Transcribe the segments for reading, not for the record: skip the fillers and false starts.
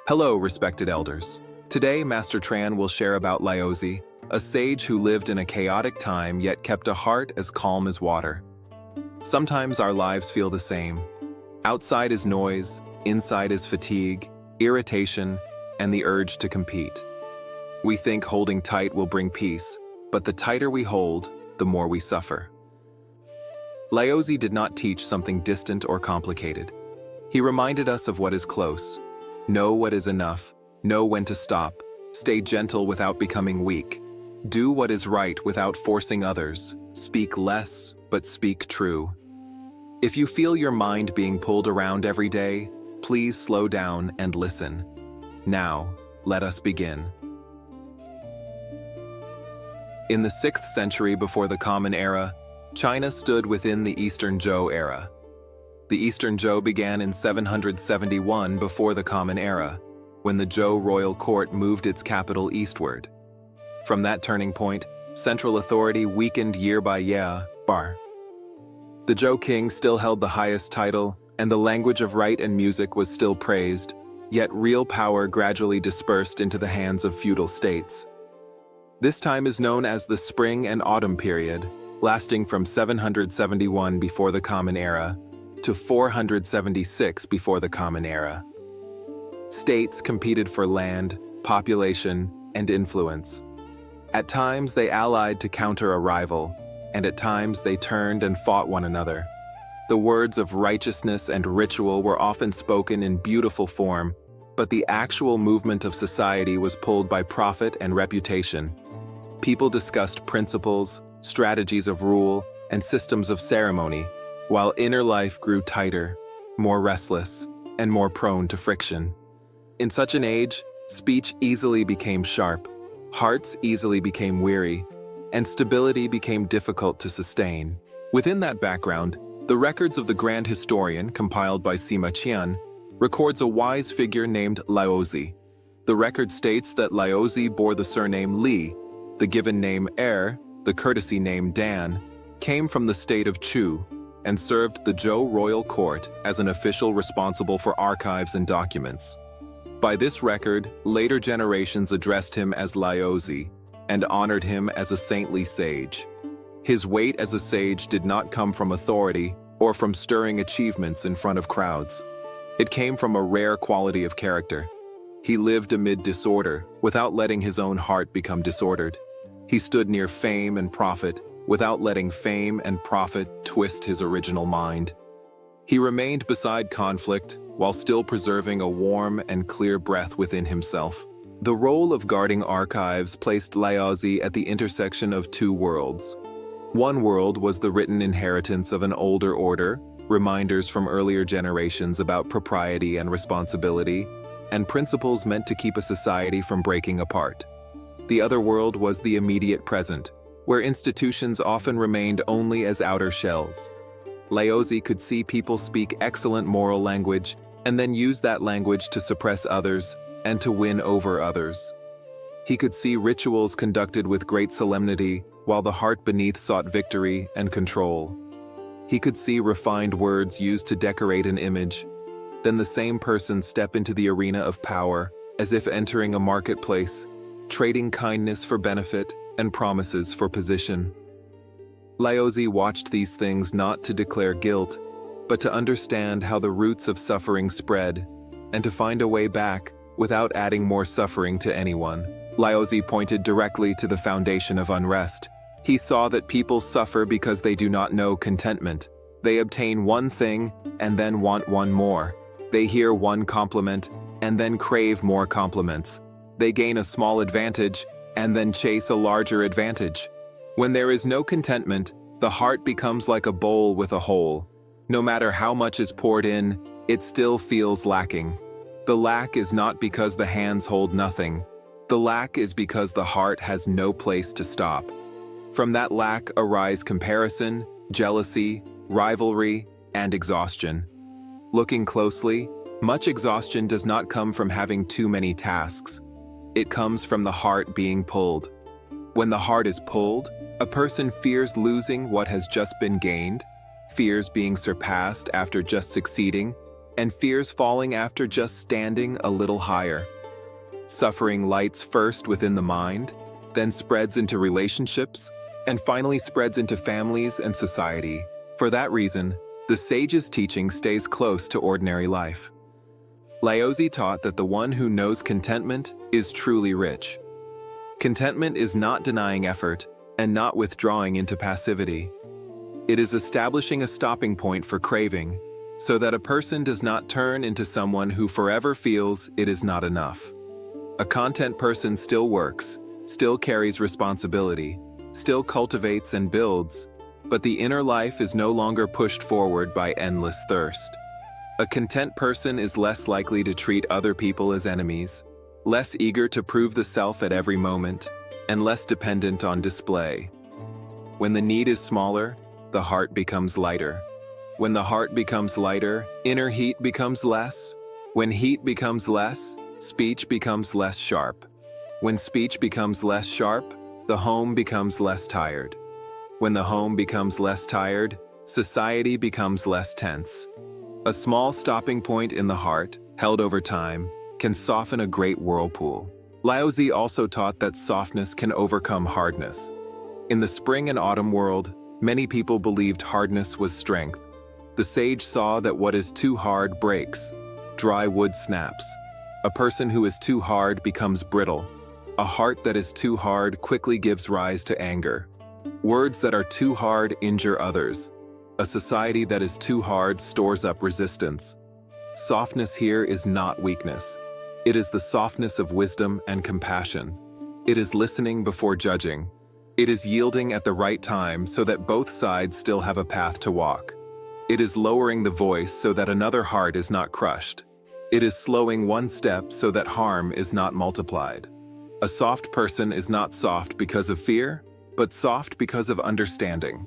Hello, respected elders. Today, Master Tran will share about Laozi, a sage who lived in a chaotic time yet kept a heart as calm as water. Sometimes our lives feel the same. Outside is noise, inside is fatigue, irritation, and the urge to compete. We think holding tight will bring peace, but the tighter we hold, the more we suffer. Laozi did not teach something distant or complicated. He reminded us of what is close. Know what is enough, know when to stop, stay gentle without becoming weak. Do what is right without forcing others, speak less, but speak true. If you feel your mind being pulled around every day, please slow down and listen. Now, let us begin. In the 6th century before the Common Era, China stood within the Eastern Zhou era. The Eastern Zhou began in 771 before the Common Era, when the Zhou royal court moved its capital eastward. From that turning point, central authority weakened year by year. The Zhou king still held the highest title, and the language of right and music was still praised, yet real power gradually dispersed into the hands of feudal states. This time is known as the Spring and Autumn period, lasting from 771 before the Common Era to 476 before the Common Era. States competed for land, population, and influence. At times they allied to counter a rival, and at times they turned and fought one another. The words of righteousness and ritual were often spoken in beautiful form, but the actual movement of society was pulled by profit and reputation. People discussed principles, strategies of rule, and systems of ceremony, while inner life grew tighter, more restless, and more prone to friction. In such an age, speech easily became sharp, hearts easily became weary, and stability became difficult to sustain. Within that background, the records of the grand historian compiled by Sima Qian records a wise figure named Laozi. The record states that Laozi bore the surname Li, the given name the courtesy name Dan, came from the state of Chu, and served the Zhou royal court as an official responsible for archives and documents. By this record, later generations addressed him as Laozi and honored him as a saintly sage. His weight as a sage did not come from authority or from stirring achievements in front of crowds. It came from a rare quality of character. He lived amid disorder without letting his own heart become disordered. He stood near fame and profit without letting fame and profit twist his original mind. He remained beside conflict while still preserving a warm and clear breath within himself. The role of guarding archives placed Laozi at the intersection of two worlds. One world was the written inheritance of an older order, reminders from earlier generations about propriety and responsibility, and principles meant to keep a society from breaking apart. The other world was the immediate present, where institutions often remained only as outer shells. Laozi could see people speak excellent moral language and then use that language to suppress others and to win over others. He could see rituals conducted with great solemnity while the heart beneath sought victory and control. He could see refined words used to decorate an image, then the same person step into the arena of power as if entering a marketplace, trading kindness for benefit and promises for position. Laozi watched these things not to declare guilt, but to understand how the roots of suffering spread, and to find a way back without adding more suffering to anyone. Laozi pointed directly to the foundation of unrest. He saw that people suffer because they do not know contentment. They obtain one thing and then want one more. They hear one compliment and then crave more compliments. They gain a small advantage and then chase a larger advantage. When there is no contentment, the heart becomes like a bowl with a hole. No matter how much is poured in, it still feels lacking. The lack is not because the hands hold nothing. The lack is because the heart has no place to stop. From that lack arise comparison, jealousy, rivalry, and exhaustion. Looking closely, much exhaustion does not come from having too many tasks. It comes from the heart being pulled. When the heart is pulled, a person fears losing what has just been gained, fears being surpassed after just succeeding, and fears falling after just standing a little higher. Suffering lights first within the mind, then spreads into relationships, and finally spreads into families and society. For that reason, the sage's teaching stays close to ordinary life. Laozi taught that the one who knows contentment is truly rich. Contentment is not denying effort and not withdrawing into passivity. It is establishing a stopping point for craving, so that a person does not turn into someone who forever feels it is not enough. A content person still works, still carries responsibility, still cultivates and builds, but the inner life is no longer pushed forward by endless thirst. A content person is less likely to treat other people as enemies, less eager to prove the self at every moment, and less dependent on display. When the need is smaller, the heart becomes lighter. When the heart becomes lighter, inner heat becomes less. When heat becomes less, speech becomes less sharp. When speech becomes less sharp, the home becomes less tired. When the home becomes less tired, society becomes less tense. A small stopping point in the heart, held over time, can soften a great whirlpool. Laozi also taught that softness can overcome hardness. In the spring and autumn world, many people believed hardness was strength. The sage saw that what is too hard breaks. Dry wood snaps. A person who is too hard becomes brittle. A heart that is too hard quickly gives rise to anger. Words that are too hard injure others. A society that is too hard stores up resistance. Softness here is not weakness. It is the softness of wisdom and compassion. It is listening before judging. It is yielding at the right time so that both sides still have a path to walk. It is lowering the voice so that another heart is not crushed. It is slowing one step so that harm is not multiplied. A soft person is not soft because of fear, but soft because of understanding.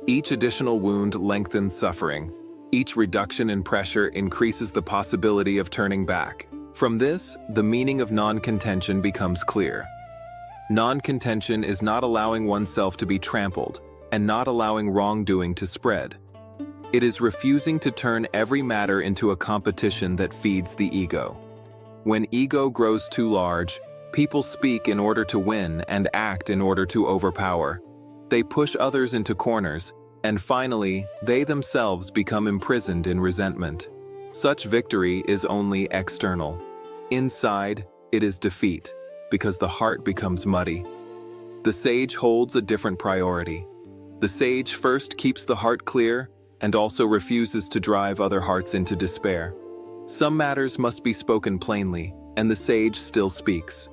Each additional wound lengthens suffering. Each reduction in pressure increases the possibility of turning back. From this, the meaning of non-contention becomes clear. Non-contention is not allowing oneself to be trampled and not allowing wrongdoing to spread. It is refusing to turn every matter into a competition that feeds the ego. When ego grows too large, people speak in order to win and act in order to overpower. They push others into corners, and finally, they themselves become imprisoned in resentment. Such victory is only external. Inside, it is defeat, because the heart becomes muddy. The sage holds a different priority. The sage first keeps the heart clear and also refuses to drive other hearts into despair. Some matters must be spoken plainly, and the sage still speaks.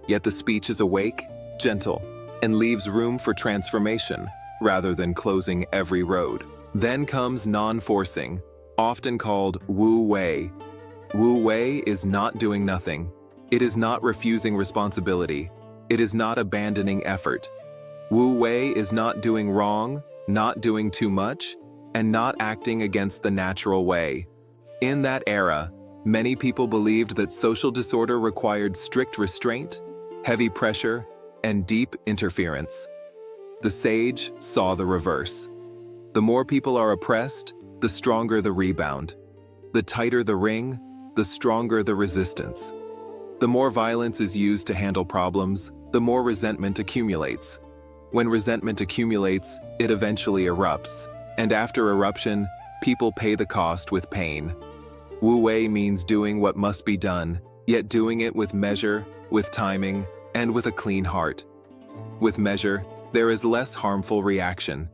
Yet the speech is awake, gentle, and leaves room for transformation, rather than closing every road. Then comes non-forcing, often called Wu Wei. Wu Wei is not doing nothing. It is not refusing responsibility. It is not abandoning effort. Wu Wei is not doing wrong, not doing too much, and not acting against the natural way. In that era, many people believed that social disorder required strict restraint, heavy pressure, and deep interference. The sage saw the reverse. The more people are oppressed, the stronger the rebound. The tighter the ring, the stronger the resistance. The more violence is used to handle problems, the more resentment accumulates. When resentment accumulates, it eventually erupts. And after eruption, people pay the cost with pain. Wu Wei means doing what must be done, yet doing it with measure, with timing, and with a clean heart. With measure, there is less harmful reaction.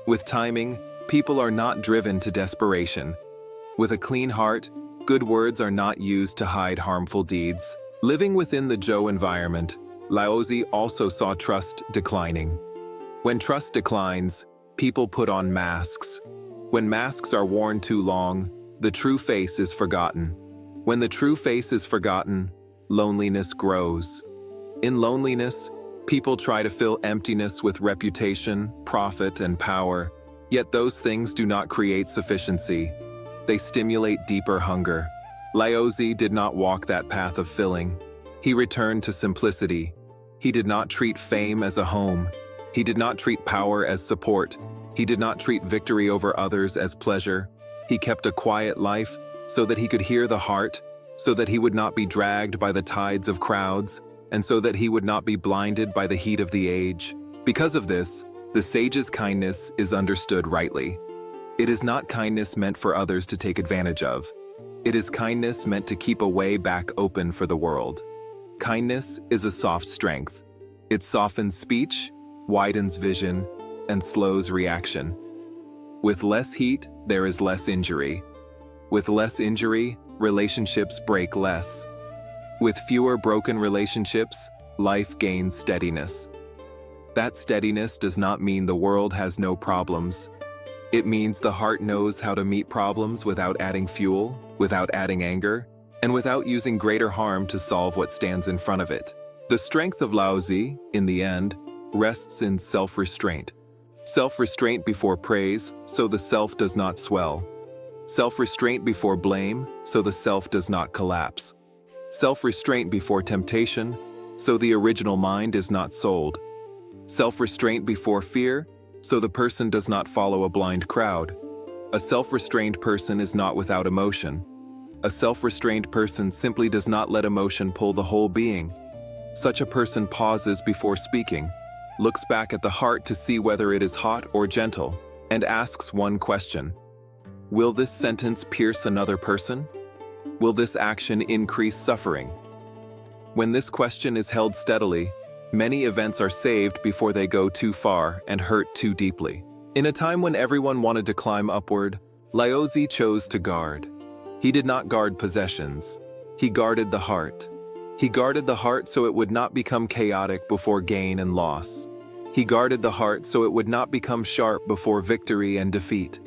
With timing, people are not driven to desperation. With a clean heart, good words are not used to hide harmful deeds. Living within the Zhou environment, Laozi also saw trust declining. When trust declines, people put on masks. When masks are worn too long, the true face is forgotten. When the true face is forgotten, loneliness grows. In loneliness, people try to fill emptiness with reputation, profit, and power, yet those things do not create sufficiency. They stimulate deeper hunger. Laozi did not walk that path of filling. He returned to simplicity. He did not treat fame as a home. He did not treat power as support. He did not treat victory over others as pleasure. He kept a quiet life so that he could hear the heart, so that he would not be dragged by the tides of crowds, and so that he would not be blinded by the heat of the age. Because of this, the sage's kindness is understood rightly. It is not kindness meant for others to take advantage of. It is kindness meant to keep a way back open for the world. Kindness is a soft strength. It softens speech, widens vision, and slows reaction. With less heat, there is less injury. With less injury, relationships break less. With fewer broken relationships, life gains steadiness. That steadiness does not mean the world has no problems. It means the heart knows how to meet problems without adding fuel, without adding anger, and without using greater harm to solve what stands in front of it. The strength of Laozi, in the end, rests in self-restraint. Self-restraint before praise, so the self does not swell. Self-restraint before blame, so the self does not collapse. Self-restraint before temptation, so the original mind is not sold. Self-restraint before fear, so the person does not follow a blind crowd. A self-restrained person is not without emotion. A self-restrained person simply does not let emotion pull the whole being. Such a person pauses before speaking, looks back at the heart to see whether it is hot or gentle, and asks one question: will this sentence pierce another person? Will this action increase suffering? When this question is held steadily, many events are saved before they go too far and hurt too deeply. In a time when everyone wanted to climb upward, Laozi chose to guard. He did not guard possessions. He guarded the heart. He guarded the heart so it would not become chaotic before gain and loss. He guarded the heart so it would not become sharp before victory and defeat.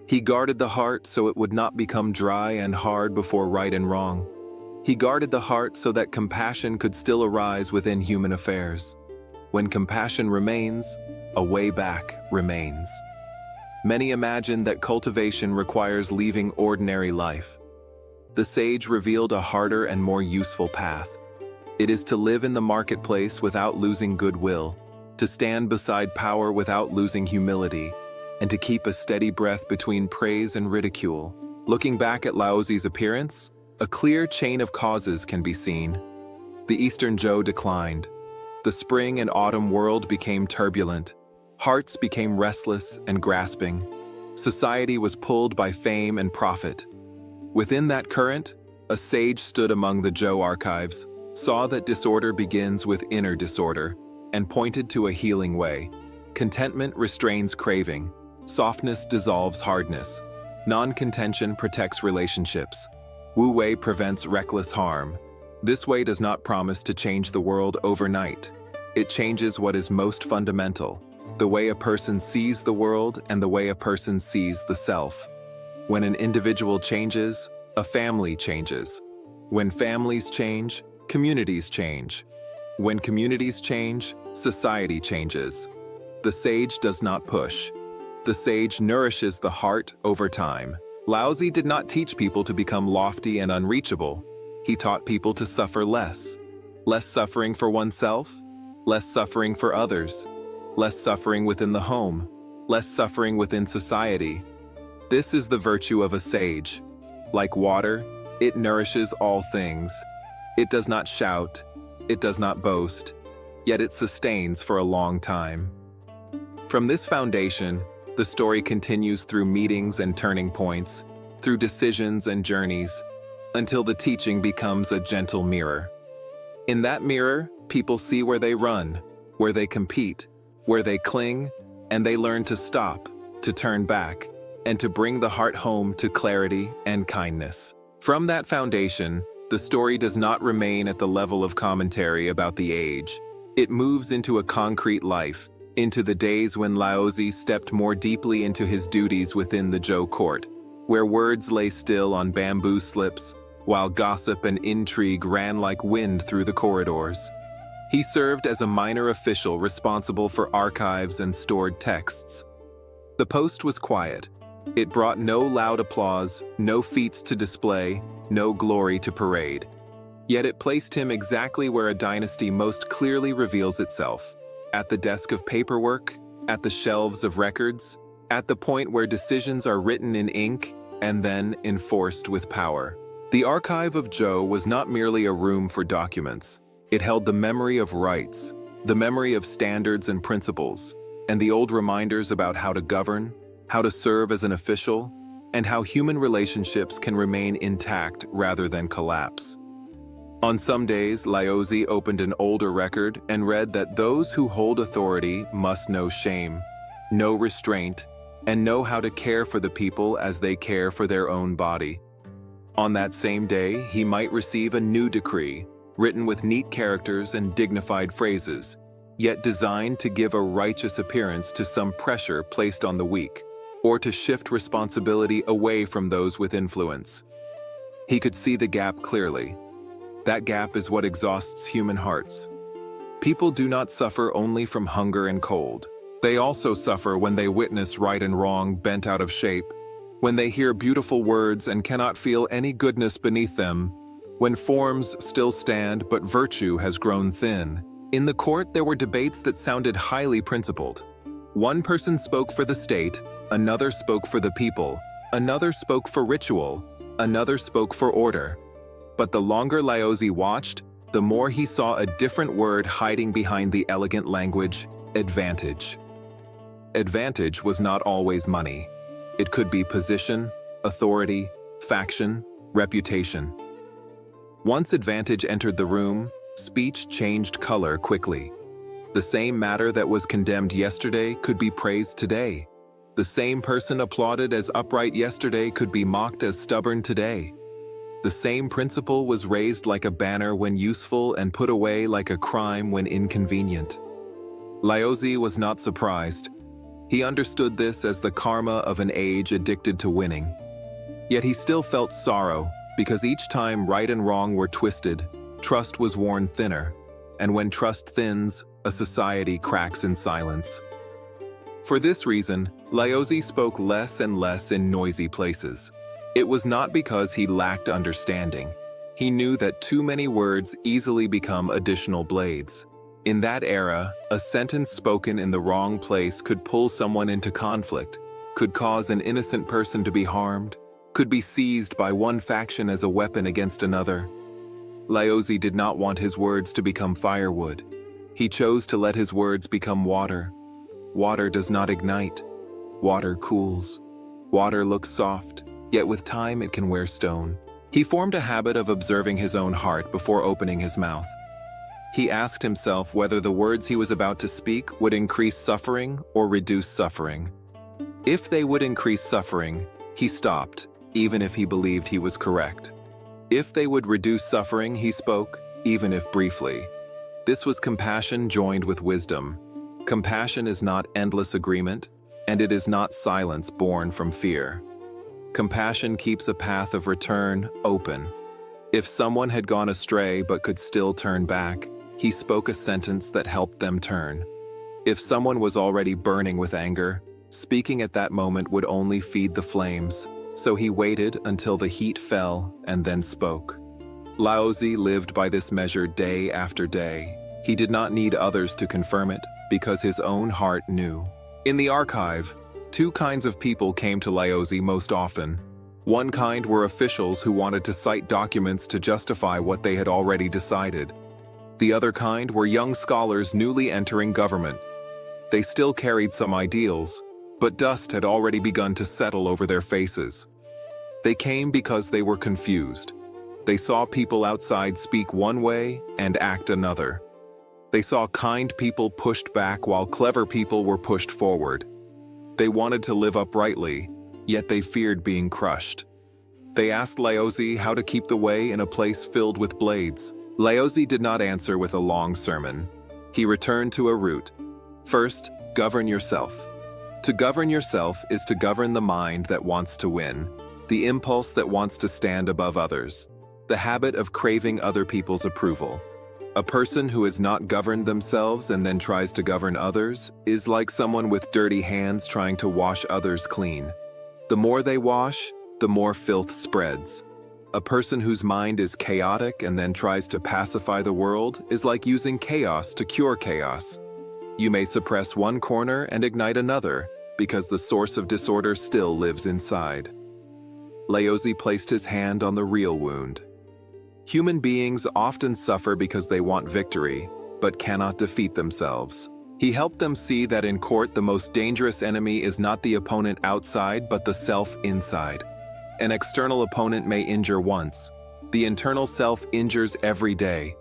He guarded the heart so it would not become dry and hard before right and wrong. He guarded the heart so that compassion could still arise within human affairs. When compassion remains, a way back remains. Many imagine that cultivation requires leaving ordinary life. The sage revealed a harder and more useful path. It is to live in the marketplace without losing goodwill, to stand beside power without losing humility, and to keep a steady breath between praise and ridicule. Looking back at Laozi's appearance, a clear chain of causes can be seen. The Eastern Zhou declined. The spring and autumn world became turbulent. Hearts became restless and grasping. Society was pulled by fame and profit. Within that current, a sage stood among the Zhou archives, saw that disorder begins with inner disorder, and pointed to a healing way. Contentment restrains craving. Softness dissolves hardness. Non-contention protects relationships. Wu Wei prevents reckless harm. This way does not promise to change the world overnight. It changes what is most fundamental, the way a person sees the world and the way a person sees the self. When an individual changes, a family changes. When families change, communities change. When communities change, society changes. The sage does not push. The sage nourishes the heart over time. Laozi did not teach people to become lofty and unreachable. He taught people to suffer less. Less suffering for oneself, less suffering for others, less suffering within the home, less suffering within society. This is the virtue of a sage. Like water, it nourishes all things. It does not shout, it does not boast, yet it sustains for a long time. From this foundation, the story continues through meetings and turning points, through decisions and journeys, until the teaching becomes a gentle mirror. In that mirror, people see where they run, where they compete, where they cling, and they learn to stop, to turn back, and to bring the heart home to clarity and kindness. From that foundation, the story does not remain at the level of commentary about the age. It moves into a concrete life, into the days when Laozi stepped more deeply into his duties within the Zhou court, where words lay still on bamboo slips, while gossip and intrigue ran like wind through the corridors. He served as a minor official responsible for archives and stored texts. The post was quiet. It brought no loud applause, no feats to display, no glory to parade. Yet it placed him exactly where a dynasty most clearly reveals itself. At the desk of paperwork, at the shelves of records, at the point where decisions are written in ink and then enforced with power. The archive of Zhou was not merely a room for documents. It held the memory of rights, the memory of standards and principles, and the old reminders about how to govern, how to serve as an official, and how human relationships can remain intact rather than collapse. On some days, Laozi opened an older record and read that those who hold authority must know shame, know restraint, and know how to care for the people as they care for their own body. On that same day, he might receive a new decree, written with neat characters and dignified phrases, yet designed to give a righteous appearance to some pressure placed on the weak, or to shift responsibility away from those with influence. He could see the gap clearly. That gap is what exhausts human hearts. People do not suffer only from hunger and cold. They also suffer when they witness right and wrong bent out of shape, when they hear beautiful words and cannot feel any goodness beneath them, when forms still stand but virtue has grown thin. In the court, there were debates that sounded highly principled. One person spoke for the state, another spoke for the people, another spoke for ritual, another spoke for order. But the longer Laozi watched, the more he saw a different word hiding behind the elegant language: advantage. Advantage was not always money. It could be position, authority, faction, reputation. Once advantage entered the room, speech changed color quickly. The same matter that was condemned yesterday could be praised today. The same person applauded as upright yesterday could be mocked as stubborn today. The same principle was raised like a banner when useful and put away like a crime when inconvenient. Laozi was not surprised. He understood this as the karma of an age addicted to winning. Yet he still felt sorrow, because each time right and wrong were twisted, trust was worn thinner, and when trust thins, a society cracks in silence. For this reason, Laozi spoke less and less in noisy places. It was not because he lacked understanding. He knew that too many words easily become additional blades. In that era, a sentence spoken in the wrong place could pull someone into conflict, could cause an innocent person to be harmed, could be seized by one faction as a weapon against another. Laozi did not want his words to become firewood. He chose to let his words become water. Water does not ignite. Water cools. Water looks soft, yet with time it can wear stone. He formed a habit of observing his own heart before opening his mouth. He asked himself whether the words he was about to speak would increase suffering or reduce suffering. If they would increase suffering, he stopped, even if he believed he was correct. If they would reduce suffering, he spoke, even if briefly. This was compassion joined with wisdom. Compassion is not endless agreement, and it is not silence born from fear. Compassion keeps a path of return open. If someone had gone astray but could still turn back, he spoke a sentence that helped them turn. If someone was already burning with anger, speaking at that moment would only feed the flames, so he waited until the heat fell and then spoke. Laozi lived by this measure day after day. He did not need others to confirm it, because his own heart knew. In the archive, two kinds of people came to Laozi most often. One kind were officials who wanted to cite documents to justify what they had already decided. The other kind were young scholars newly entering government. They still carried some ideals, but dust had already begun to settle over their faces. They came because they were confused. They saw people outside speak one way and act another. They saw kind people pushed back while clever people were pushed forward. They wanted to live uprightly, yet they feared being crushed. They asked Laozi how to keep the way in a place filled with blades. Laozi did not answer with a long sermon. He returned to a root. First, govern yourself. To govern yourself is to govern the mind that wants to win, the impulse that wants to stand above others, the habit of craving other people's approval. A person who has not governed themselves and then tries to govern others is like someone with dirty hands trying to wash others clean. The more they wash, the more filth spreads. A person whose mind is chaotic and then tries to pacify the world is like using chaos to cure chaos. You may suppress one corner and ignite another, because the source of disorder still lives inside. Laozi placed his hand on the real wound. Human beings often suffer because they want victory, but cannot defeat themselves. He helped them see that in court the most dangerous enemy is not the opponent outside but the self inside. An external opponent may injure once. The internal self injures every day.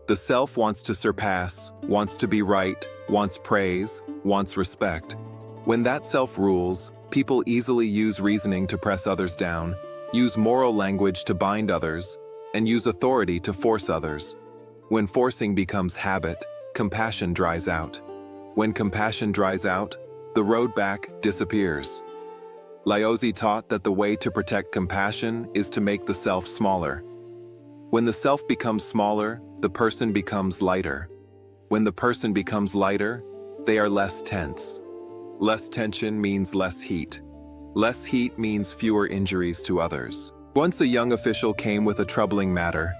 The self wants to surpass, wants to be right, wants praise, wants respect. When that self rules, people easily use reasoning to press others down, use moral language to bind others, and use authority to force others. When forcing becomes habit, compassion dries out. When compassion dries out, the road back disappears. Laozi taught that the way to protect compassion is to make the self smaller. When the self becomes smaller, the person becomes lighter. When the person becomes lighter, they are less tense. Less tension means less heat. Less heat means fewer injuries to others. Once a young official came with a troubling matter.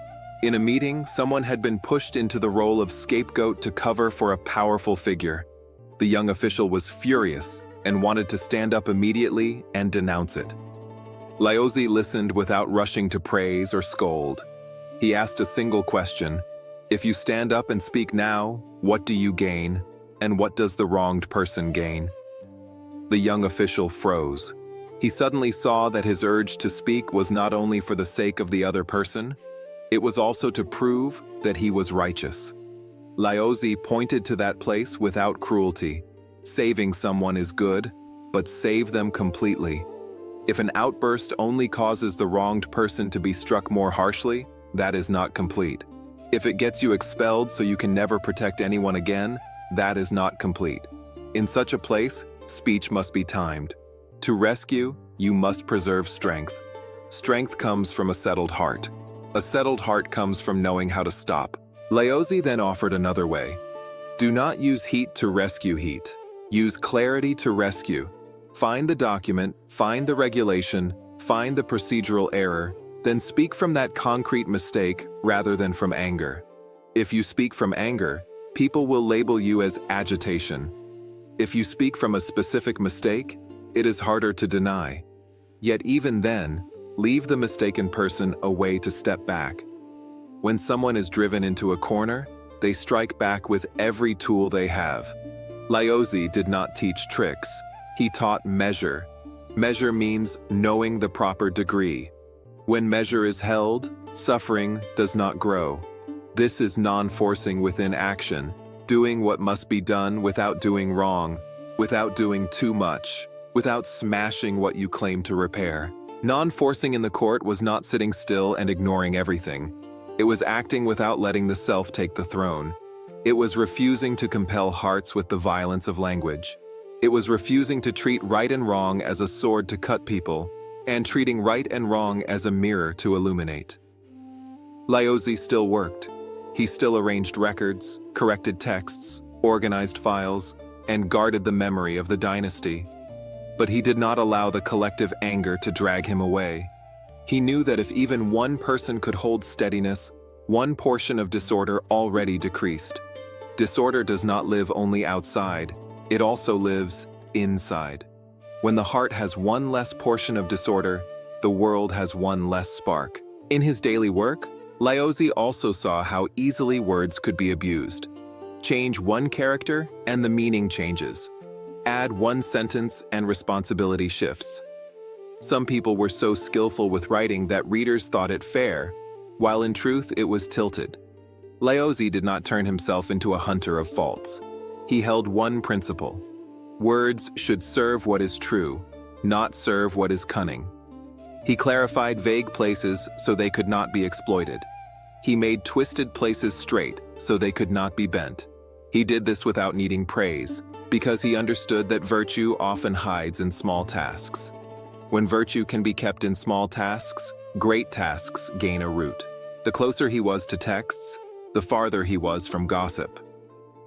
In a meeting, someone had been pushed into the role of scapegoat to cover for a powerful figure. The young official was furious and wanted to stand up immediately and denounce it. Laozi listened without rushing to praise or scold. He asked a single question: if you stand up and speak now, what do you gain, and what does the wronged person gain? The young official froze. He suddenly saw that his urge to speak was not only for the sake of the other person, it was also to prove that he was righteous. Laozi pointed to that place without cruelty. Saving someone is good, but save them completely. If an outburst only causes the wronged person to be struck more harshly, that is not complete. If it gets you expelled so you can never protect anyone again, that is not complete. In such a place, speech must be timed. To rescue, you must preserve strength. Strength comes from a settled heart. A settled heart comes from knowing how to stop. Laozi then offered another way. Do not use heat to rescue heat. Use clarity to rescue. Find the document, find the regulation, find the procedural error, then speak from that concrete mistake rather than from anger. If you speak from anger, people will label you as agitation. If you speak from a specific mistake, it is harder to deny. Yet even then, leave the mistaken person a way to step back. When someone is driven into a corner, they strike back with every tool they have. Laozi did not teach tricks. He taught measure. Measure means knowing the proper degree. When measure is held, suffering does not grow. This is non-forcing within action, doing what must be done without doing wrong, without doing too much, without smashing what you claim to repair. Non-forcing in the court was not sitting still and ignoring everything. It was acting without letting the self take the throne. It was refusing to compel hearts with the violence of language. It was refusing to treat right and wrong as a sword to cut people, and treating right and wrong as a mirror to illuminate. Laozi still worked. He still arranged records, corrected texts, organized files, and guarded the memory of the dynasty. But he did not allow the collective anger to drag him away. He knew that if even one person could hold steadiness, one portion of disorder already decreased. Disorder does not live only outside, it also lives inside. When the heart has one less portion of disorder, the world has one less spark. In his daily work, Laozi also saw how easily words could be abused. Change one character and the meaning changes. Add one sentence and responsibility shifts. Some people were so skillful with writing that readers thought it fair, while in truth it was tilted. Laozi did not turn himself into a hunter of faults. He held one principle. Words should serve what is true, not serve what is cunning. He clarified vague places so they could not be exploited. He made twisted places straight so they could not be bent. He did this without needing praise, because he understood that virtue often hides in small tasks. When virtue can be kept in small tasks, great tasks gain a root. The closer he was to texts, the farther he was from gossip.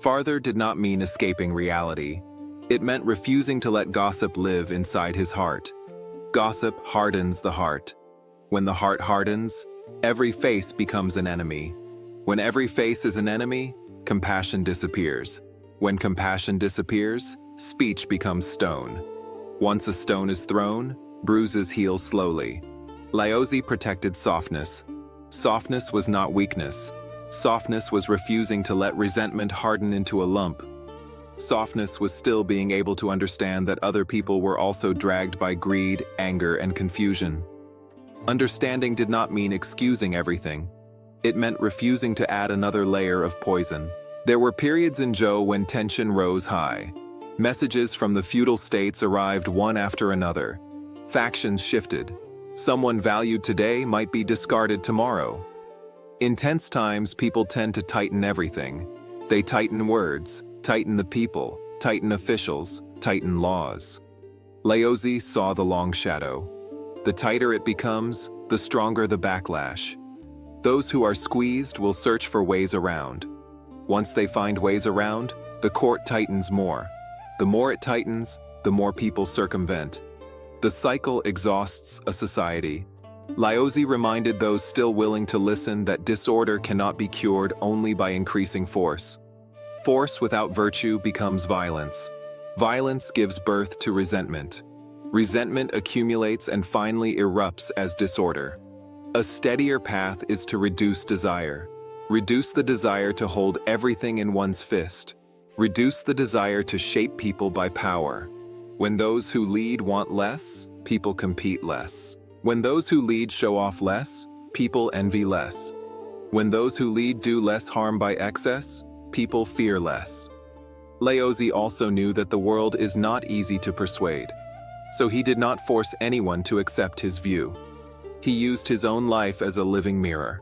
Farther did not mean escaping reality. It meant refusing to let gossip live inside his heart. Gossip hardens the heart. When the heart hardens, every face becomes an enemy. When every face is an enemy, compassion disappears. When compassion disappears, speech becomes stone. Once a stone is thrown, bruises heal slowly. Laozi protected softness. Softness was not weakness. Softness was refusing to let resentment harden into a lump. Softness was still being able to understand that other people were also dragged by greed, anger, and confusion. Understanding did not mean excusing everything. It meant refusing to add another layer of poison. There were periods in Zhou when tension rose high. Messages from the feudal states arrived one after another. Factions shifted. Someone valued today might be discarded tomorrow. In tense times, people tend to tighten everything. They tighten words, tighten the people, tighten officials, tighten laws. Laozi saw the long shadow. The tighter it becomes, the stronger the backlash. Those who are squeezed will search for ways around. Once they find ways around, the court tightens more. The more it tightens, the more people circumvent. The cycle exhausts a society. Laozi reminded those still willing to listen that disorder cannot be cured only by increasing force. Force without virtue becomes violence. Violence gives birth to resentment. Resentment accumulates and finally erupts as disorder. A steadier path is to reduce desire. Reduce the desire to hold everything in one's fist. Reduce the desire to shape people by power. When those who lead want less, people compete less. When those who lead show off less, people envy less. When those who lead do less harm by excess, people fear less. Laozi also knew that the world is not easy to persuade, so he did not force anyone to accept his view. He used his own life as a living mirror.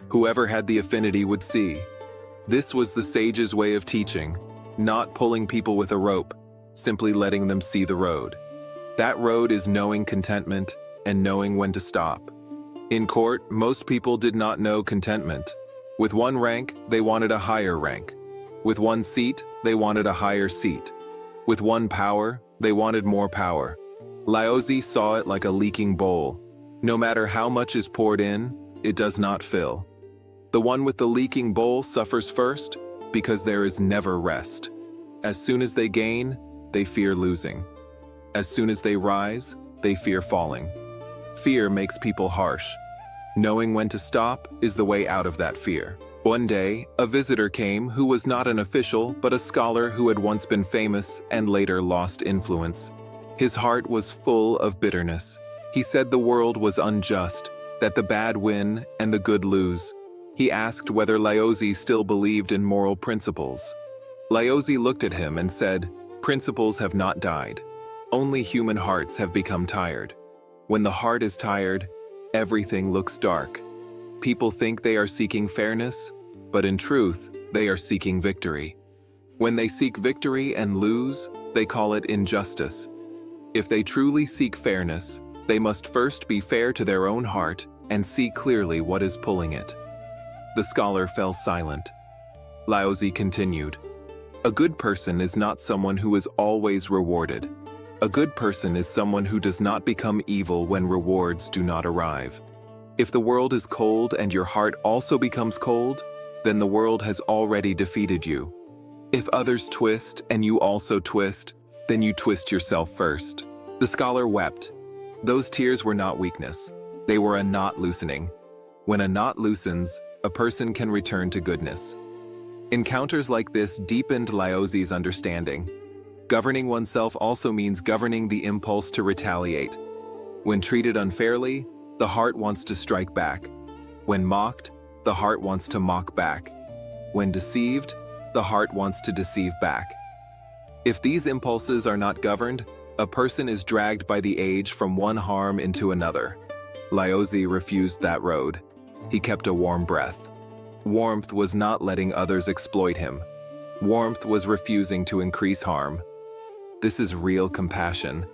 Whoever had the affinity would see. This was the sage's way of teaching, not pulling people with a rope, simply letting them see the road. That road is knowing contentment and knowing when to stop. In court, most people did not know contentment. With one rank, they wanted a higher rank. With one seat, they wanted a higher seat. With one power, they wanted more power. Laozi saw it like a leaking bowl. No matter how much is poured in, it does not fill. The one with the leaking bowl suffers first because there is never rest. As soon as they gain, they fear losing. As soon as they rise, they fear falling. Fear makes people harsh. Knowing when to stop is the way out of that fear. One day, a visitor came who was not an official but a scholar who had once been famous and later lost influence. His heart was full of bitterness. He said the world was unjust, that the bad win and the good lose. He asked whether Laozi still believed in moral principles. Laozi looked at him and said, "Principles have not died. Only human hearts have become tired. When the heart is tired, everything looks dark. People think they are seeking fairness, but in truth, they are seeking victory. When they seek victory and lose, they call it injustice. If they truly seek fairness, they must first be fair to their own heart and see clearly what is pulling it." The scholar fell silent. Laozi continued, "A good person is not someone who is always rewarded. A good person is someone who does not become evil when rewards do not arrive. If the world is cold and your heart also becomes cold, then the world has already defeated you. If others twist and you also twist, then you twist yourself first." The scholar wept. Those tears were not weakness. They were a knot loosening. When a knot loosens, a person can return to goodness. Encounters like this deepened Laozi's understanding. Governing oneself also means governing the impulse to retaliate. When treated unfairly, the heart wants to strike back. When mocked, the heart wants to mock back. When deceived, the heart wants to deceive back. If these impulses are not governed, a person is dragged by the age from one harm into another. Laozi refused that road. He kept a warm breath. Warmth was not letting others exploit him. Warmth was refusing to increase harm. This is real compassion.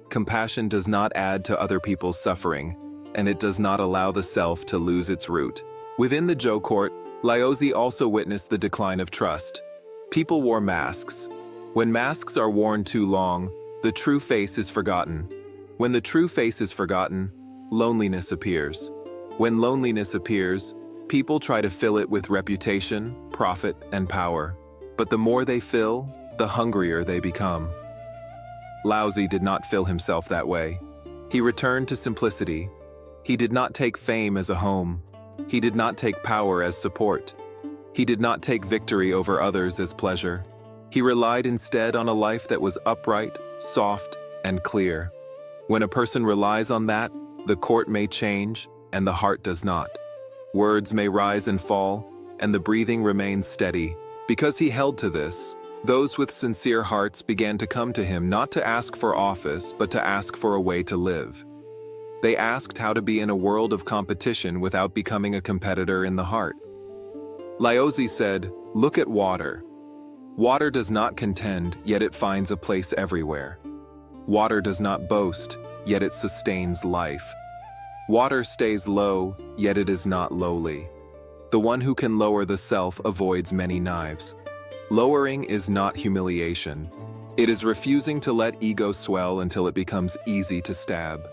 Compassion does not add to other people's suffering, and it does not allow the self to lose its root. Within the Zhou court, Laozi also witnessed the decline of trust. People wore masks. When masks are worn too long, the true face is forgotten. When the true face is forgotten, loneliness appears. When loneliness appears, people try to fill it with reputation, profit, and power. But the more they fill, the hungrier they become. Laozi did not fill himself that way. He returned to simplicity. He did not take fame as a home. He did not take power as support. He did not take victory over others as pleasure. He relied instead on a life that was upright, soft, and clear. When a person relies on that, the court may change, and the heart does not. Words may rise and fall, and the breathing remains steady. Because he held to this, those with sincere hearts began to come to him not to ask for office, but to ask for a way to live. They asked how to be in a world of competition without becoming a competitor in the heart. Laozi said, "Look at water. Water does not contend, yet it finds a place everywhere. Water does not boast, yet it sustains life. Water stays low, yet it is not lowly. The one who can lower the self avoids many knives." Lowering is not humiliation. It is refusing to let ego swell until it becomes easy to stab.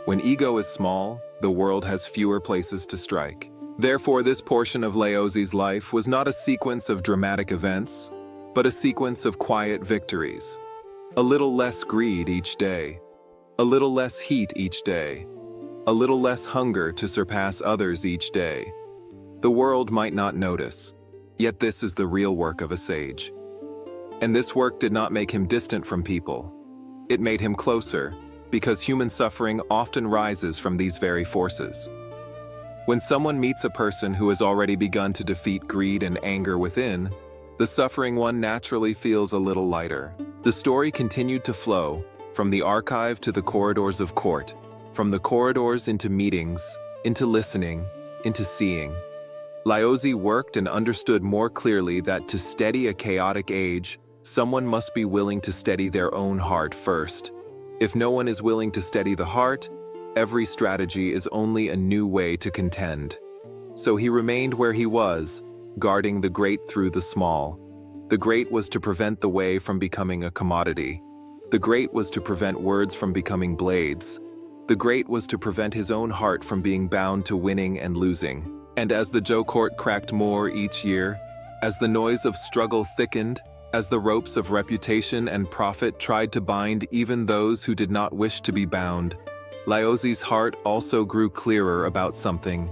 When ego is small, the world has fewer places to strike. Therefore, this portion of Laozi's life was not a sequence of dramatic events, but a sequence of quiet victories. A little less greed each day. A little less heat each day. A little less hunger to surpass others each day. The world might not notice, yet this is the real work of a sage. And this work did not make him distant from people. It made him closer, because human suffering often rises from these very forces. When someone meets a person who has already begun to defeat greed and anger within, the suffering one naturally feels a little lighter. The story continued to flow, from the archive to the corridors of court, from the corridors into meetings, into listening, into seeing. Laozi worked and understood more clearly that to steady a chaotic age, someone must be willing to steady their own heart first. If no one is willing to steady the heart, every strategy is only a new way to contend. So he remained where he was, guarding the great through the small. The great was to prevent the way from becoming a commodity. The great was to prevent words from becoming blades. The great was to prevent his own heart from being bound to winning and losing. And as the Zhou court cracked more each year, as the noise of struggle thickened, as the ropes of reputation and profit tried to bind even those who did not wish to be bound, Laozi's heart also grew clearer about something.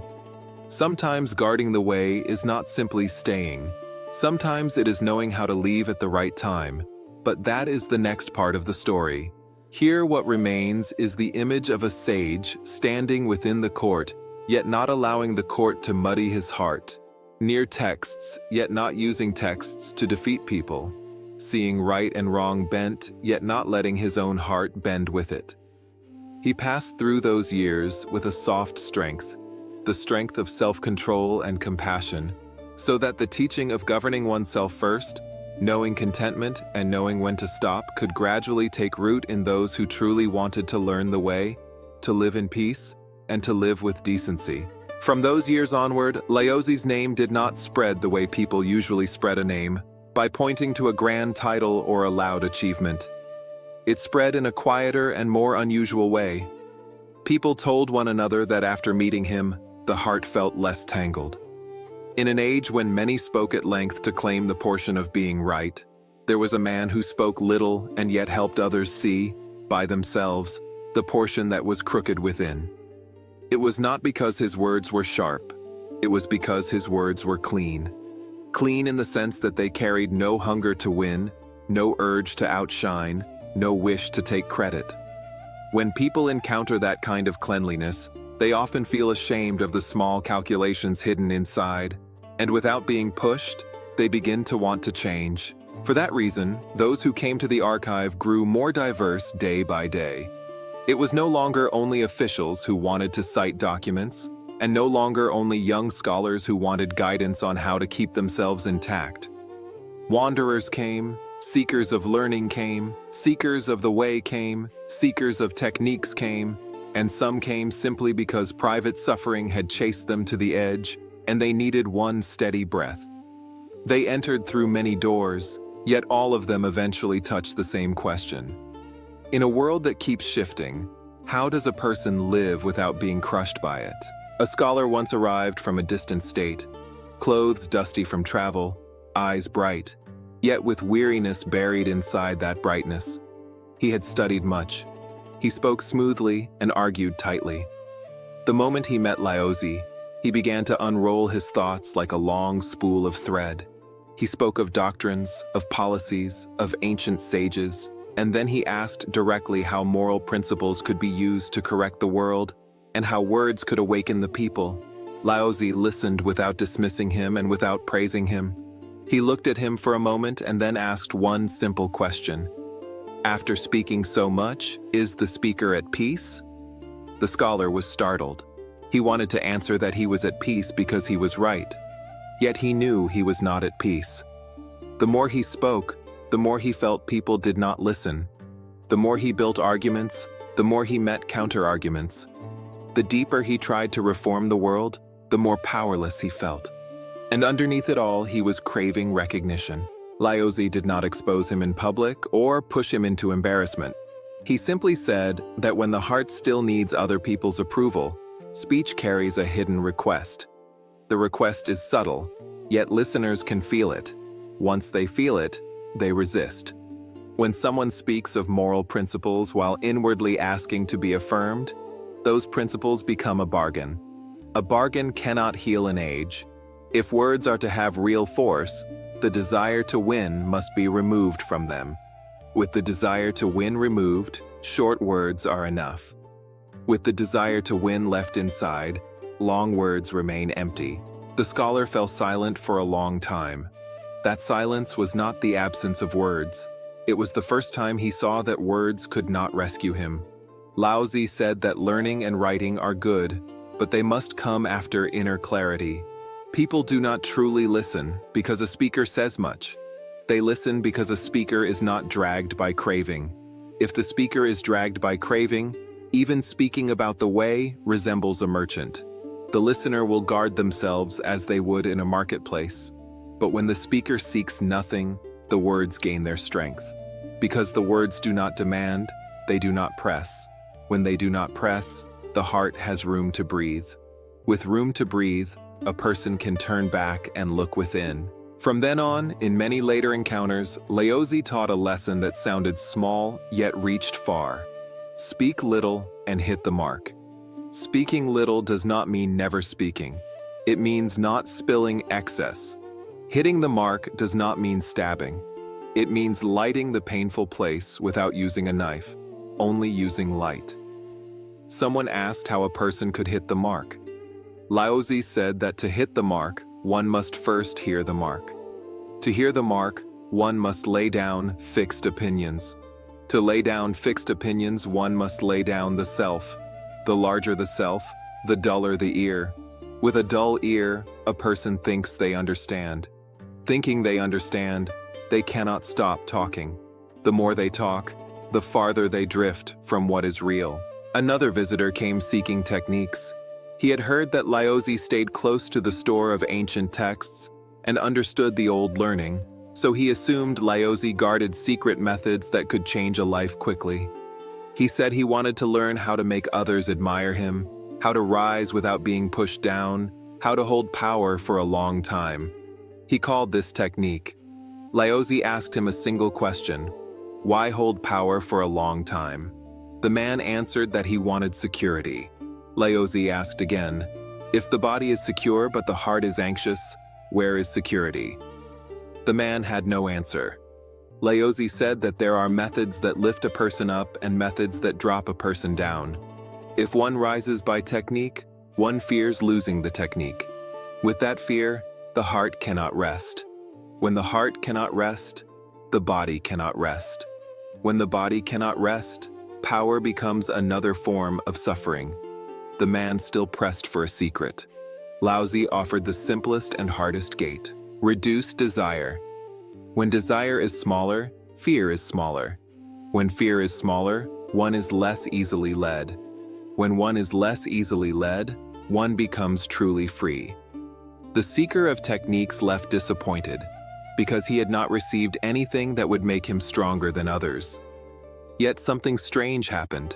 Sometimes guarding the way is not simply staying. Sometimes it is knowing how to leave at the right time. But that is the next part of the story. Here what remains is the image of a sage standing within the court, yet not allowing the court to muddy his heart. Near texts, yet not using texts to defeat people. Seeing right and wrong bent, yet not letting his own heart bend with it. He passed through those years with a soft strength, the strength of self-control and compassion, so that the teaching of governing oneself first, knowing contentment and knowing when to stop could gradually take root in those who truly wanted to learn the way, to live in peace, and to live with decency. From those years onward, Laozi's name did not spread the way people usually spread a name, by pointing to a grand title or a loud achievement. It spread in a quieter and more unusual way. People told one another that after meeting him, the heart felt less tangled. In an age when many spoke at length to claim the portion of being right, there was a man who spoke little and yet helped others see, by themselves, the portion that was crooked within. It was not because his words were sharp. It was because his words were clean. Clean in the sense that they carried no hunger to win, no urge to outshine, no wish to take credit. When people encounter that kind of cleanliness, they often feel ashamed of the small calculations hidden inside, and without being pushed, they begin to want to change. For that reason, those who came to the archive grew more diverse day by day. It was no longer only officials who wanted to cite documents, and no longer only young scholars who wanted guidance on how to keep themselves intact. Wanderers came, seekers of learning came, seekers of the way came, seekers of techniques came, and some came simply because private suffering had chased them to the edge, and they needed one steady breath. They entered through many doors, yet all of them eventually touched the same question. In a world that keeps shifting, how does a person live without being crushed by it? A scholar once arrived from a distant state, clothes dusty from travel, eyes bright, yet with weariness buried inside that brightness. He had studied much. He spoke smoothly and argued tightly. The moment he met Laozi, he began to unroll his thoughts like a long spool of thread. He spoke of doctrines, of policies, of ancient sages, and then he asked directly how moral principles could be used to correct the world and how words could awaken the people. Laozi listened without dismissing him and without praising him. He looked at him for a moment and then asked one simple question. After speaking so much, is the speaker at peace? The scholar was startled. He wanted to answer that he was at peace because he was right. Yet he knew he was not at peace. The more he spoke, the more he felt people did not listen. The more he built arguments, the more he met counter-arguments. The deeper he tried to reform the world, the more powerless he felt. And underneath it all, he was craving recognition. Laozi did not expose him in public or push him into embarrassment. He simply said that when the heart still needs other people's approval, speech carries a hidden request. The request is subtle, yet listeners can feel it. Once they feel it, they resist. When someone speaks of moral principles while inwardly asking to be affirmed, those principles become a bargain. A bargain cannot heal an age. If words are to have real force, the desire to win must be removed from them. With the desire to win removed, short words are enough. With the desire to win left inside, long words remain empty. The scholar fell silent for a long time. That silence was not the absence of words. It was the first time he saw that words could not rescue him. Laozi said that learning and writing are good, but they must come after inner clarity. People do not truly listen because a speaker says much. They listen because a speaker is not dragged by craving. If the speaker is dragged by craving, even speaking about the way resembles a merchant. The listener will guard themselves as they would in a marketplace. But when the speaker seeks nothing, the words gain their strength. Because the words do not demand, they do not press. When they do not press, the heart has room to breathe. With room to breathe, a person can turn back and look within. From then on, in many later encounters, Laozi taught a lesson that sounded small yet reached far. Speak little and hit the mark. Speaking little does not mean never speaking. It means not spilling excess. Hitting the mark does not mean stabbing. It means lighting the painful place without using a knife, only using light. Someone asked how a person could hit the mark. Laozi said that to hit the mark, one must first hear the mark. To hear the mark, one must lay down fixed opinions. To lay down fixed opinions, one must lay down the self. The larger the self, the duller the ear. With a dull ear, a person thinks they understand. Thinking they understand, they cannot stop talking. The more they talk, the farther they drift from what is real. Another visitor came seeking techniques. He had heard that Laozi stayed close to the store of ancient texts and understood the old learning, so he assumed Laozi guarded secret methods that could change a life quickly. He said he wanted to learn how to make others admire him, how to rise without being pushed down, how to hold power for a long time. He called this technique. Laozi asked him a single question: why hold power for a long time? The man answered that he wanted security. Laozi asked again, if the body is secure but the heart is anxious, where is security? The man had no answer. Laozi said that there are methods that lift a person up and methods that drop a person down. If one rises by technique, one fears losing the technique. With that fear, the heart cannot rest. When the heart cannot rest, the body cannot rest. When the body cannot rest, power becomes another form of suffering. The man still pressed for a secret. Laozi offered the simplest and hardest gate: reduce desire. When desire is smaller, fear is smaller. When fear is smaller, one is less easily led. When one is less easily led, one becomes truly free. The seeker of techniques left disappointed because he had not received anything that would make him stronger than others. Yet something strange happened.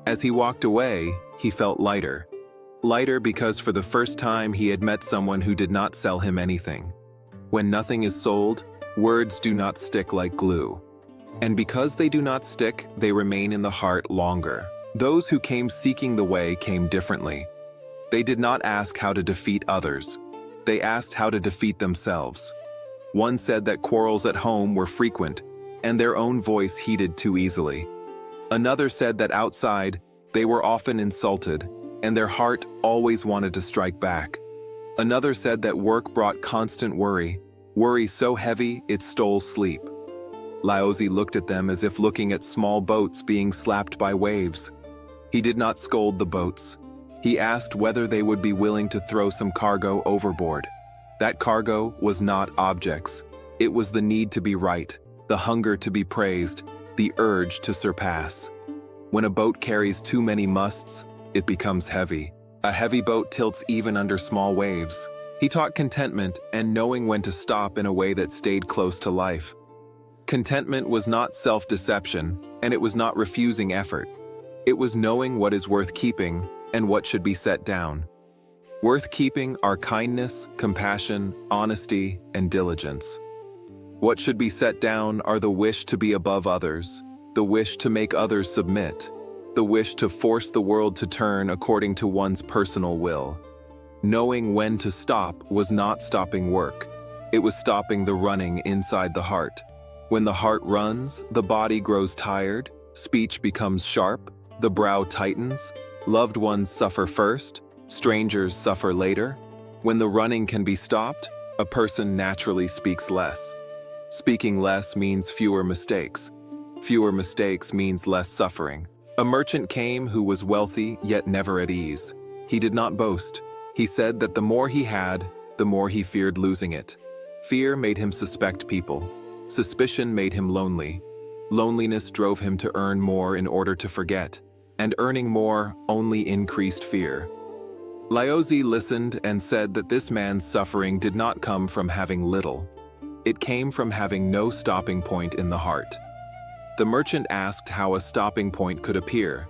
As he walked away, he felt lighter. Lighter because for the first time he had met someone who did not sell him anything. When nothing is sold, words do not stick like glue. And because they do not stick, they remain in the heart longer. Those who came seeking the way came differently. They did not ask how to defeat others. They asked how to defeat themselves. One said that quarrels at home were frequent, and their own voice heated too easily. Another said that outside, they were often insulted, and their heart always wanted to strike back. Another said that work brought constant worry so heavy it stole sleep. Laozi looked at them as if looking at small boats being slapped by waves. He did not scold the boats. He asked whether they would be willing to throw some cargo overboard. That cargo was not objects. It was the need to be right, the hunger to be praised, the urge to surpass. When a boat carries too many musts, it becomes heavy. A heavy boat tilts even under small waves. He taught contentment and knowing when to stop in a way that stayed close to life. Contentment was not self-deception, and it was not refusing effort. It was knowing what is worth keeping and what should be set down. Worth keeping are kindness, compassion, honesty, and diligence. What should be set down are the wish to be above others, the wish to make others submit, the wish to force the world to turn according to one's personal will. Knowing when to stop was not stopping work. It was stopping the running inside the heart. When the heart runs, the body grows tired, speech becomes sharp, the brow tightens, loved ones suffer first, strangers suffer later. When the running can be stopped, a person naturally speaks less. Speaking less means fewer mistakes. Fewer mistakes means less suffering. A merchant came who was wealthy yet never at ease. He did not boast. He said that the more he had, the more he feared losing it. Fear made him suspect people. Suspicion made him lonely. Loneliness drove him to earn more in order to forget, and earning more only increased fear. Laozi listened and said that this man's suffering did not come from having little. It came from having no stopping point in the heart. The merchant asked how a stopping point could appear.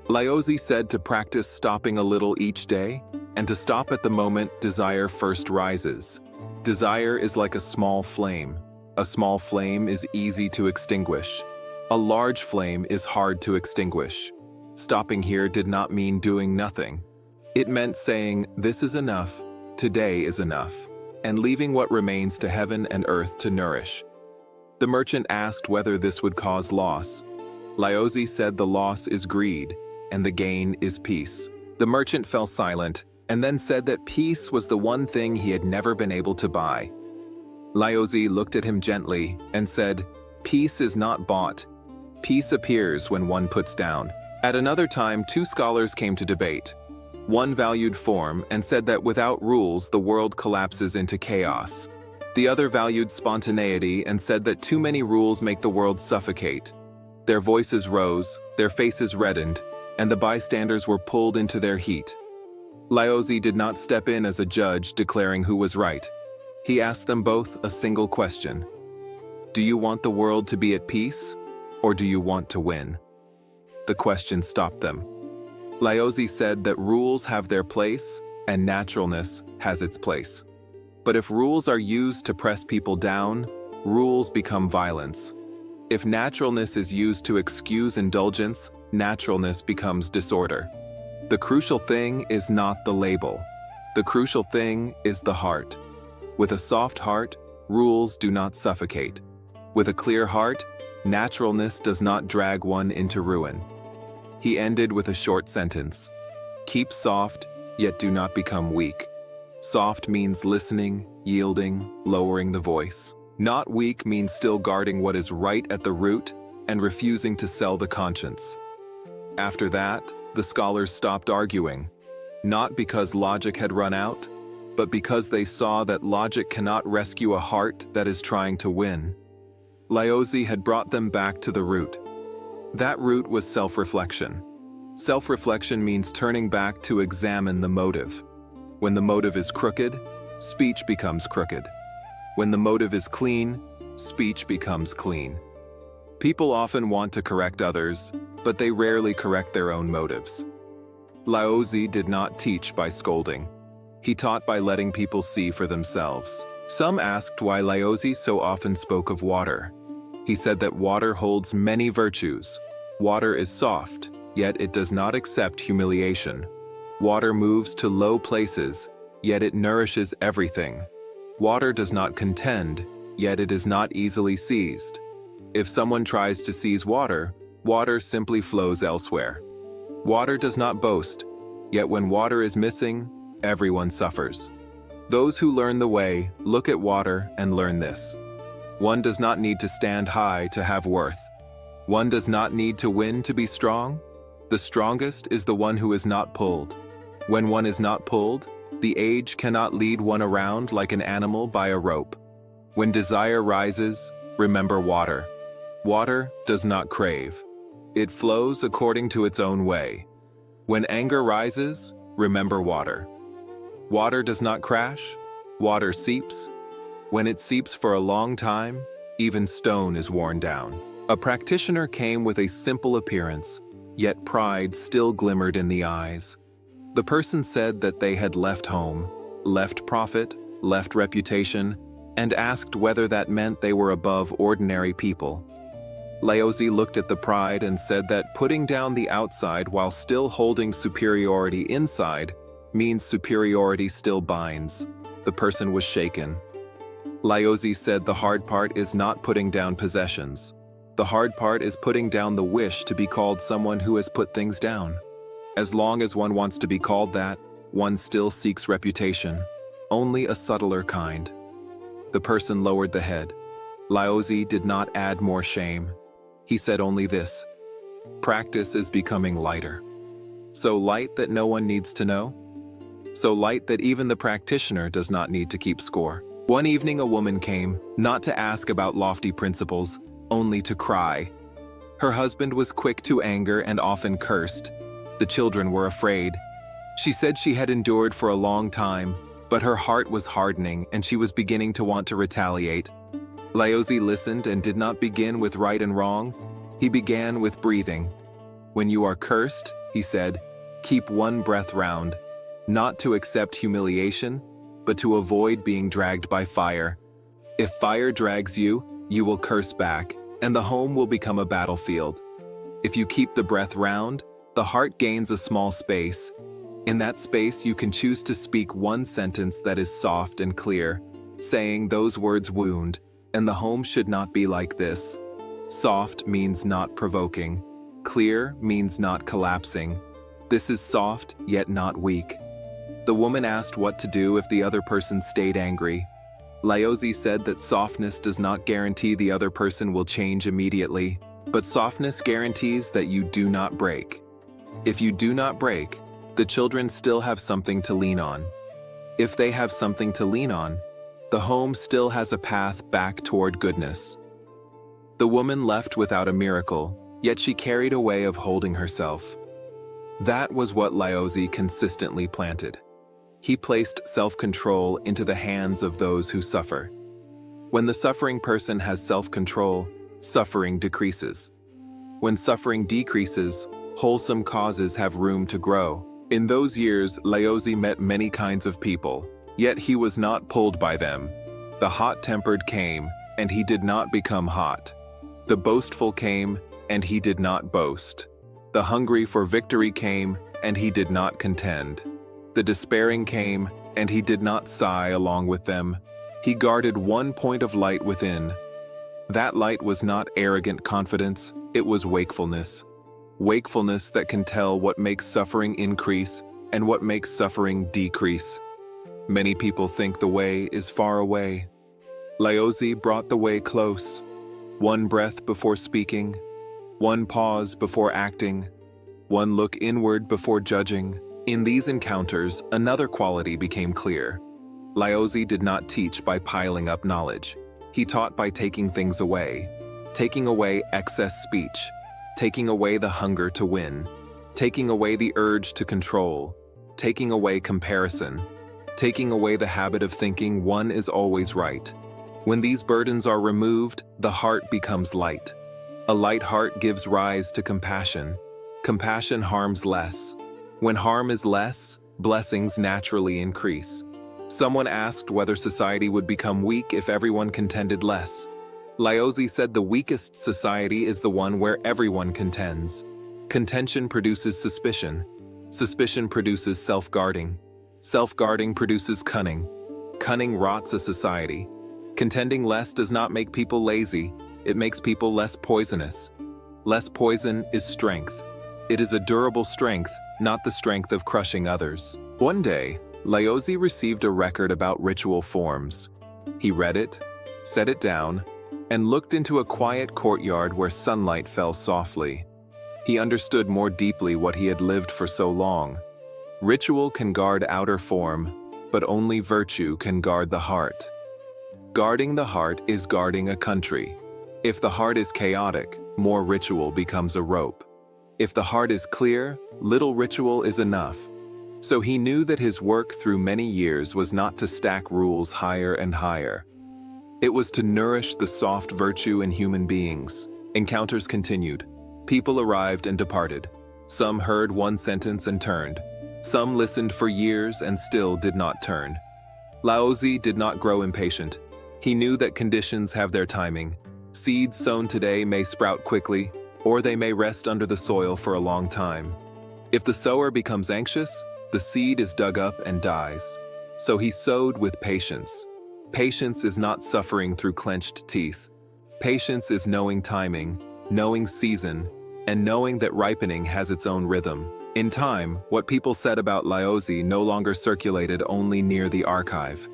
Laozi said to practice stopping a little each day, and to stop at the moment desire first rises. Desire is like a small flame. A small flame is easy to extinguish. A large flame is hard to extinguish. Stopping here did not mean doing nothing. It meant saying, "This is enough, today is enough," and leaving what remains to heaven and earth to nourish. The merchant asked whether this would cause loss. Laozi said the loss is greed, and the gain is peace. The merchant fell silent, and then said that peace was the one thing he had never been able to buy. Laozi looked at him gently and said, "Peace is not bought. Peace appears when one puts down." At another time, two scholars came to debate. One valued form and said that without rules, the world collapses into chaos. The other valued spontaneity and said that too many rules make the world suffocate. Their voices rose, their faces reddened, and the bystanders were pulled into their heat. Laozi did not step in as a judge declaring who was right. He asked them both a single question. Do you want the world to be at peace, or do you want to win? The question stopped them. Laozi said that rules have their place and naturalness has its place. But if rules are used to press people down, rules become violence. If naturalness is used to excuse indulgence, naturalness becomes disorder. The crucial thing is not the label. The crucial thing is the heart. With a soft heart, rules do not suffocate. With a clear heart, naturalness does not drag one into ruin. He ended with a short sentence. Keep soft, yet do not become weak. Soft means listening, yielding, lowering the voice. Not weak means still guarding what is right at the root and refusing to sell the conscience. After that, the scholars stopped arguing, not because logic had run out, but because they saw that logic cannot rescue a heart that is trying to win. Laozi had brought them back to the root. That root was self-reflection. Self-reflection means turning back to examine the motive. When the motive is crooked, speech becomes crooked. When the motive is clean, speech becomes clean. People often want to correct others, but they rarely correct their own motives. Laozi did not teach by scolding. He taught by letting people see for themselves. Some asked why Laozi so often spoke of water. He said that water holds many virtues. Water is soft, yet it does not accept humiliation. Water moves to low places, yet it nourishes everything. Water does not contend, yet it is not easily seized. If someone tries to seize water, water simply flows elsewhere. Water does not boast, yet when water is missing, everyone suffers. Those who learn the way look at water and learn this. One does not need to stand high to have worth. One does not need to win to be strong. The strongest is the one who is not pulled. When one is not pulled, the age cannot lead one around like an animal by a rope. When desire rises, remember water. Water does not crave. It flows according to its own way. When anger rises, remember water. Water does not crash. Water seeps. When it seeps for a long time, even stone is worn down. A practitioner came with a simple appearance, yet pride still glimmered in the eyes. The person said that they had left home, left profit, left reputation, and asked whether that meant they were above ordinary people. Laozi looked at the pride and said that putting down the outside while still holding superiority inside means superiority still binds. The person was shaken. Laozi said the hard part is not putting down possessions. The hard part is putting down the wish to be called someone who has put things down. As long as one wants to be called that, one still seeks reputation, only a subtler kind. The person lowered the head. Laozi did not add more shame. He said only this: practice is becoming lighter. So light that no one needs to know? So light that even the practitioner does not need to keep score. One evening a woman came, not to ask about lofty principles, only to cry. Her husband was quick to anger and often cursed. The children were afraid. She said she had endured for a long time, but her heart was hardening and she was beginning to want to retaliate. Laozi listened and did not begin with right and wrong. He began with breathing. When you are cursed, he said, keep one breath round, not to accept humiliation, but to avoid being dragged by fire. If fire drags you, you will curse back, and the home will become a battlefield. If you keep the breath round, the heart gains a small space. In that space, you can choose to speak one sentence that is soft and clear, saying those words wound, and the home should not be like this. Soft means not provoking. Clear means not collapsing. This is soft, yet not weak. The woman asked what to do if the other person stayed angry. Laozi said that softness does not guarantee the other person will change immediately, but softness guarantees that you do not break. If you do not break, the children still have something to lean on. If they have something to lean on, the home still has a path back toward goodness. The woman left without a miracle, yet she carried a way of holding herself. That was what Laozi consistently planted. He placed self-control into the hands of those who suffer. When the suffering person has self-control, suffering decreases. When suffering decreases, wholesome causes have room to grow. In those years, Laozi met many kinds of people, yet he was not pulled by them. The hot-tempered came, and he did not become hot. The boastful came, and he did not boast. The hungry for victory came, and he did not contend. The despairing came, and he did not sigh along with them. He guarded one point of light within. That light was not arrogant confidence, it was wakefulness. Wakefulness that can tell what makes suffering increase and what makes suffering decrease. Many people think the way is far away. Laozi brought the way close. One breath before speaking, one pause before acting, one look inward before judging. In these encounters, another quality became clear. Laozi did not teach by piling up knowledge. He taught by taking things away. Taking away excess speech. Taking away the hunger to win. Taking away the urge to control. Taking away comparison. Taking away the habit of thinking one is always right. When these burdens are removed, the heart becomes light. A light heart gives rise to compassion. Compassion harms less. When harm is less, blessings naturally increase. Someone asked whether society would become weak if everyone contended less. Laozi said the weakest society is the one where everyone contends. Contention produces suspicion. Suspicion produces self-guarding. Self-guarding produces cunning. Cunning rots a society. Contending less does not make people lazy, it makes people less poisonous. Less poison is strength. It is a durable strength, not the strength of crushing others. One day, Laozi received a record about ritual forms. He read it, set it down, and looked into a quiet courtyard where sunlight fell softly. He understood more deeply what he had lived for so long. Ritual can guard outer form, but only virtue can guard the heart. Guarding the heart is guarding a country. If the heart is chaotic, more ritual becomes a rope. If the heart is clear, little ritual is enough. So he knew that his work through many years was not to stack rules higher and higher. It was to nourish the soft virtue in human beings. Encounters continued. People arrived and departed. Some heard one sentence and turned. Some listened for years and still did not turn. Laozi did not grow impatient. He knew that conditions have their timing. Seeds sown today may sprout quickly, or they may rest under the soil for a long time. If the sower becomes anxious, the seed is dug up and dies. So he sowed with patience. Patience is not suffering through clenched teeth. Patience is knowing timing, knowing season, and knowing that ripening has its own rhythm. In time, what people said about Laozi no longer circulated only near the archive.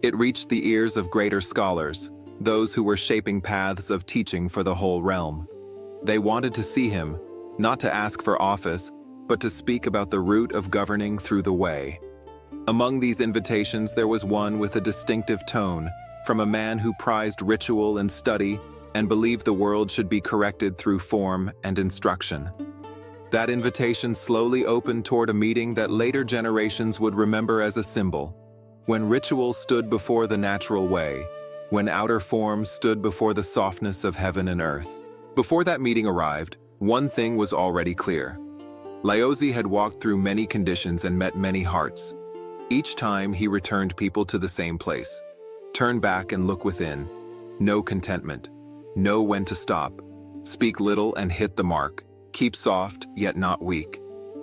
It reached the ears of greater scholars, those who were shaping paths of teaching for the whole realm. They wanted to see him, not to ask for office, but to speak about the root of governing through the way. Among these invitations there was one with a distinctive tone, from a man who prized ritual and study and believed the world should be corrected through form and instruction. That invitation slowly opened toward a meeting that later generations would remember as a symbol. When ritual stood before the natural way, when outer form stood before the softness of heaven and earth. Before that meeting arrived, one thing was already clear. Laozi had walked through many conditions and met many hearts. Each time he returned people to the same place. Turn back and look within. Know contentment. Know when to stop. Speak little and hit the mark. Keep soft, yet not weak.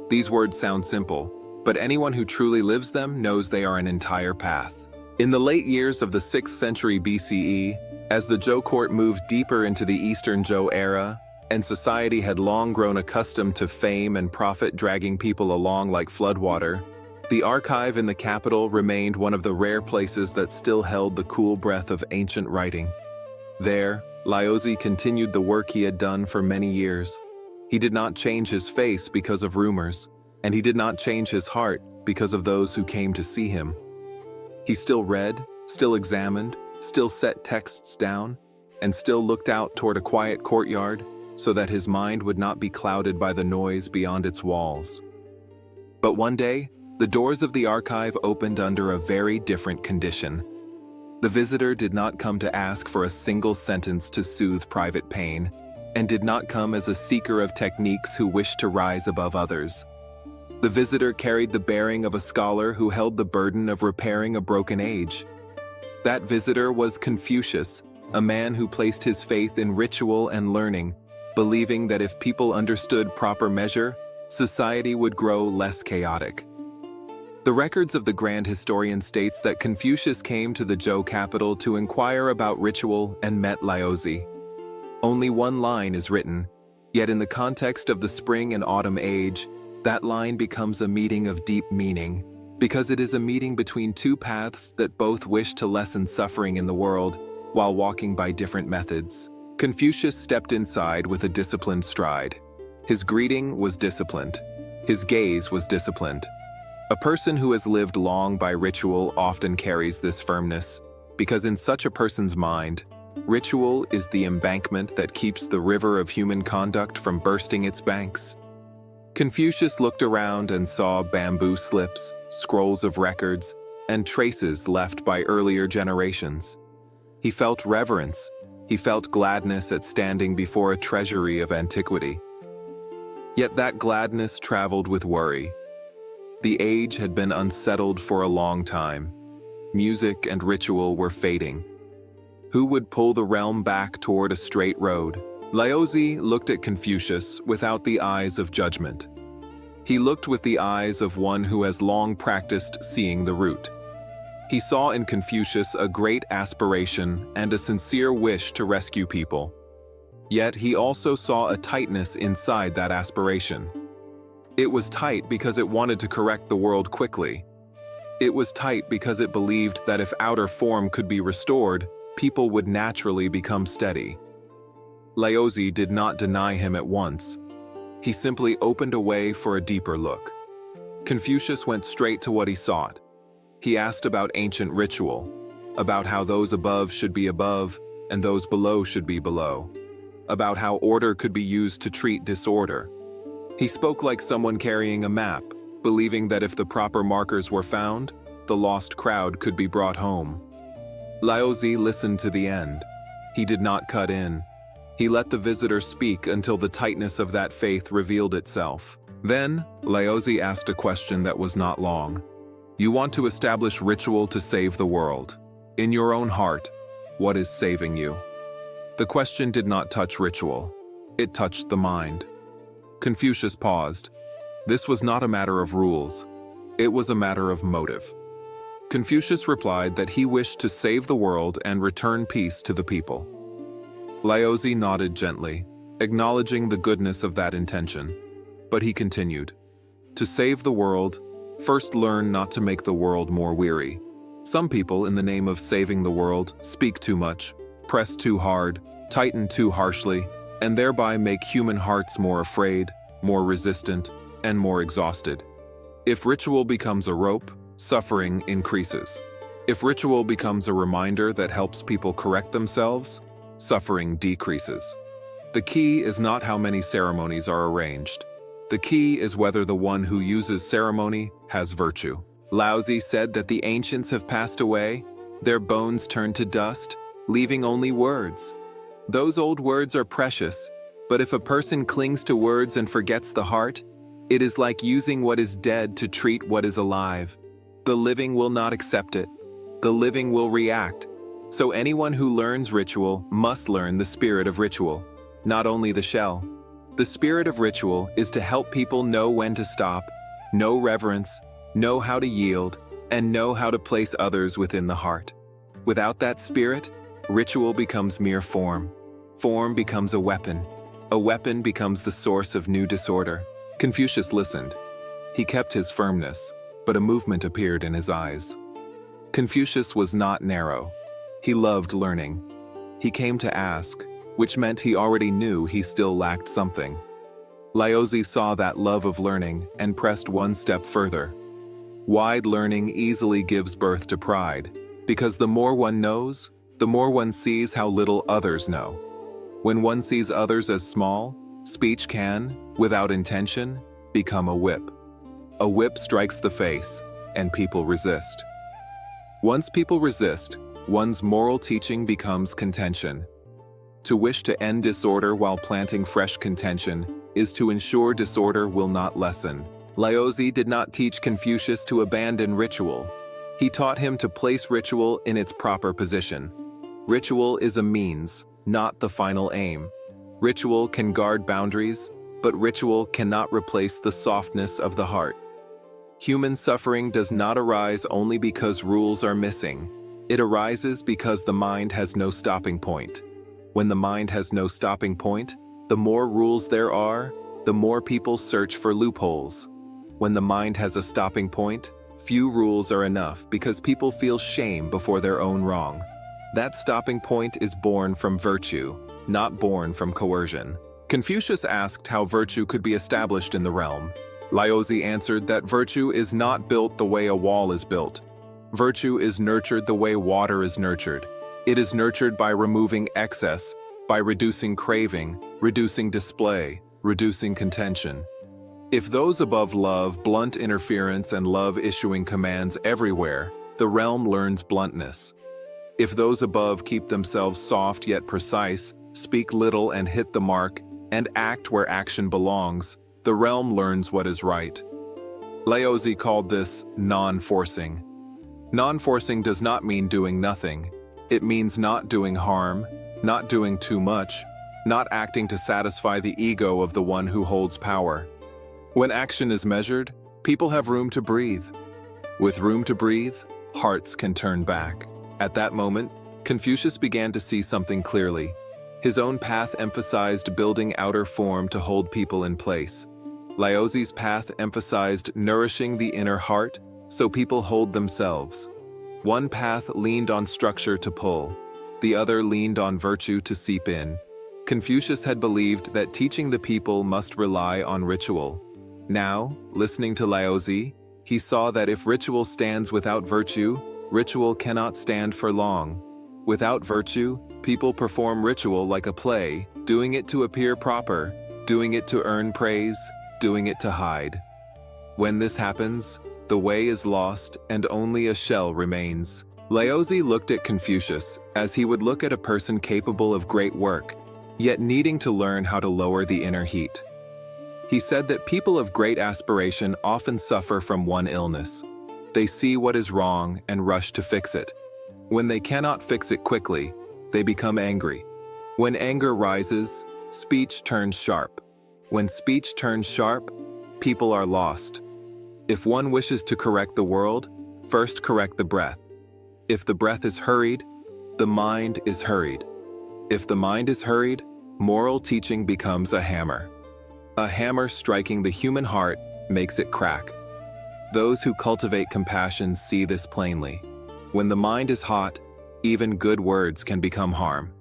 These words sound simple, but anyone who truly lives them knows they are an entire path. In the late years of the 6th century BCE, as the Zhou court moved deeper into the Eastern Zhou era, and society had long grown accustomed to fame and profit dragging people along like floodwater, the archive in the capital remained one of the rare places that still held the cool breath of ancient writing. There, Laozi continued the work he had done for many years. He did not change his face because of rumors, and he did not change his heart because of those who came to see him. He still read, still examined, still set texts down, and still looked out toward a quiet courtyard so that his mind would not be clouded by the noise beyond its walls. But one day, the doors of the archive opened under a very different condition. The visitor did not come to ask for a single sentence to soothe private pain, and did not come as a seeker of techniques who wished to rise above others. The visitor carried the bearing of a scholar who held the burden of repairing a broken age. That visitor was Confucius, a man who placed his faith in ritual and learning, believing that if people understood proper measure, society would grow less chaotic. The records of the grand historian states that Confucius came to the Zhou capital to inquire about ritual and met Laozi. Only one line is written, yet in the context of the spring and autumn age, that line becomes a meeting of deep meaning, because it is a meeting between two paths that both wish to lessen suffering in the world while walking by different methods. Confucius stepped inside with a disciplined stride. His greeting was disciplined. His gaze was disciplined. A person who has lived long by ritual often carries this firmness, because in such a person's mind, ritual is the embankment that keeps the river of human conduct from bursting its banks. Confucius looked around and saw bamboo slips, scrolls of records, and traces left by earlier generations. He felt reverence. He felt gladness at standing before a treasury of antiquity. Yet that gladness traveled with worry. The age had been unsettled for a long time. Music and ritual were fading. Who would pull the realm back toward a straight road? Laozi looked at Confucius without the eyes of judgment. He looked with the eyes of one who has long practiced seeing the root. He saw in Confucius a great aspiration and a sincere wish to rescue people. Yet he also saw a tightness inside that aspiration. It was tight because it wanted to correct the world quickly. It was tight because it believed that if outer form could be restored, people would naturally become steady. Laozi did not deny him at once. He simply opened a way for a deeper look. Confucius went straight to what he sought. He asked about ancient ritual, about how those above should be above and those below should be below, about how order could be used to treat disorder. He spoke like someone carrying a map, believing that if the proper markers were found, the lost crowd could be brought home. Laozi listened to the end. He did not cut in. He let the visitor speak until the tightness of that faith revealed itself. Then, Laozi asked a question that was not long. You want to establish ritual to save the world. In your own heart, what is saving you? The question did not touch ritual. It touched the mind. Confucius paused. This was not a matter of rules. It was a matter of motive. Confucius replied that he wished to save the world and return peace to the people. Laozi nodded gently, acknowledging the goodness of that intention. But he continued, to save the world, first learn not to make the world more weary. Some people, in the name of saving the world, speak too much, press too hard, tighten too harshly, and thereby make human hearts more afraid, more resistant, and more exhausted. If ritual becomes a rope, suffering increases. If ritual becomes a reminder that helps people correct themselves, suffering decreases. The key is not how many ceremonies are arranged. The key is whether the one who uses ceremony has virtue. Laozi said that the ancients have passed away, their bones turned to dust, leaving only words. Those old words are precious, but if a person clings to words and forgets the heart, it is like using what is dead to treat what is alive. The living will not accept it. The living will react. So anyone who learns ritual must learn the spirit of ritual, not only the shell. The spirit of ritual is to help people know when to stop, know reverence, know how to yield, and know how to place others within the heart. Without that spirit, ritual becomes mere form. Form becomes a weapon. A weapon becomes the source of new disorder. Confucius listened. He kept his firmness, but a movement appeared in his eyes. Confucius was not narrow. He loved learning. He came to ask, which meant he already knew he still lacked something. Laozi saw that love of learning and pressed one step further. Wide learning easily gives birth to pride, because the more one knows, the more one sees how little others know. When one sees others as small, speech can, without intention, become a whip. A whip strikes the face, and people resist. Once people resist, one's moral teaching becomes contention. To wish to end disorder while planting fresh contention is to ensure disorder will not lessen. Laozi did not teach Confucius to abandon ritual. He taught him to place ritual in its proper position. Ritual is a means, not the final aim. Ritual can guard boundaries, but ritual cannot replace the softness of the heart. Human suffering does not arise only because rules are missing. It arises because the mind has no stopping point. When the mind has no stopping point, the more rules there are, the more people search for loopholes. When the mind has a stopping point, few rules are enough because people feel shame before their own wrong. That stopping point is born from virtue, not born from coercion. Confucius asked how virtue could be established in the realm. Laozi answered that virtue is not built the way a wall is built. Virtue is nurtured the way water is nurtured. It is nurtured by removing excess, by reducing craving, reducing display, reducing contention. If those above love blunt interference and love issuing commands everywhere, the realm learns bluntness. If those above keep themselves soft yet precise, speak little and hit the mark, and act where action belongs, the realm learns what is right. Laozi called this non-forcing. Non-forcing does not mean doing nothing. It means not doing harm, not doing too much, not acting to satisfy the ego of the one who holds power. When action is measured, people have room to breathe. With room to breathe, hearts can turn back. At that moment, Confucius began to see something clearly. His own path emphasized building outer form to hold people in place. Laozi's path emphasized nourishing the inner heart so people hold themselves. One path leaned on structure to pull. The other leaned on virtue to seep in. Confucius had believed that teaching the people must rely on ritual. Now, listening to Laozi, he saw that if ritual stands without virtue, ritual cannot stand for long. Without virtue, people perform ritual like a play, doing it to appear proper, doing it to earn praise, doing it to hide. When this happens, the way is lost and only a shell remains. Laozi looked at Confucius as he would look at a person capable of great work, yet needing to learn how to lower the inner heat. He said that people of great aspiration often suffer from one illness. They see what is wrong and rush to fix it. When they cannot fix it quickly, they become angry. When anger rises, speech turns sharp. When speech turns sharp, people are lost. If one wishes to correct the world, first correct the breath. If the breath is hurried, the mind is hurried. If the mind is hurried, moral teaching becomes a hammer. A hammer striking the human heart makes it crack. Those who cultivate compassion see this plainly. When the mind is hot, even good words can become harm.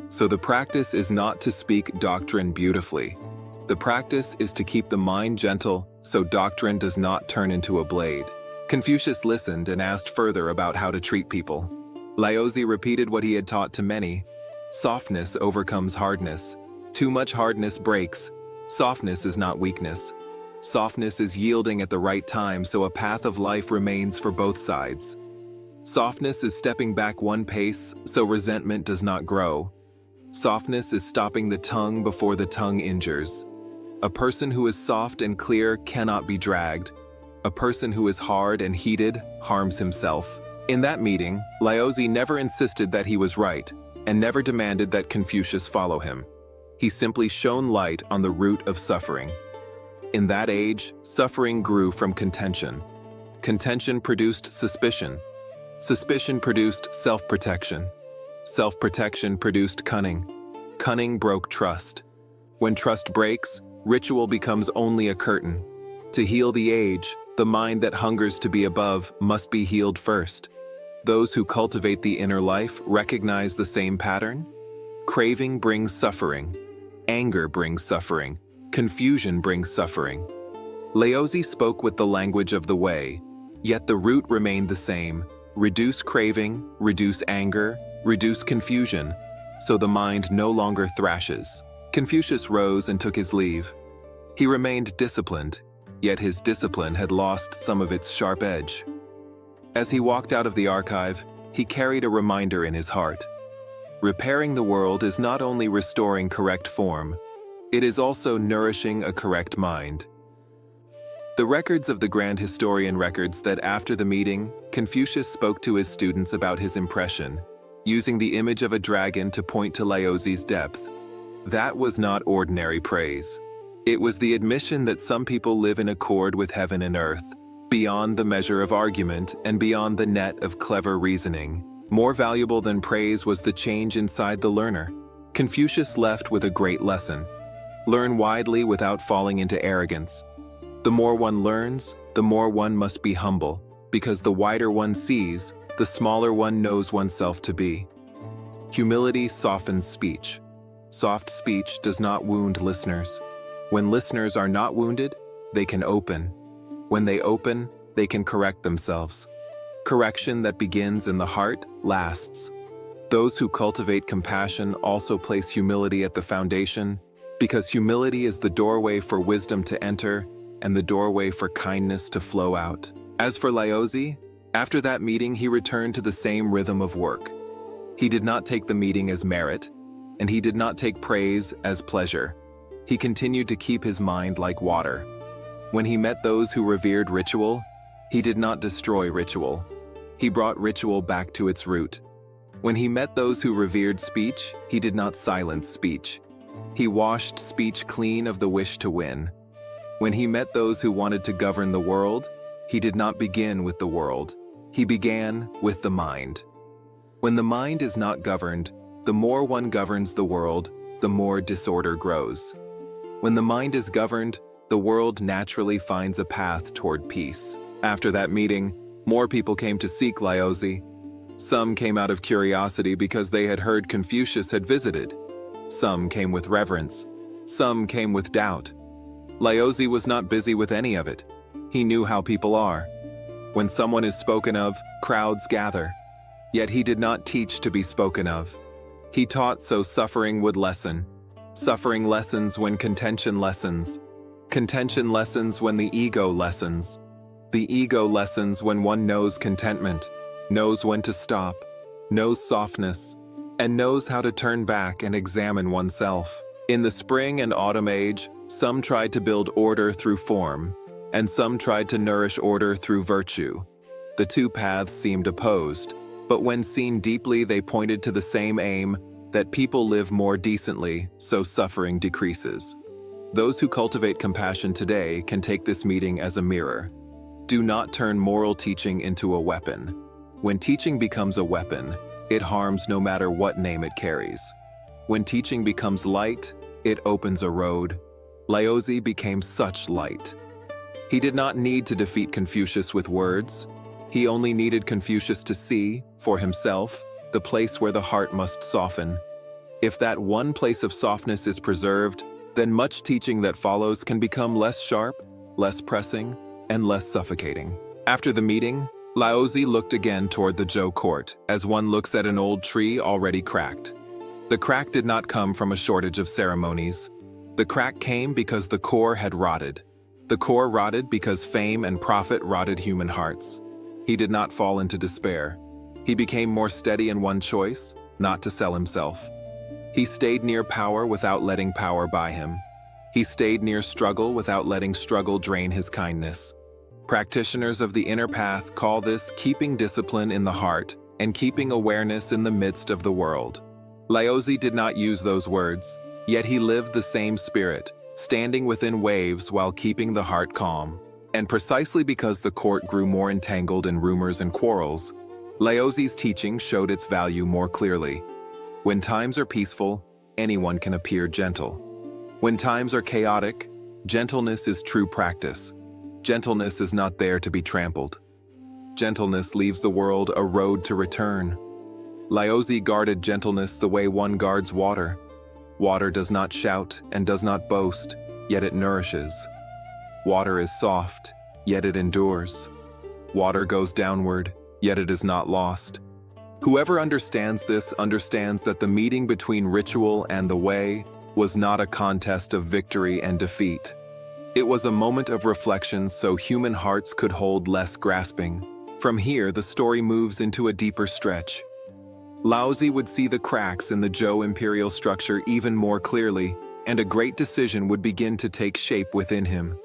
So the practice is not to speak doctrine beautifully. The practice is to keep the mind gentle so doctrine does not turn into a blade. Confucius listened and asked further about how to treat people. Laozi repeated what he had taught to many. Softness overcomes hardness. Too much hardness breaks. Softness is not weakness. Softness is yielding at the right time so a path of life remains for both sides. Softness is stepping back one pace so resentment does not grow. Softness is stopping the tongue before the tongue injures. A person who is soft and clear cannot be dragged. A person who is hard and heated harms himself. In that meeting, Laozi never insisted that he was right and never demanded that Confucius follow him. He simply shone light on the root of suffering. In that age, suffering grew from contention. Contention produced suspicion. Suspicion produced self-protection. Self-protection produced cunning. Cunning broke trust. When trust breaks, ritual becomes only a curtain. To heal the age, the mind that hungers to be above must be healed first. Those who cultivate the inner life recognize the same pattern. Craving brings suffering. Anger brings suffering. Confusion brings suffering. Laozi spoke with the language of the way, yet the root remained the same. Reduce craving, reduce anger, reduce confusion, so the mind no longer thrashes. Confucius rose and took his leave. He remained disciplined, yet his discipline had lost some of its sharp edge. As he walked out of the archive, he carried a reminder in his heart. Repairing the world is not only restoring correct form, it is also nourishing a correct mind. The records of the Grand Historian records that after the meeting, Confucius spoke to his students about his impression, using the image of a dragon to point to Laozi's depth. That was not ordinary praise. It was the admission that some people live in accord with heaven and earth, beyond the measure of argument and beyond the net of clever reasoning. More valuable than praise was the change inside the learner. Confucius left with a great lesson. Learn widely without falling into arrogance. The more one learns, the more one must be humble, because the wider one sees, the smaller one knows oneself to be. Humility softens speech. Soft speech does not wound listeners. When listeners are not wounded, they can open. When they open, they can correct themselves. Correction that begins in the heart lasts. Those who cultivate compassion also place humility at the foundation, because humility is the doorway for wisdom to enter and the doorway for kindness to flow out. As for Laozi, after that meeting he returned to the same rhythm of work. He did not take the meeting as merit, and he did not take praise as pleasure. He continued to keep his mind like water. When he met those who revered ritual, he did not destroy ritual. He brought ritual back to its root. When he met those who revered speech, he did not silence speech. He washed speech clean of the wish to win. When he met those who wanted to govern the world, he did not begin with the world. He began with the mind. When the mind is not governed, the more one governs the world, the more disorder grows. When the mind is governed, the world naturally finds a path toward peace. After that meeting, more people came to seek Laozi. Some came out of curiosity because they had heard Confucius had visited. Some came with reverence. Some came with doubt. Laozi was not busy with any of it. He knew how people are. When someone is spoken of, crowds gather. Yet he did not teach to be spoken of. He taught so suffering would lessen. Suffering lessens when contention lessens. Contention lessens when the ego lessens. The ego lessens when one knows contentment, knows when to stop, knows softness, and knows how to turn back and examine oneself. In the spring and autumn age, some tried to build order through form, and some tried to nourish order through virtue. The two paths seemed opposed, but when seen deeply they pointed to the same aim, that people live more decently, so suffering decreases. Those who cultivate compassion today can take this meeting as a mirror. Do not turn moral teaching into a weapon. When teaching becomes a weapon, it harms no matter what name it carries. When teaching becomes light, it opens a road. Laozi became such light. He did not need to defeat Confucius with words. He only needed Confucius to see, for himself, the place where the heart must soften. If that one place of softness is preserved, then much teaching that follows can become less sharp, less pressing, and less suffocating. After the meeting, Laozi looked again toward the Zhou court, as one looks at an old tree already cracked. The crack did not come from a shortage of ceremonies. The crack came because the core had rotted. The core rotted because fame and profit rotted human hearts. He did not fall into despair. He became more steady in one choice, not to sell himself. He stayed near power without letting power buy him. He stayed near struggle without letting struggle drain his kindness. Practitioners of the inner path call this keeping discipline in the heart and keeping awareness in the midst of the world. Laozi did not use those words, yet he lived the same spirit, standing within waves while keeping the heart calm. And precisely because the court grew more entangled in rumors and quarrels, Laozi's teaching showed its value more clearly. When times are peaceful, anyone can appear gentle. When times are chaotic, gentleness is true practice. Gentleness is not there to be trampled. Gentleness leaves the world a road to return. Laozi guarded gentleness the way one guards water. Water does not shout and does not boast, yet it nourishes. Water is soft, yet it endures. Water goes downward, yet it is not lost. Whoever understands this understands that the meeting between ritual and the way was not a contest of victory and defeat. It was a moment of reflection so human hearts could hold less grasping. From here, the story moves into a deeper stretch. Laozi would see the cracks in the Zhou imperial structure even more clearly, and a great decision would begin to take shape within him.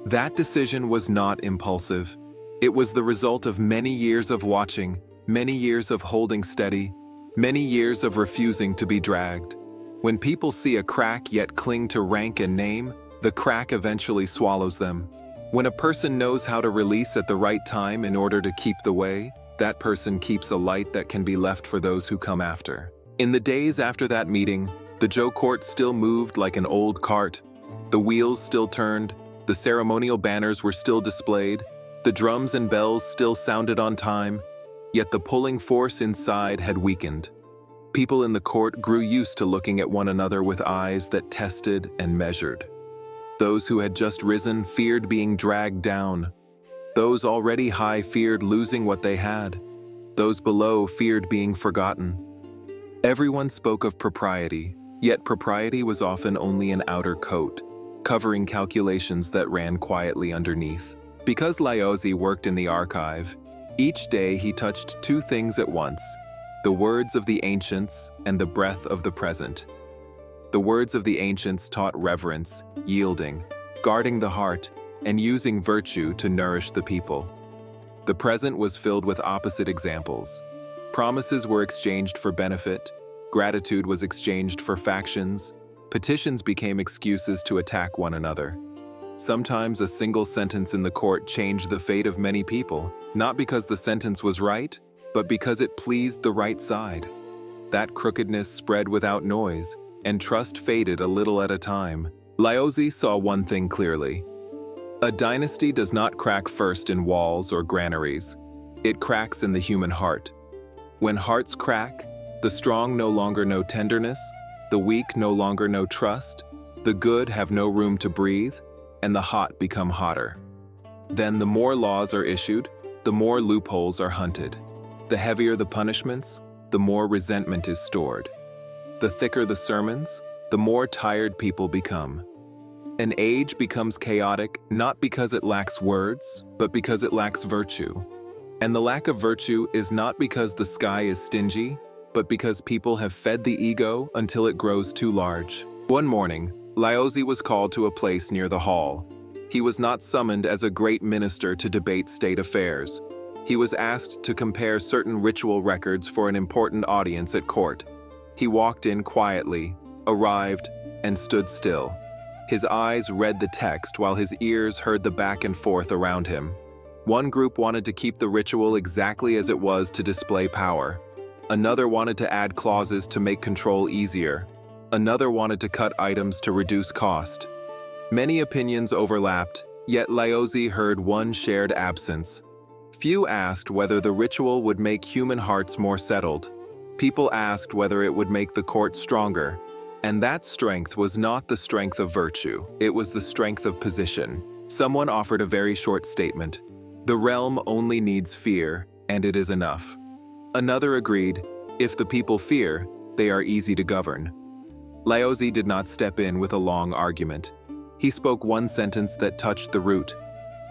That decision was not impulsive. It was the result of many years of watching, many years of holding steady, many years of refusing to be dragged. When people see a crack yet cling to rank and name, the crack eventually swallows them. When a person knows how to release at the right time in order to keep the way, that person keeps a light that can be left for those who come after. In the days after that meeting, the Zhou court still moved like an old cart. The wheels still turned, the ceremonial banners were still displayed, the drums and bells still sounded on time, yet the pulling force inside had weakened. People in the court grew used to looking at one another with eyes that tested and measured. Those who had just risen feared being dragged down. Those already high feared losing what they had. Those below feared being forgotten. Everyone spoke of propriety, yet propriety was often only an outer coat, covering calculations that ran quietly underneath. Because Laozi worked in the archive, each day he touched two things at once: the words of the ancients and the breath of the present. The words of the ancients taught reverence, yielding, guarding the heart, and using virtue to nourish the people. The present was filled with opposite examples. Promises were exchanged for benefit, gratitude was exchanged for factions, petitions became excuses to attack one another. Sometimes a single sentence in the court changed the fate of many people, not because the sentence was right, but because it pleased the right side. That crookedness spread without noise, and trust faded a little at a time. Laozi saw one thing clearly. A dynasty does not crack first in walls or granaries. It cracks in the human heart. When hearts crack, the strong no longer know tenderness, the weak no longer know trust, the good have no room to breathe, and the hot become hotter. Then the more laws are issued, the more loopholes are hunted. The heavier the punishments, the more resentment is stored. The thicker the sermons, the more tired people become. An age becomes chaotic not because it lacks words, but because it lacks virtue. And the lack of virtue is not because the sky is stingy, but because people have fed the ego until it grows too large. One morning, Laozi was called to a place near the hall. He was not summoned as a great minister to debate state affairs. He was asked to compare certain ritual records for an important audience at court. He walked in quietly, arrived, and stood still. His eyes read the text while his ears heard the back and forth around him. One group wanted to keep the ritual exactly as it was to display power. Another wanted to add clauses to make control easier. Another wanted to cut items to reduce cost. Many opinions overlapped, yet Laozi heard one shared absence. Few asked whether the ritual would make human hearts more settled. People asked whether it would make the court stronger. And that strength was not the strength of virtue, it was the strength of position. Someone offered a very short statement. The realm only needs fear, and it is enough. Another agreed, if the people fear, they are easy to govern. Laozi did not step in with a long argument. He spoke one sentence that touched the root.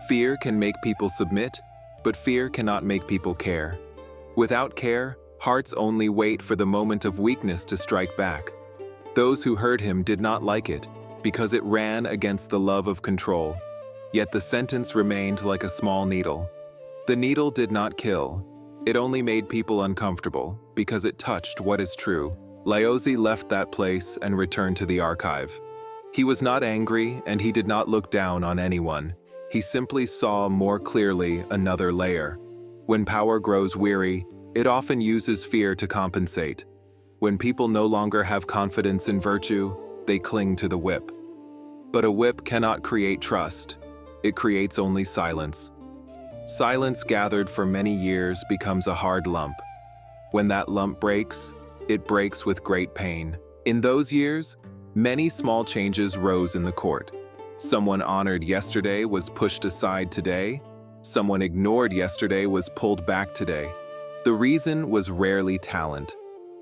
Fear can make people submit, but fear cannot make people care. Without care, hearts only wait for the moment of weakness to strike back. Those who heard him did not like it, because it ran against the love of control. Yet the sentence remained like a small needle. The needle did not kill. It only made people uncomfortable, because it touched what is true. Laozi left that place and returned to the archive. He was not angry, and he did not look down on anyone. He simply saw more clearly another layer. When power grows weary, it often uses fear to compensate. When people no longer have confidence in virtue, they cling to the whip. But a whip cannot create trust. It creates only silence. Silence gathered for many years becomes a hard lump. When that lump breaks, it breaks with great pain. In those years, many small changes rose in the court. Someone honored yesterday was pushed aside today. Someone ignored yesterday was pulled back today. The reason was rarely talent.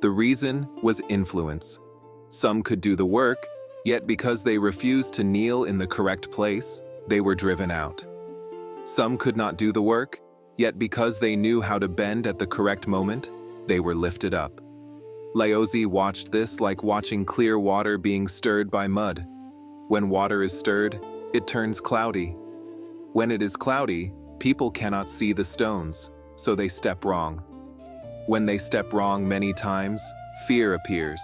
The reason was influence. Some could do the work, yet because they refused to kneel in the correct place, they were driven out. Some could not do the work, yet because they knew how to bend at the correct moment, they were lifted up. Laozi watched this like watching clear water being stirred by mud. When water is stirred, it turns cloudy. When it is cloudy, people cannot see the stones, so they step wrong. When they step wrong many times, fear appears.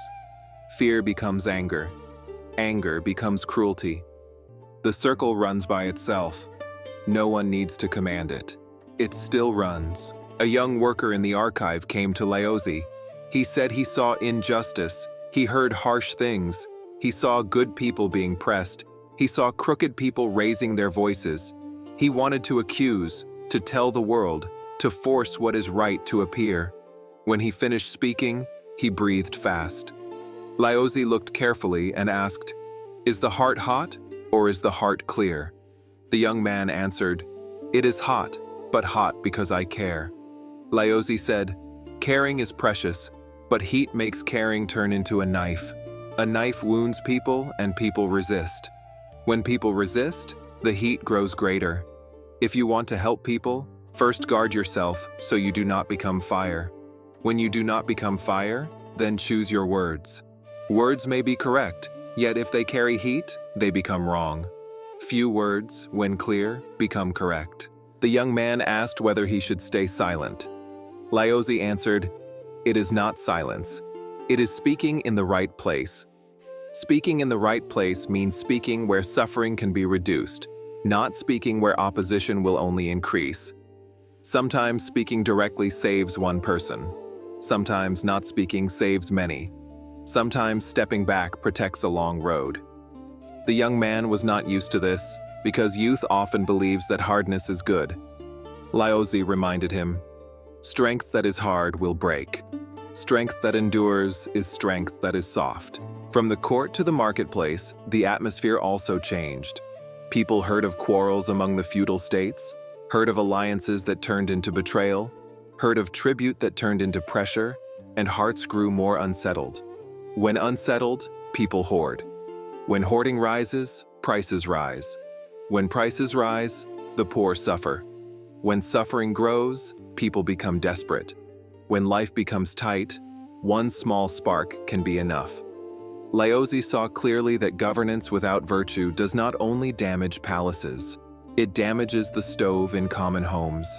Fear becomes anger. Anger becomes cruelty. The circle runs by itself. No one needs to command it. It still runs. A young worker in the archive came to Laozi. He said he saw injustice. He heard harsh things. He saw good people being pressed. He saw crooked people raising their voices. He wanted to accuse, to tell the world, to force what is right to appear. When he finished speaking, he breathed fast. Laozi looked carefully and asked, "Is the heart hot, or is the heart clear?" The young man answered, "It is hot, but hot because I care." Laozi said, "Caring is precious, but heat makes caring turn into a knife. A knife wounds people, and people resist. When people resist, the heat grows greater. If you want to help people, first guard yourself so you do not become fire. When you do not become fire, then choose your words. Words may be correct, yet if they carry heat, they become wrong. Few words, when clear, become correct." The young man asked whether he should stay silent. Laozi answered, "It is not silence. It is speaking in the right place." Speaking in the right place means speaking where suffering can be reduced, not speaking where opposition will only increase. Sometimes speaking directly saves one person. Sometimes not speaking saves many. Sometimes stepping back protects a long road. The young man was not used to this, because youth often believes that hardness is good. Laozi reminded him, "Strength that is hard will break. Strength that endures is strength that is soft." From the court to the marketplace, the atmosphere also changed. People heard of quarrels among the feudal states, heard of alliances that turned into betrayal, heard of tribute that turned into pressure, and hearts grew more unsettled. When unsettled, people hoard. When hoarding rises, prices rise. When prices rise, the poor suffer. When suffering grows, people become desperate. When life becomes tight, one small spark can be enough. Laozi saw clearly that governance without virtue does not only damage palaces, it damages the stove in common homes.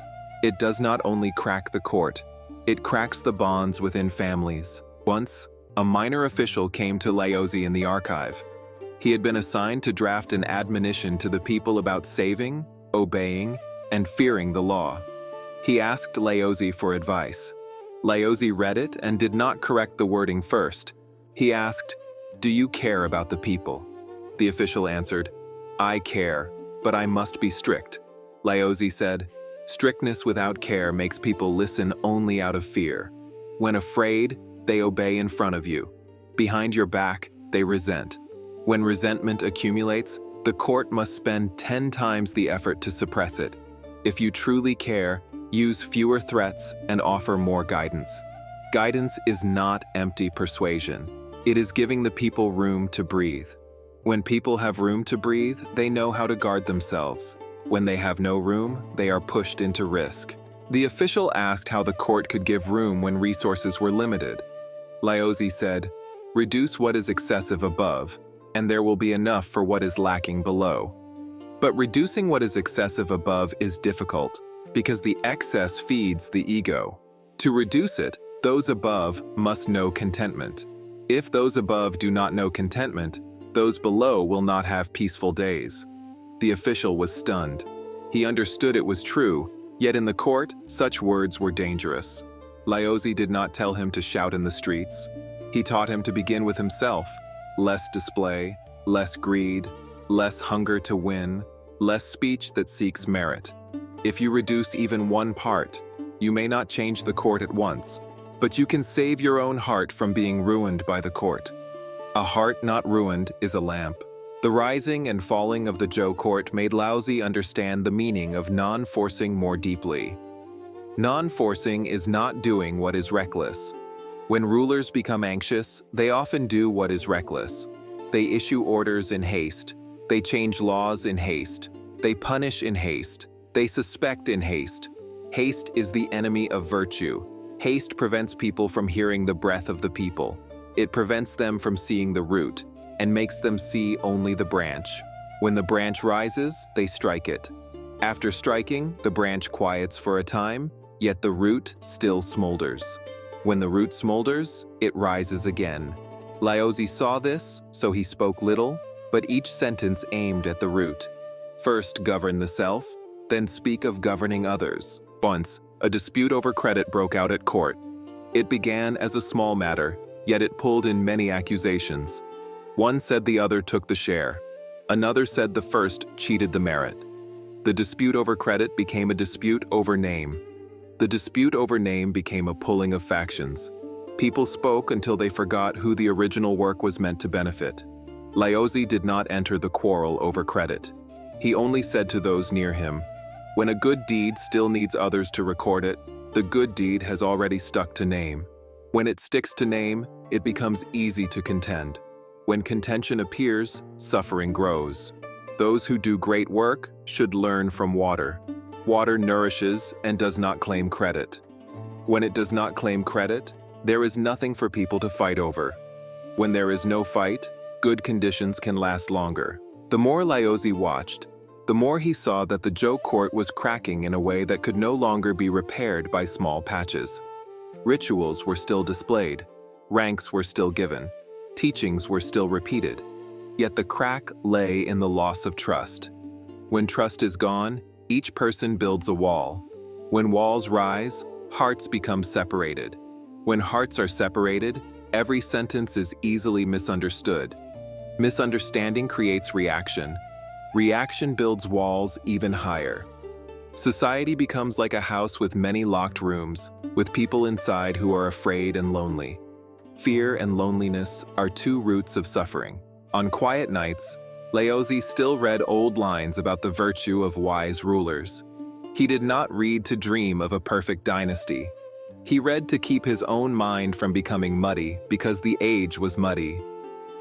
It does not only crack the court, it cracks the bonds within families. Once, a minor official came to Laozi in the archive. He had been assigned to draft an admonition to the people about saving, obeying, and fearing the law. He asked Laozi for advice. Laozi read it and did not correct the wording first. He asked, "Do you care about the people?" The official answered, "I care, but I must be strict." Laozi said, "Strictness without care makes people listen only out of fear. When afraid, they obey in front of you. Behind your back, they resent. When resentment accumulates, the court must spend 10 times the effort to suppress it. If you truly care, use fewer threats and offer more guidance. Guidance is not empty persuasion. It is giving the people room to breathe. When people have room to breathe, they know how to guard themselves. When they have no room, they are pushed into risk." The official asked how the court could give room when resources were limited. Laozi said, "Reduce what is excessive above, and there will be enough for what is lacking below." But reducing what is excessive above is difficult, because the excess feeds the ego. To reduce it, those above must know contentment. If those above do not know contentment, those below will not have peaceful days. The official was stunned. He understood it was true, yet in the court, such words were dangerous. Laozi did not tell him to shout in the streets. He taught him to begin with himself. Less display, less greed, less hunger to win, less speech that seeks merit. If you reduce even one part, you may not change the court at once, but you can save your own heart from being ruined by the court. A heart not ruined is a lamp. The rising and falling of the Zhou court made Laozi understand the meaning of non-forcing more deeply. Non-forcing is not doing what is reckless. When rulers become anxious, they often do what is reckless. They issue orders in haste. They change laws in haste. They punish in haste. They suspect in haste. Haste is the enemy of virtue. Haste prevents people from hearing the breath of the people. It prevents them from seeing the root, and makes them see only the branch. When the branch rises, they strike it. After striking, the branch quiets for a time, yet the root still smolders. When the root smolders, it rises again. Laozi saw this, so he spoke little, but each sentence aimed at the root. First govern the self, then speak of governing others. Once, a dispute over credit broke out at court. It began as a small matter, yet it pulled in many accusations. One said the other took the share. Another said the first cheated the merit. The dispute over credit became a dispute over name. The dispute over name became a pulling of factions. People spoke until they forgot who the original work was meant to benefit. Laozi did not enter the quarrel over credit. He only said to those near him, "When a good deed still needs others to record it, the good deed has already stuck to name. When it sticks to name, it becomes easy to contend. When contention appears, suffering grows. Those who do great work should learn from water. Water nourishes and does not claim credit. When it does not claim credit, there is nothing for people to fight over. When there is no fight, good conditions can last longer." The more Laozi watched, the more he saw that the Zhou court was cracking in a way that could no longer be repaired by small patches. Rituals were still displayed. Ranks were still given. teachings were still repeated. Yet the crack lay in the loss of trust. When trust is gone, each person builds a wall. When walls rise, hearts become separated. When hearts are separated, every sentence is easily misunderstood. Misunderstanding creates reaction. Reaction builds walls even higher. Society becomes like a house with many locked rooms, with people inside who are afraid and lonely. Fear and loneliness are two roots of suffering. On quiet nights, Laozi still read old lines about the virtue of wise rulers. He did not read to dream of a perfect dynasty. He read to keep his own mind from becoming muddy because the age was muddy.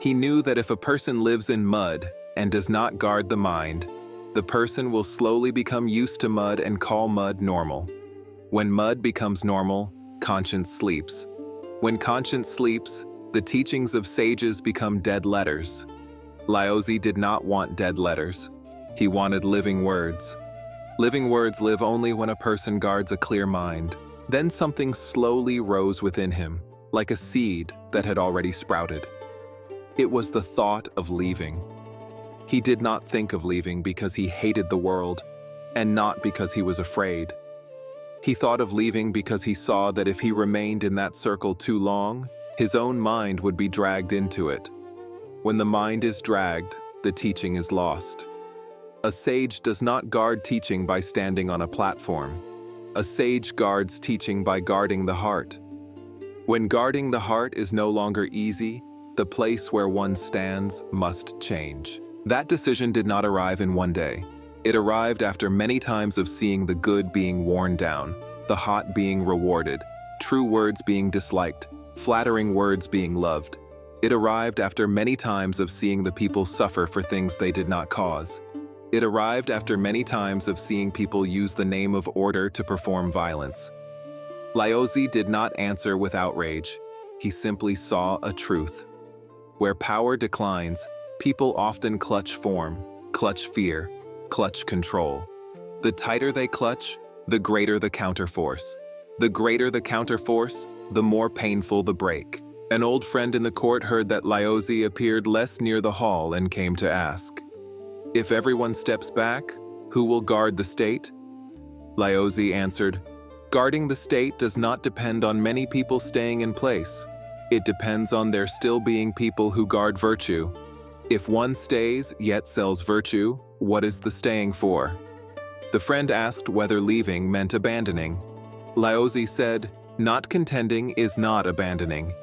He knew that if a person lives in mud and does not guard the mind, the person will slowly become used to mud and call mud normal. When mud becomes normal, conscience sleeps. When conscience sleeps, the teachings of sages become dead letters. Laozi did not want dead letters. He wanted living words. Living words live only when a person guards a clear mind. Then something slowly rose within him, like a seed that had already sprouted. It was the thought of leaving. He did not think of leaving because he hated the world, and not because he was afraid. He thought of leaving because he saw that if he remained in that circle too long, his own mind would be dragged into it. When the mind is dragged, the teaching is lost. A sage does not guard teaching by standing on a platform. A sage guards teaching by guarding the heart. When guarding the heart is no longer easy, the place where one stands must change. That decision did not arrive in one day. It arrived after many times of seeing the good being worn down, the hot being rewarded, true words being disliked, flattering words being loved. It arrived after many times of seeing the people suffer for things they did not cause. It arrived after many times of seeing people use the name of order to perform violence. Laozi did not answer with outrage. He simply saw a truth. Where power declines, people often clutch form, clutch fear, clutch control. The tighter they clutch, the greater the counterforce. The greater the counterforce, the more painful the break. An old friend in the court heard that Laozi appeared less near the hall and came to ask, "If everyone steps back, who will guard the state?" Laozi answered, "Guarding the state does not depend on many people staying in place. It depends on there still being people who guard virtue. If one stays yet sells virtue, what is the staying for?" The friend asked whether leaving meant abandoning. Laozi said, "Not contending is not abandoning.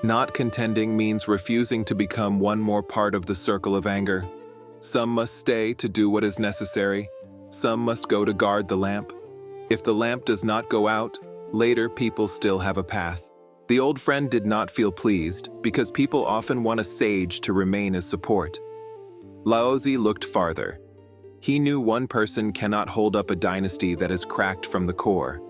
Not contending means refusing to become one more part of the circle of anger. Some must stay to do what is necessary. Some must go to guard the lamp. If the lamp does not go out, later people still have a path." The old friend did not feel pleased because people often want a sage to remain as support. Laozi looked farther. He knew one person cannot hold up a dynasty that is cracked from the core.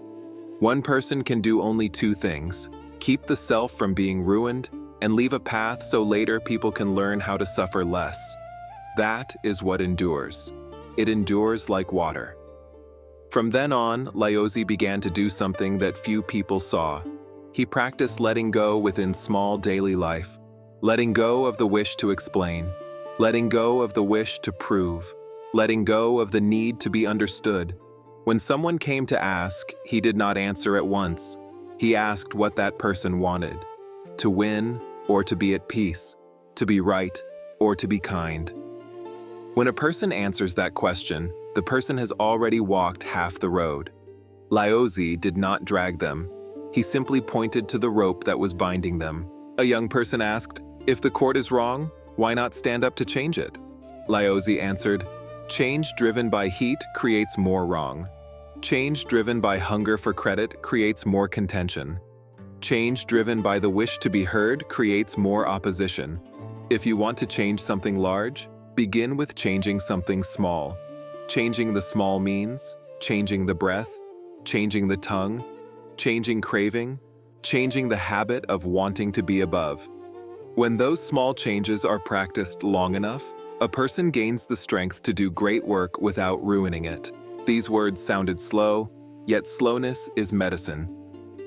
One person can do only two things: keep the self from being ruined and leave a path so later people can learn how to suffer less. That is what endures. It endures like water. From then on, Laozi began to do something that few people saw. He practiced letting go within small daily life, letting go of the wish to explain, letting go of the wish to prove, letting go of the need to be understood. When someone came to ask, he did not answer at once. He asked what that person wanted: to win or to be at peace, to be right or to be kind. When a person answers that question, the person has already walked half the road. Laozi did not drag them. He simply pointed to the rope that was binding them. A young person asked, "If the court is wrong, why not stand up to change it?" Laozi answered, "Change driven by heat creates more wrong. Change driven by hunger for credit creates more contention. Change driven by the wish to be heard creates more opposition. If you want to change something large, begin with changing something small. Changing the small means changing the breath, changing the tongue, changing craving, changing the habit of wanting to be above. When those small changes are practiced long enough, a person gains the strength to do great work without ruining it." These words sounded slow, yet slowness is medicine.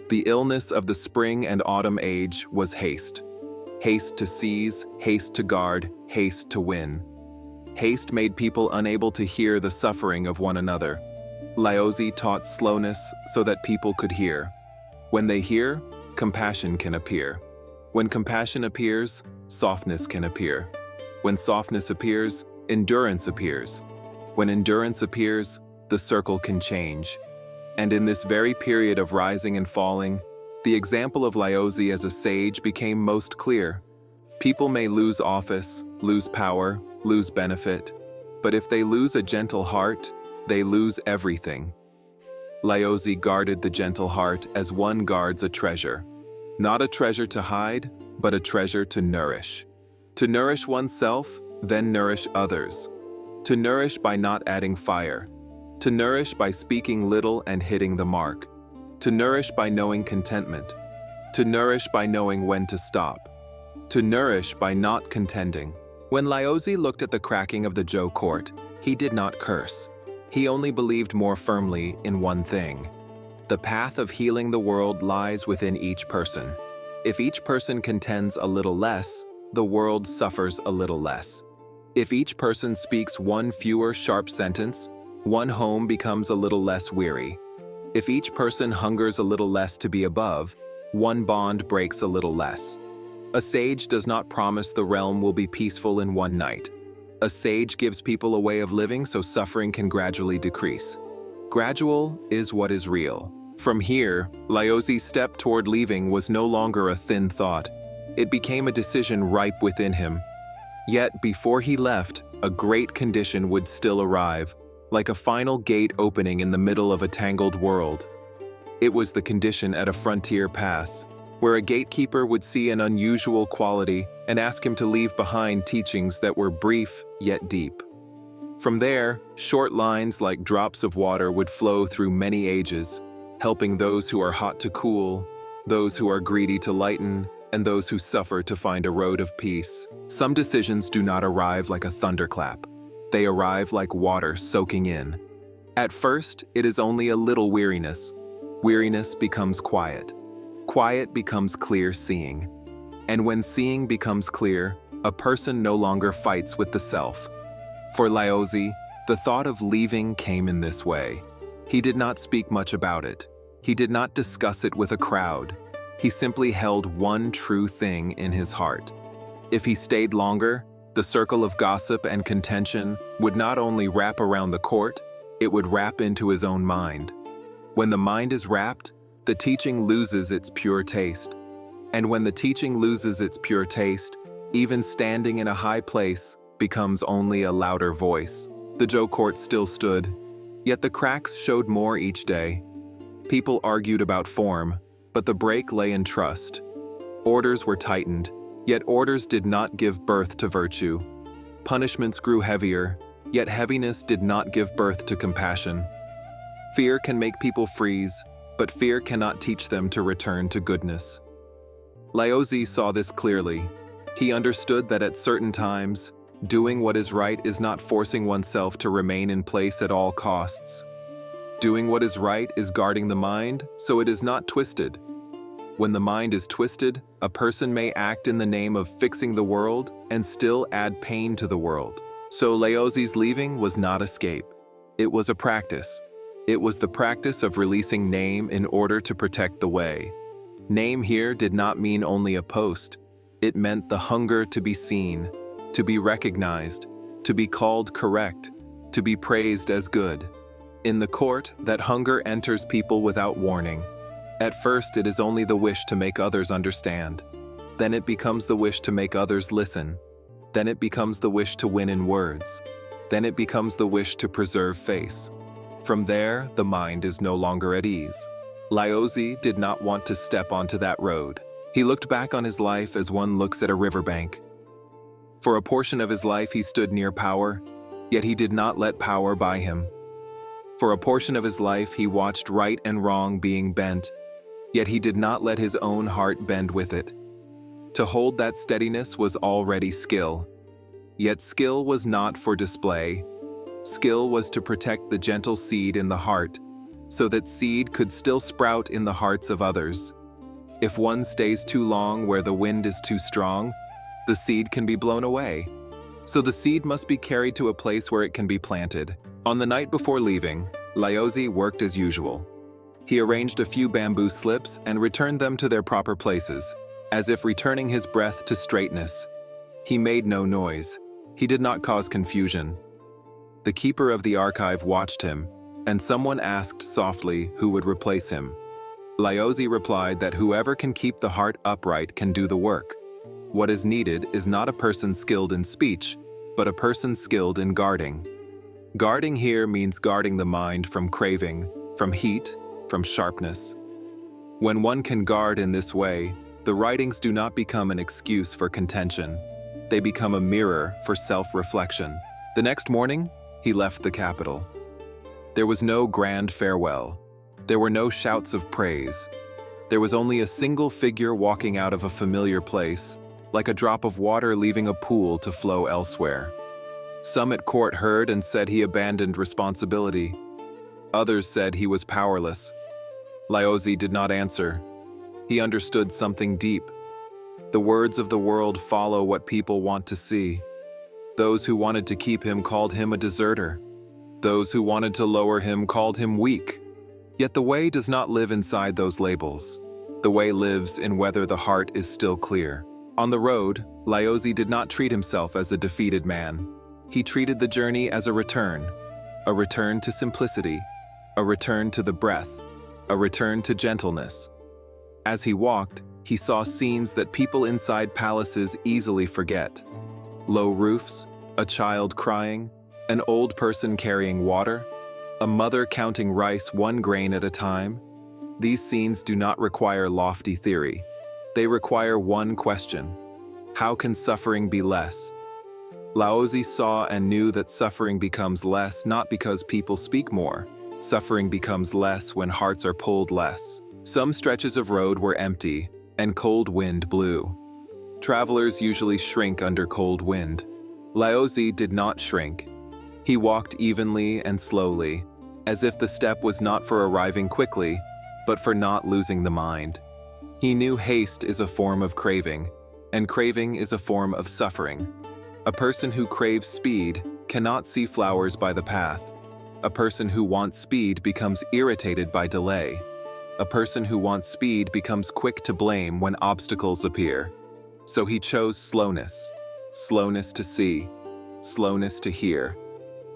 The illness of the spring and autumn age was haste. Haste to seize, haste to guard, haste to win. Haste made people unable to hear the suffering of one another. Laozi taught slowness so that people could hear. When they hear, compassion can appear. When compassion appears, softness can appear. When softness appears, endurance appears. When endurance appears, the circle can change. And in this very period of rising and falling, the example of Laozi as a sage became most clear. People may lose office, lose power, lose benefit, but if they lose a gentle heart, they lose everything. Laozi guarded the gentle heart as one guards a treasure. Not a treasure to hide, but a treasure to nourish. To nourish oneself, then nourish others. To nourish by not adding fire. To nourish by speaking little and hitting the mark. To nourish by knowing contentment. To nourish by knowing when to stop. To nourish by not contending. When Laozi looked at the cracking of the Zhou court, he did not curse. He only believed more firmly in one thing. The path of healing the world lies within each person. If each person contends a little less, the world suffers a little less. If each person speaks one fewer sharp sentence, one home becomes a little less weary. If each person hungers a little less to be above, one bond breaks a little less. A sage does not promise the realm will be peaceful in one night. A sage gives people a way of living so suffering can gradually decrease. Gradual is what is real. From here, Laozi's step toward leaving was no longer a thin thought. It became a decision ripe within him. Yet, before he left, a great condition would still arrive, like a final gate opening in the middle of a tangled world. It was the condition at a frontier pass, where a gatekeeper would see an unusual quality and ask him to leave behind teachings that were brief yet deep. From there, short lines like drops of water would flow through many ages, helping those who are hot to cool, those who are greedy to lighten, and those who suffer to find a road of peace. Some decisions do not arrive like a thunderclap. They arrive like water soaking in. At first, it is only a little weariness. Weariness becomes quiet. Quiet becomes clear seeing. And when seeing becomes clear, a person no longer fights with the self. For Laozi, the thought of leaving came in this way. He did not speak much about it. He did not discuss it with a crowd. He simply held one true thing in his heart. If he stayed longer, the circle of gossip and contention would not only wrap around the court, it would wrap into his own mind. When the mind is wrapped, the teaching loses its pure taste. And when the teaching loses its pure taste, even standing in a high place becomes only a louder voice. The Zhou court still stood, yet the cracks showed more each day. People argued about form, but the break lay in trust. Orders were tightened, yet orders did not give birth to virtue. Punishments grew heavier, yet heaviness did not give birth to compassion. Fear can make people freeze, but fear cannot teach them to return to goodness. Laozi saw this clearly. He understood that at certain times, doing what is right is not forcing oneself to remain in place at all costs. Doing what is right is guarding the mind so it is not twisted. When the mind is twisted, a person may act in the name of fixing the world and still add pain to the world. So Laozi's leaving was not escape. It was a practice. It was the practice of releasing name in order to protect the way. Name here did not mean only a post. It meant the hunger to be seen, to be recognized, to be called correct, to be praised as good. In the court, that hunger enters people without warning. At first, it is only the wish to make others understand. Then it becomes the wish to make others listen. Then it becomes the wish to win in words. Then it becomes the wish to preserve face. From there, the mind is no longer at ease. Laozi did not want to step onto that road. He looked back on his life as one looks at a riverbank. For a portion of his life, he stood near power, yet he did not let power buy him. For a portion of his life, he watched right and wrong being bent, yet he did not let his own heart bend with it. To hold that steadiness was already skill. Yet skill was not for display. Skill was to protect the gentle seed in the heart, so that seed could still sprout in the hearts of others. If one stays too long where the wind is too strong, the seed can be blown away. So the seed must be carried to a place where it can be planted. On the night before leaving, Laozi worked as usual. He arranged a few bamboo slips and returned them to their proper places, as if returning his breath to straightness. He made no noise. He did not cause confusion. The keeper of the archive watched him, and someone asked softly who would replace him. Laozi replied that whoever can keep the heart upright can do the work. What is needed is not a person skilled in speech, but a person skilled in guarding. Guarding here means guarding the mind from craving, from heat, from sharpness. When one can guard in this way, the writings do not become an excuse for contention. They become a mirror for self-reflection. The next morning, he left the capital. There was no grand farewell. There were no shouts of praise. There was only a single figure walking out of a familiar place, like a drop of water leaving a pool to flow elsewhere. Some at court heard and said he abandoned responsibility. Others said he was powerless. Laozi did not answer. He understood something deep. The words of the world follow what people want to see. Those who wanted to keep him called him a deserter. Those who wanted to lower him called him weak. Yet the way does not live inside those labels. The way lives in whether the heart is still clear. On the road, Laozi did not treat himself as a defeated man. He treated the journey as a return to simplicity, a return to the breath, a return to gentleness. As he walked, he saw scenes that people inside palaces easily forget. Low roofs, a child crying, an old person carrying water, a mother counting rice one grain at a time. These scenes do not require lofty theory. They require one question: how can suffering be less? Laozi saw and knew that suffering becomes less not because people speak more. Suffering becomes less when hearts are pulled less. Some stretches of road were empty, and cold wind blew. Travelers usually shrink under cold wind. Laozi did not shrink. He walked evenly and slowly, as if the step was not for arriving quickly, but for not losing the mind. He knew haste is a form of craving, and craving is a form of suffering. A person who craves speed cannot see flowers by the path. A person who wants speed becomes irritated by delay. A person who wants speed becomes quick to blame when obstacles appear. So he chose slowness. Slowness to see. Slowness to hear.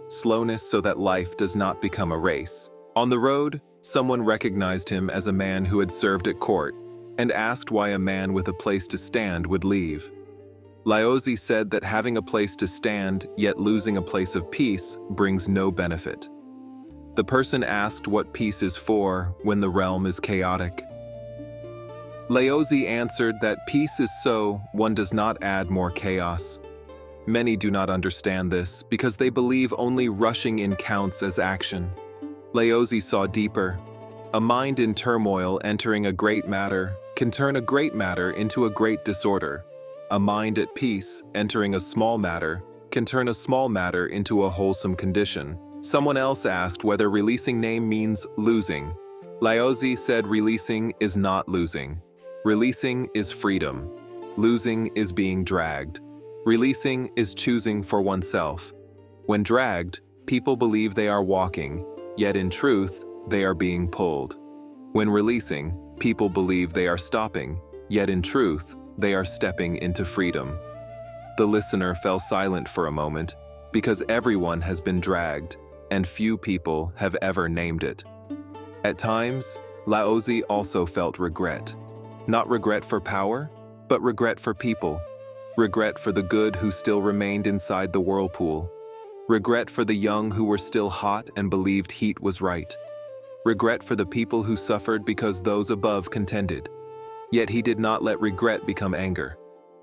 Slowness so that life does not become a race. On the road, someone recognized him as a man who had served at court and asked why a man with a place to stand would leave. Laozi said that having a place to stand yet losing a place of peace brings no benefit. The person asked what peace is for when the realm is chaotic. Laozi answered that peace is so one does not add more chaos. Many do not understand this because they believe only rushing in counts as action. Laozi saw deeper. A mind in turmoil entering a great matter can turn a great matter into a great disorder. A mind at peace entering a small matter can turn a small matter into a wholesome condition. Someone else asked whether releasing name means losing. Laozi said releasing is not losing. Releasing is freedom. Losing is being dragged. Releasing is choosing for oneself. When dragged, people believe they are walking, yet in truth, they are being pulled. When releasing, people believe they are stopping, yet in truth, they are stepping into freedom. The listener fell silent for a moment because everyone has been dragged, and few people have ever named it. At times, Laozi also felt regret. Not regret for power, but regret for people. Regret for the good who still remained inside the whirlpool. Regret for the young who were still hot and believed heat was right. Regret for the people who suffered because those above contended. Yet he did not let regret become anger.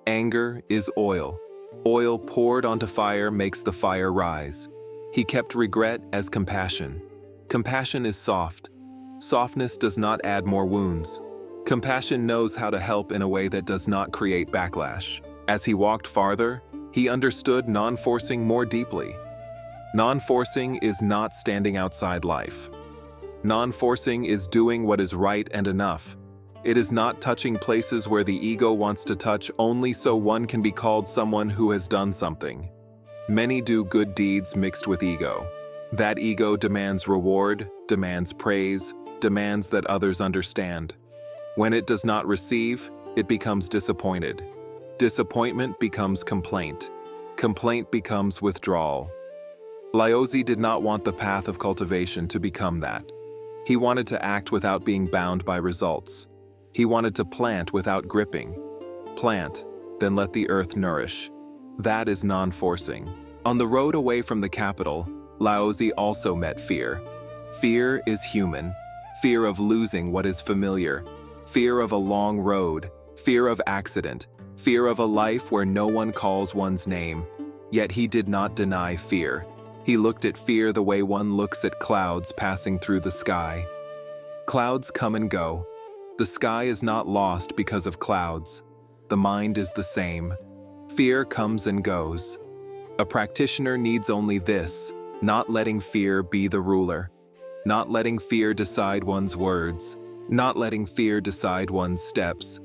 Anger is oil. Oil poured onto fire makes the fire rise. He kept regret as compassion. Compassion is soft. Softness does not add more wounds. Compassion knows how to help in a way that does not create backlash. As he walked farther, he understood non-forcing more deeply. Non-forcing is not standing outside life. Non-forcing is doing what is right and enough. It is not touching places where the ego wants to touch only so one can be called someone who has done something. Many do good deeds mixed with ego. That ego demands reward, demands praise, demands that others understand. When it does not receive, it becomes disappointed. Disappointment becomes complaint. Complaint becomes withdrawal. Laozi did not want the path of cultivation to become that. He wanted to act without being bound by results. He wanted to plant without gripping. Plant, then let the earth nourish. That is non-forcing. On the road away from the capital, Laozi also met fear. Fear is human. Fear of losing what is familiar. Fear of a long road. Fear of accident. Fear of a life where no one calls one's name. Yet he did not deny fear. He looked at fear the way one looks at clouds passing through the sky. Clouds come and go. The sky is not lost because of clouds. The mind is the same. Fear comes and goes. A practitioner needs only this, not letting fear be the ruler, not letting fear decide one's words, not letting fear decide one's steps.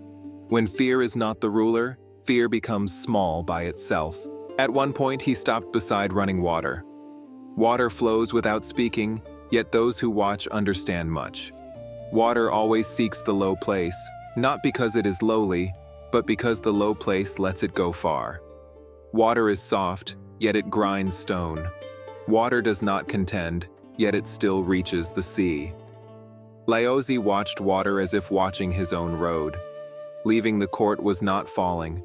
When fear is not the ruler, fear becomes small by itself. At one point, he stopped beside running water. Water flows without speaking, yet those who watch understand much. Water always seeks the low place, not because it is lowly, but because the low place lets it go far. Water is soft, yet it grinds stone. Water does not contend, yet it still reaches the sea. Laozi watched water as if watching his own road. Leaving the court was not falling.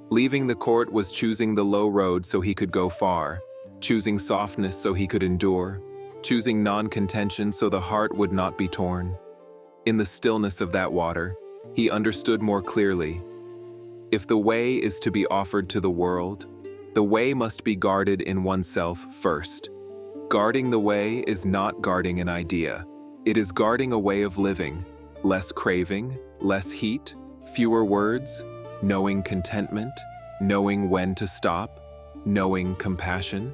Leaving the court was choosing the low road so he could go far, choosing softness so he could endure, choosing non-contention so the heart would not be torn. In the stillness of that water, he understood more clearly. If the way is to be offered to the world, the way must be guarded in oneself first. Guarding the way is not guarding an idea. It is guarding a way of living, less craving, less heat, fewer words, knowing contentment, knowing when to stop, knowing compassion.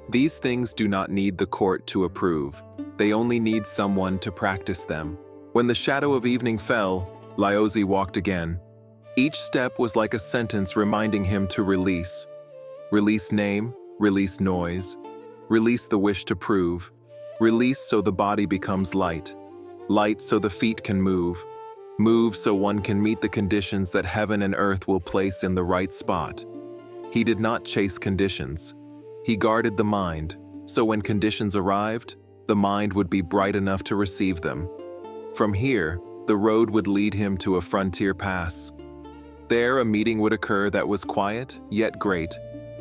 These things do not need the court to approve. They only need someone to practice them. When the shadow of evening fell, Laozi walked again. Each step was like a sentence reminding him to release. Release name, release noise, release the wish to prove, release so the body becomes light, light so the feet can move, move so one can meet the conditions that heaven and earth will place in the right spot. He did not chase conditions. He guarded the mind, so when conditions arrived, the mind would be bright enough to receive them. From here, the road would lead him to a frontier pass. There, a meeting would occur that was quiet, yet great.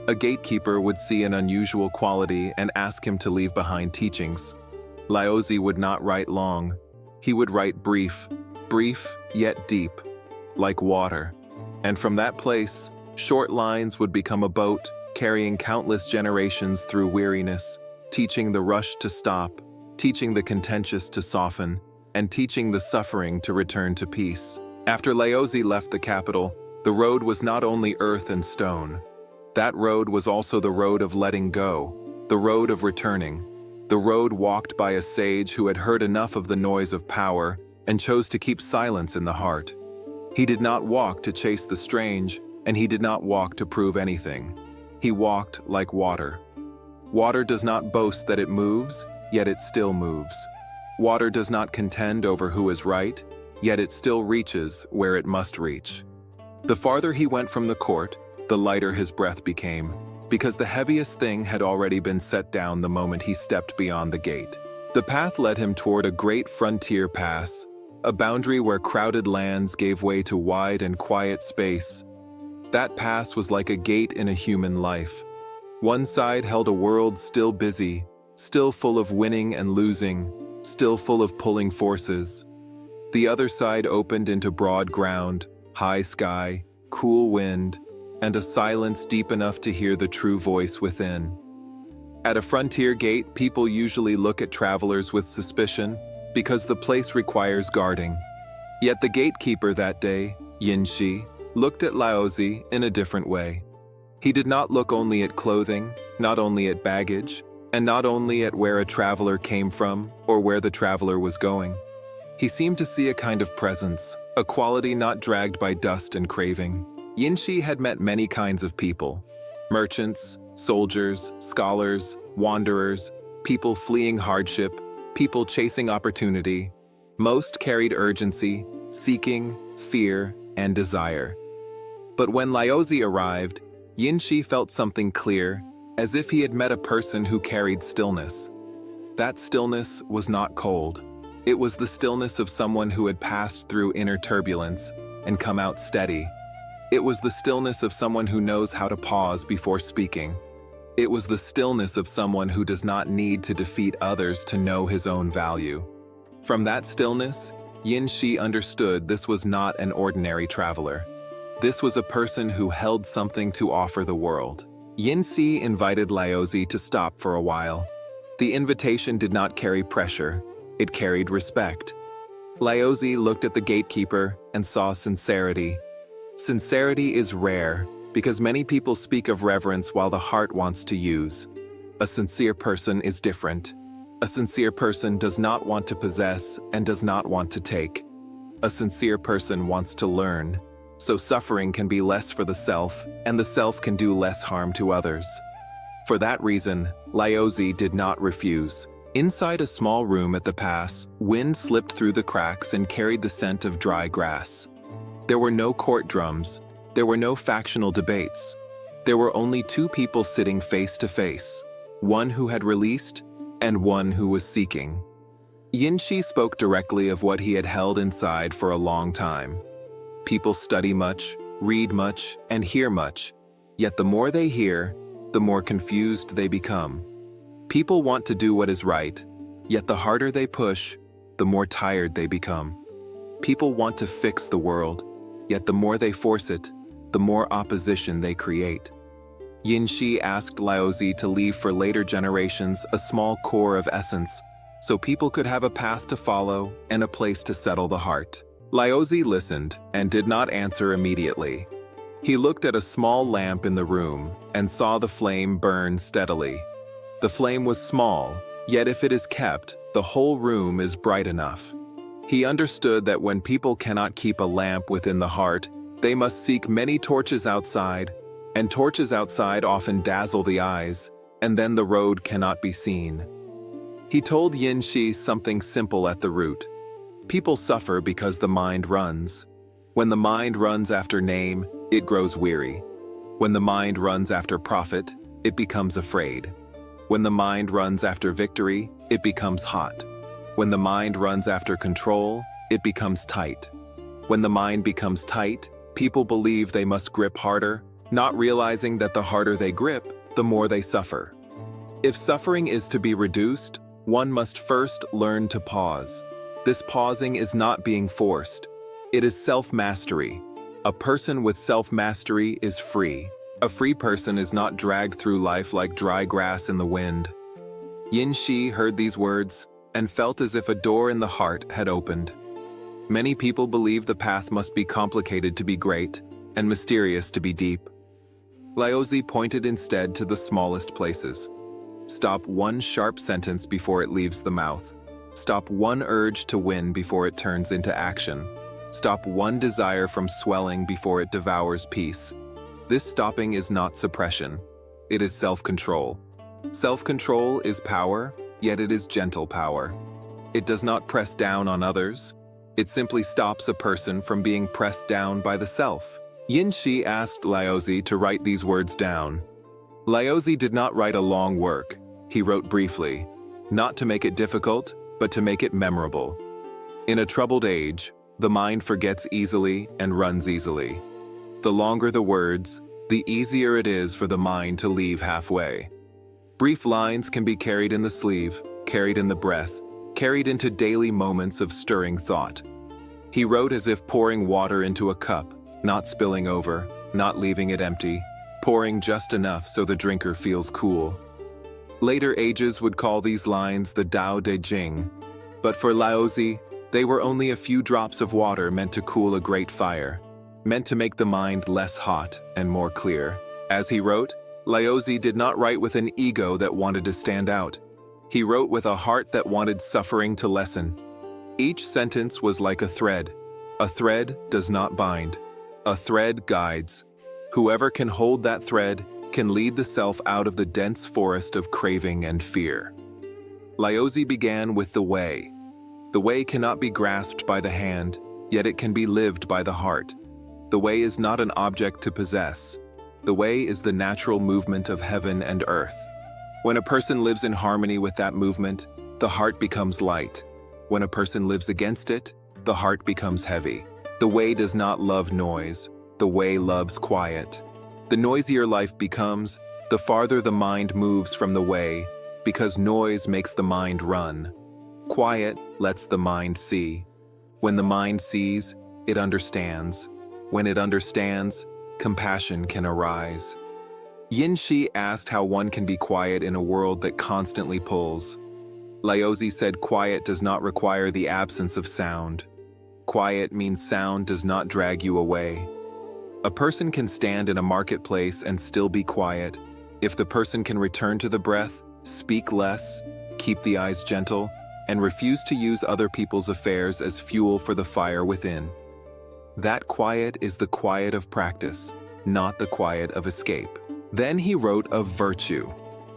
A gatekeeper would see an unusual quality and ask him to leave behind teachings. Laozi would not write long. He would write brief, yet deep, like water. And from that place, short lines would become a boat, carrying countless generations through weariness, teaching the rush to stop, teaching the contentious to soften, and teaching the suffering to return to peace. After Laozi left the capital, the road was not only earth and stone. That road was also the road of letting go, the road of returning, the road walked by a sage who had heard enough of the noise of power and chose to keep silence in the heart. He did not walk to chase the strange, and he did not walk to prove anything. He walked like water. Water does not boast that it moves, yet it still moves. Water does not contend over who is right, yet it still reaches where it must reach. The farther he went from the court, the lighter his breath became, because the heaviest thing had already been set down the moment he stepped beyond the gate. The path led him toward a great frontier pass, a boundary where crowded lands gave way to wide and quiet space. That pass was like a gate in a human life. One side held a world still busy, still full of winning and losing, still full of pulling forces. The other side opened into broad ground, high sky, cool wind, and a silence deep enough to hear the true voice within. At a frontier gate, people usually look at travelers with suspicion because the place requires guarding. Yet the gatekeeper that day, Yin Xi, looked at Laozi in a different way. He did not look only at clothing, not only at baggage, and not only at where a traveler came from or where the traveler was going. He seemed to see a kind of presence, a quality not dragged by dust and craving. Yin Xi had met many kinds of people: merchants, soldiers, scholars, wanderers, people fleeing hardship, people chasing opportunity. Most carried urgency, seeking, fear, and desire. But when Laozi arrived, Yin Xi felt something clear, as if he had met a person who carried stillness. That stillness was not cold. It was the stillness of someone who had passed through inner turbulence and come out steady. It was the stillness of someone who knows how to pause before speaking. It was the stillness of someone who does not need to defeat others to know his own value. From that stillness, Yin Xi understood this was not an ordinary traveler. This was a person who held something to offer the world. Yin Xi invited Laozi to stop for a while. The invitation did not carry pressure. It carried respect. Laozi looked at the gatekeeper and saw sincerity. Sincerity is rare because many people speak of reverence while the heart wants to use. A sincere person is different. A sincere person does not want to possess and does not want to take. A sincere person wants to learn, so suffering can be less for the self, and the self can do less harm to others. For that reason, Laozi did not refuse. Inside a small room at the pass, wind slipped through the cracks and carried the scent of dry grass. There were no court drums. There were no factional debates. There were only two people sitting face to face, one who had released and one who was seeking. Yin Xi spoke directly of what he had held inside for a long time. People study much, read much, and hear much, yet the more they hear, the more confused they become. People want to do what is right, yet the harder they push, the more tired they become. People want to fix the world, yet the more they force it, the more opposition they create. Yin Xi asked Laozi to leave for later generations a small core of essence, so people could have a path to follow and a place to settle the heart. Laozi listened and did not answer immediately. He looked at a small lamp in the room and saw the flame burn steadily. The flame was small, yet if it is kept, the whole room is bright enough. He understood that when people cannot keep a lamp within the heart, they must seek many torches outside, and torches outside often dazzle the eyes, and then the road cannot be seen. He told Yin Xi something simple at the root. People suffer because the mind runs. When the mind runs after name, it grows weary. When the mind runs after profit, it becomes afraid. When the mind runs after victory, it becomes hot. When the mind runs after control, it becomes tight. When the mind becomes tight, people believe they must grip harder, not realizing that the harder they grip, the more they suffer. If suffering is to be reduced, one must first learn to pause. This pausing is not being forced. It is self-mastery. A person with self-mastery is free. A free person is not dragged through life like dry grass in the wind. Yin Xi heard these words and felt as if a door in the heart had opened. Many people believe the path must be complicated to be great and mysterious to be deep. Laozi pointed instead to the smallest places. Stop one sharp sentence before it leaves the mouth. Stop one urge to win before it turns into action. Stop one desire from swelling before it devours peace. This stopping is not suppression. It is self-control. Self-control is power, yet it is gentle power. It does not press down on others. It simply stops a person from being pressed down by the self. Yin Xi asked Laozi to write these words down. Laozi did not write a long work. He wrote briefly, not to make it difficult, but to make it memorable. In a troubled age, the mind forgets easily and runs easily. The longer the words, the easier it is for the mind to leave halfway. Brief lines can be carried in the sleeve, carried in the breath, carried into daily moments of stirring thought. He wrote as if pouring water into a cup, not spilling over, not leaving it empty, pouring just enough so the drinker feels cool. Later ages would call these lines the Dao De Jing, but for Laozi, they were only a few drops of water meant to cool a great fire, meant to make the mind less hot and more clear. As he wrote, Laozi did not write with an ego that wanted to stand out. He wrote with a heart that wanted suffering to lessen. Each sentence was like a thread. A thread does not bind. A thread guides. Whoever can hold that thread can lead the self out of the dense forest of craving and fear. Laozi began with the way. The way cannot be grasped by the hand, yet it can be lived by the heart. The way is not an object to possess. The way is the natural movement of heaven and earth. When a person lives in harmony with that movement, the heart becomes light. When a person lives against it, the heart becomes heavy. The way does not love noise. The way loves quiet. The noisier life becomes, the farther the mind moves from the way, because noise makes the mind run. Quiet lets the mind see. When the mind sees, it understands. When it understands, compassion can arise. Yin Xi asked how one can be quiet in a world that constantly pulls. Laozi said quiet does not require the absence of sound. Quiet means sound does not drag you away. A person can stand in a marketplace and still be quiet. If the person can return to the breath, speak less, keep the eyes gentle, and refuse to use other people's affairs as fuel for the fire within. That quiet is the quiet of practice, not the quiet of escape. Then he wrote of virtue.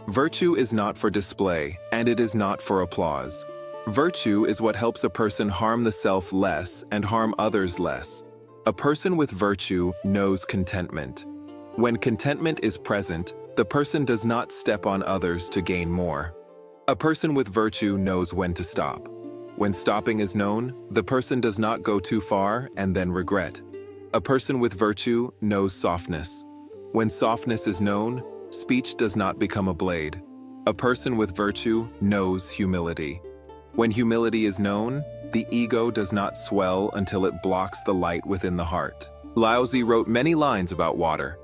Virtue is not for display, and it is not for applause. Virtue is what helps a person harm the self less and harm others less. A person with virtue knows contentment. When contentment is present, the person does not step on others to gain more. A person with virtue knows when to stop. When stopping is known, the person does not go too far and then regret. A person with virtue knows softness. When softness is known, speech does not become a blade. A person with virtue knows humility. When humility is known, the ego does not swell until it blocks the light within the heart. Laozi wrote many lines about water.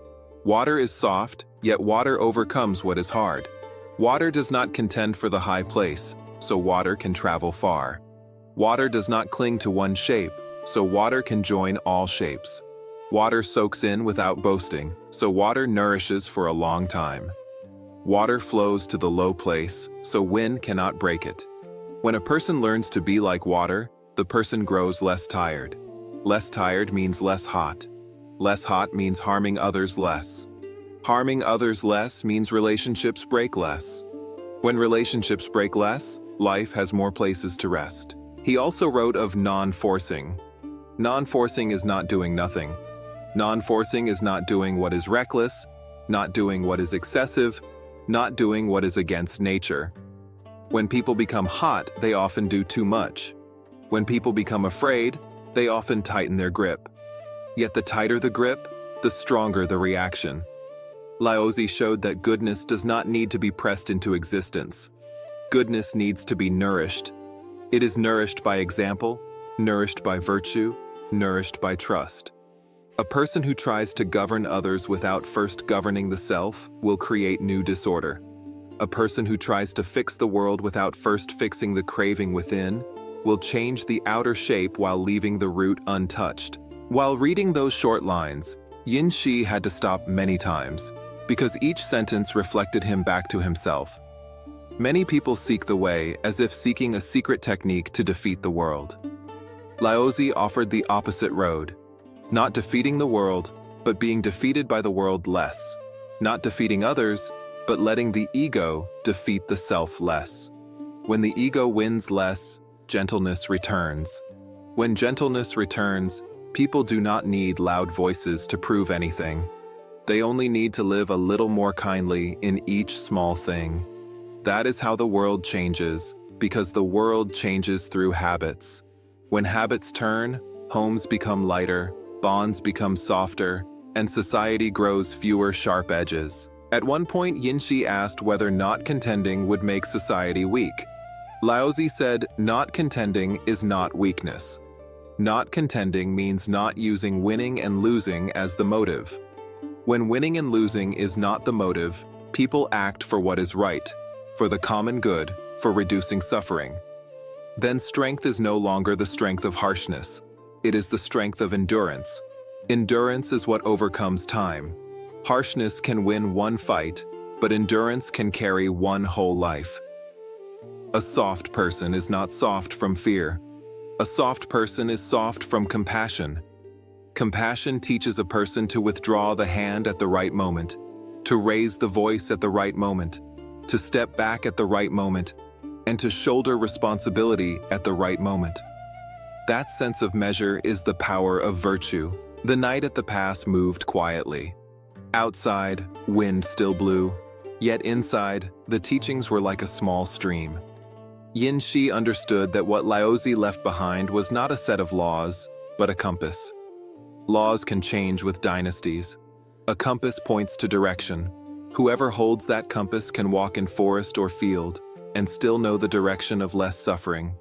Water is soft, yet water overcomes what is hard. Water does not contend for the high place, so water can travel far. Water does not cling to one shape, so water can join all shapes. Water soaks in without boasting, so water nourishes for a long time. Water flows to the low place, so wind cannot break it. When a person learns to be like water, the person grows less tired. Less tired means less hot. Less hot means harming others less. Harming others less means relationships break less. When relationships break less, life has more places to rest. He also wrote of non-forcing. Non-forcing is not doing nothing. Non-forcing is not doing what is reckless, not doing what is excessive, not doing what is against nature. When people become hot, they often do too much. When people become afraid, they often tighten their grip. Yet the tighter the grip, the stronger the reaction. Laozi showed that goodness does not need to be pressed into existence. Goodness needs to be nourished. It is nourished by example, nourished by virtue, nourished by trust. A person who tries to govern others without first governing the self will create new disorder. A person who tries to fix the world without first fixing the craving within will change the outer shape while leaving the root untouched. While reading those short lines, Yin Xi had to stop many times, because each sentence reflected him back to himself. Many people seek the way as if seeking a secret technique to defeat the world. Laozi offered the opposite road, not defeating the world, but being defeated by the world less, not defeating others, but letting the ego defeat the self less. When the ego wins less, gentleness returns. When gentleness returns, people do not need loud voices to prove anything. They only need to live a little more kindly in each small thing. That is how the world changes, because the world changes through habits. When habits turn, homes become lighter, bonds become softer, and society grows fewer sharp edges. At one point, Yin Xi asked whether not contending would make society weak. Laozi said, not contending is not weakness. Not contending means not using winning and losing as the motive. When winning and losing is not the motive, people act for what is right, for the common good, for reducing suffering. Then strength is no longer the strength of harshness. It is the strength of endurance. Endurance is what overcomes time. Harshness can win one fight, but endurance can carry one whole life. A soft person is not soft from fear. A soft person is soft from compassion. Compassion teaches a person to withdraw the hand at the right moment, to raise the voice at the right moment, to step back at the right moment, and to shoulder responsibility at the right moment. That sense of measure is the power of virtue. The night at the pass moved quietly. Outside, wind still blew, yet inside, the teachings were like a small stream. Yin Xi understood that what Laozi left behind was not a set of laws, but a compass. Laws can change with dynasties. A compass points to direction. Whoever holds that compass can walk in forest or field and still know the direction of less suffering.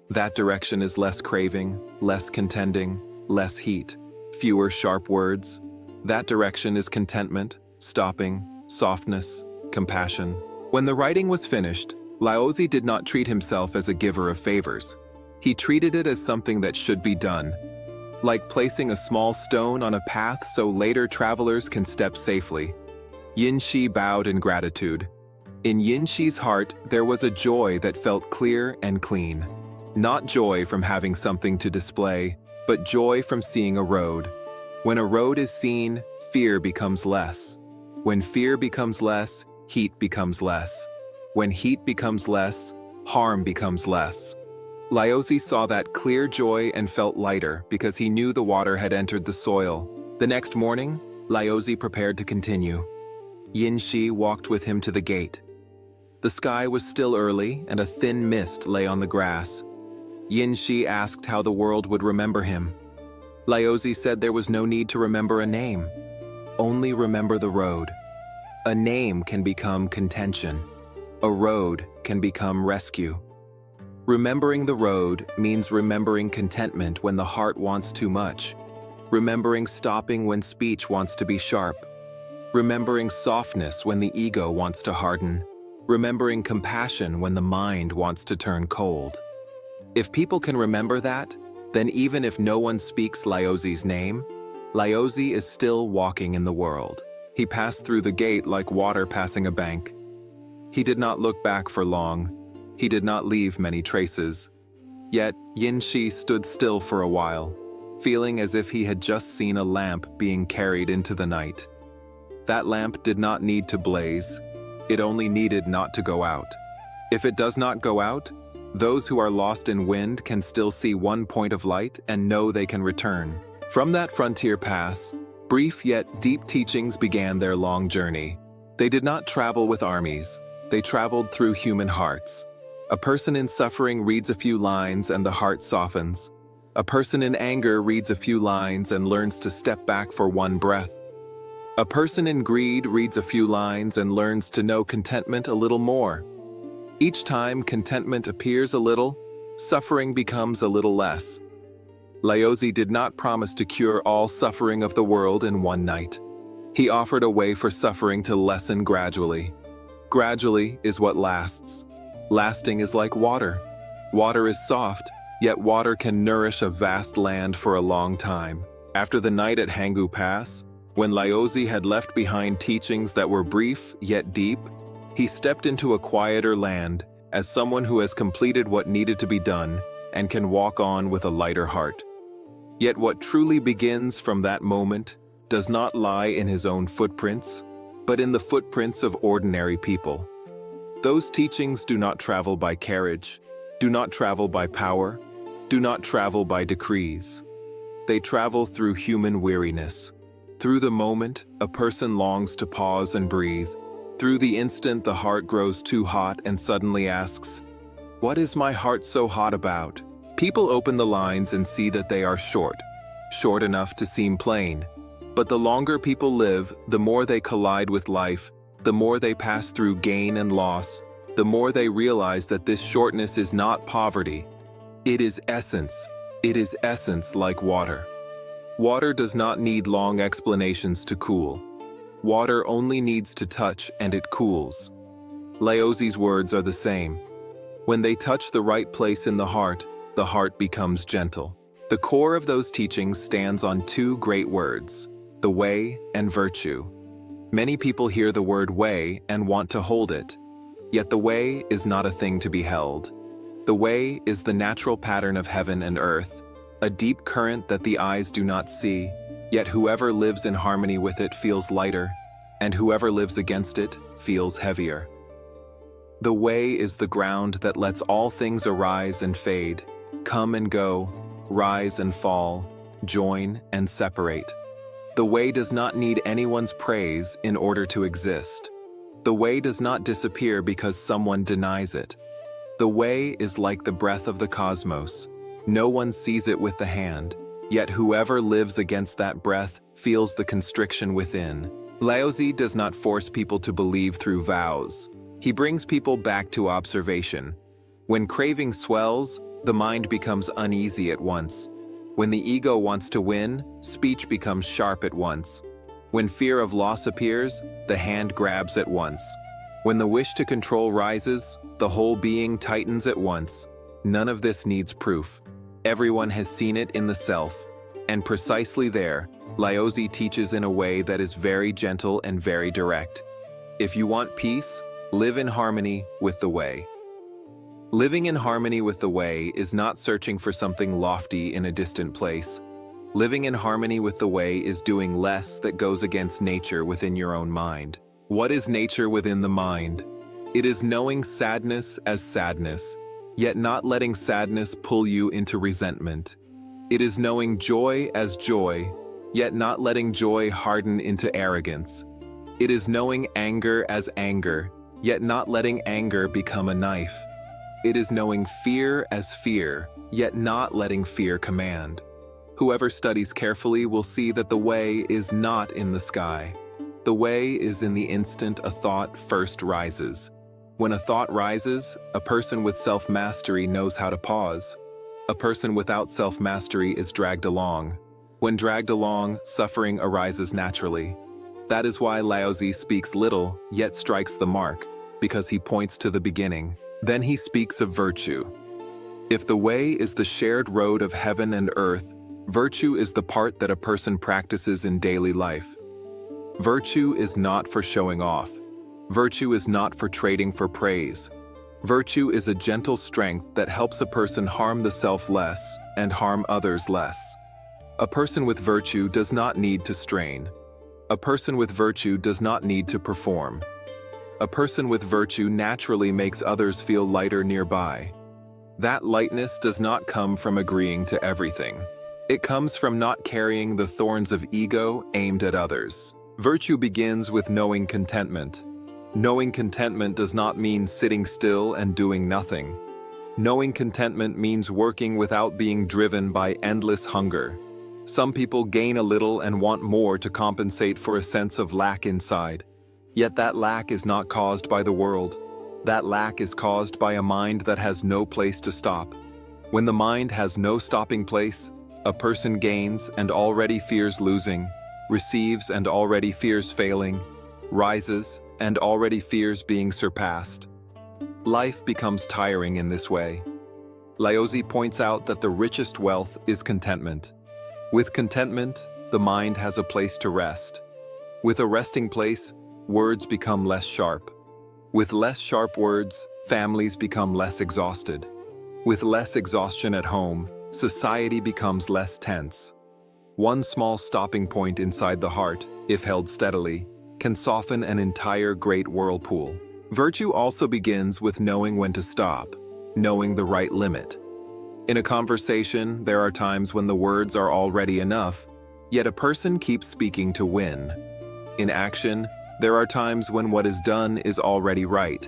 That direction is less craving, less contending, less heat, fewer sharp words. That direction is contentment, stopping, softness, compassion. When the writing was finished, Laozi did not treat himself as a giver of favors. He treated it as something that should be done, like placing a small stone on a path so later travelers can step safely. Yin Xi bowed in gratitude. In Yin Xi's heart, there was a joy that felt clear and clean. Not joy from having something to display, but joy from seeing a road. When a road is seen, fear becomes less. When fear becomes less, heat becomes less. When heat becomes less, harm becomes less. Laozi saw that clear joy and felt lighter because he knew the water had entered the soil. The next morning, Laozi prepared to continue. Yin Xi walked with him to the gate. The sky was still early and a thin mist lay on the grass. Yin Xi asked how the world would remember him. Laozi said there was no need to remember a name. Only remember the road. A name can become contention. A road can become rescue. Remembering the road means remembering contentment when the heart wants too much. Remembering stopping when speech wants to be sharp. Remembering softness when the ego wants to harden. Remembering compassion when the mind wants to turn cold. If people can remember that, then even if no one speaks Laozi's name, Laozi is still walking in the world. He passed through the gate like water passing a bank. He did not look back for long. He did not leave many traces. Yet Yin Xi stood still for a while, feeling as if he had just seen a lamp being carried into the night. That lamp did not need to blaze. It only needed not to go out. If it does not go out, those who are lost in wind can still see one point of light and know they can return. From that frontier pass, brief yet deep teachings began their long journey. They did not travel with armies. They traveled through human hearts. A person in suffering reads a few lines and the heart softens. A person in anger reads a few lines and learns to step back for one breath. A person in greed reads a few lines and learns to know contentment a little more. Each time contentment appears a little, suffering becomes a little less. Laozi did not promise to cure all suffering of the world in one night. He offered a way for suffering to lessen gradually. Gradually is what lasts. Lasting is like water. Water is soft, yet water can nourish a vast land for a long time. After the night at Hangu Pass, when Laozi had left behind teachings that were brief yet deep, he stepped into a quieter land as someone who has completed what needed to be done and can walk on with a lighter heart. Yet what truly begins from that moment does not lie in his own footprints, but in the footprints of ordinary people. Those teachings do not travel by carriage, do not travel by power, do not travel by decrees. They travel through human weariness. Through the moment, a person longs to pause and breathe. Through the instant, the heart grows too hot and suddenly asks, "What is my heart so hot about?" People open the lines and see that they are short enough to seem plain. But the longer people live, the more they collide with life, the more they pass through gain and loss, the more they realize that this shortness is not poverty. It is essence. It is essence like water. Water does not need long explanations to cool. Water only needs to touch and it cools. Laozi's words are the same. When they touch the right place in the heart becomes gentle. The core of those teachings stands on two great words, the way and virtue. Many people hear the word way and want to hold it. Yet the way is not a thing to be held. The way is the natural pattern of heaven and earth, a deep current that the eyes do not see, yet whoever lives in harmony with it feels lighter, and whoever lives against it feels heavier. The way is the ground that lets all things arise and fade, come and go, rise and fall, join and separate. The way does not need anyone's praise in order to exist. The way does not disappear because someone denies it. The way is like the breath of the cosmos. No one sees it with the hand, yet whoever lives against that breath feels the constriction within. Laozi does not force people to believe through vows. He brings people back to observation. When craving swells, the mind becomes uneasy at once. When the ego wants to win, speech becomes sharp at once. When fear of loss appears, the hand grabs at once. When the wish to control rises, the whole being tightens at once. None of this needs proof. Everyone has seen it in the self. And precisely there, Laozi teaches in a way that is very gentle and very direct. If you want peace, live in harmony with the way. Living in harmony with the way is not searching for something lofty in a distant place. Living in harmony with the way is doing less that goes against nature within your own mind. What is nature within the mind? It is knowing sadness as sadness, yet not letting sadness pull you into resentment. It is knowing joy as joy, yet not letting joy harden into arrogance. It is knowing anger as anger, yet not letting anger become a knife. It is knowing fear as fear, yet not letting fear command. Whoever studies carefully will see that the way is not in the sky. The way is in the instant a thought first rises. When a thought rises, a person with self-mastery knows how to pause. A person without self-mastery is dragged along. When dragged along, suffering arises naturally. That is why Laozi speaks little, yet strikes the mark, because he points to the beginning. Then he speaks of virtue. If the way is the shared road of heaven and earth, virtue is the part that a person practices in daily life. Virtue is not for showing off. Virtue is not for trading for praise. Virtue is a gentle strength that helps a person harm the self less and harm others less. A person with virtue does not need to strain. A person with virtue does not need to perform. A person with virtue naturally makes others feel lighter nearby. That lightness does not come from agreeing to everything. It comes from not carrying the thorns of ego aimed at others. Virtue begins with knowing contentment. Knowing contentment does not mean sitting still and doing nothing. Knowing contentment means working without being driven by endless hunger. Some people gain a little and want more to compensate for a sense of lack inside. Yet that lack is not caused by the world. That lack is caused by a mind that has no place to stop. When the mind has no stopping place, a person gains and already fears losing, receives and already fears failing, rises and already fears being surpassed. Life becomes tiring in this way. Laozi points out that the richest wealth is contentment. With contentment, the mind has a place to rest. With a resting place, words become less sharp. With less sharp words, families become less exhausted. With less exhaustion at home, society becomes less tense. One small stopping point inside the heart, if held steadily, can soften an entire great whirlpool. Virtue also begins with knowing when to stop, knowing the right limit. In a conversation, there are times when the words are already enough, yet a person keeps speaking to win. In action, there are times when what is done is already right,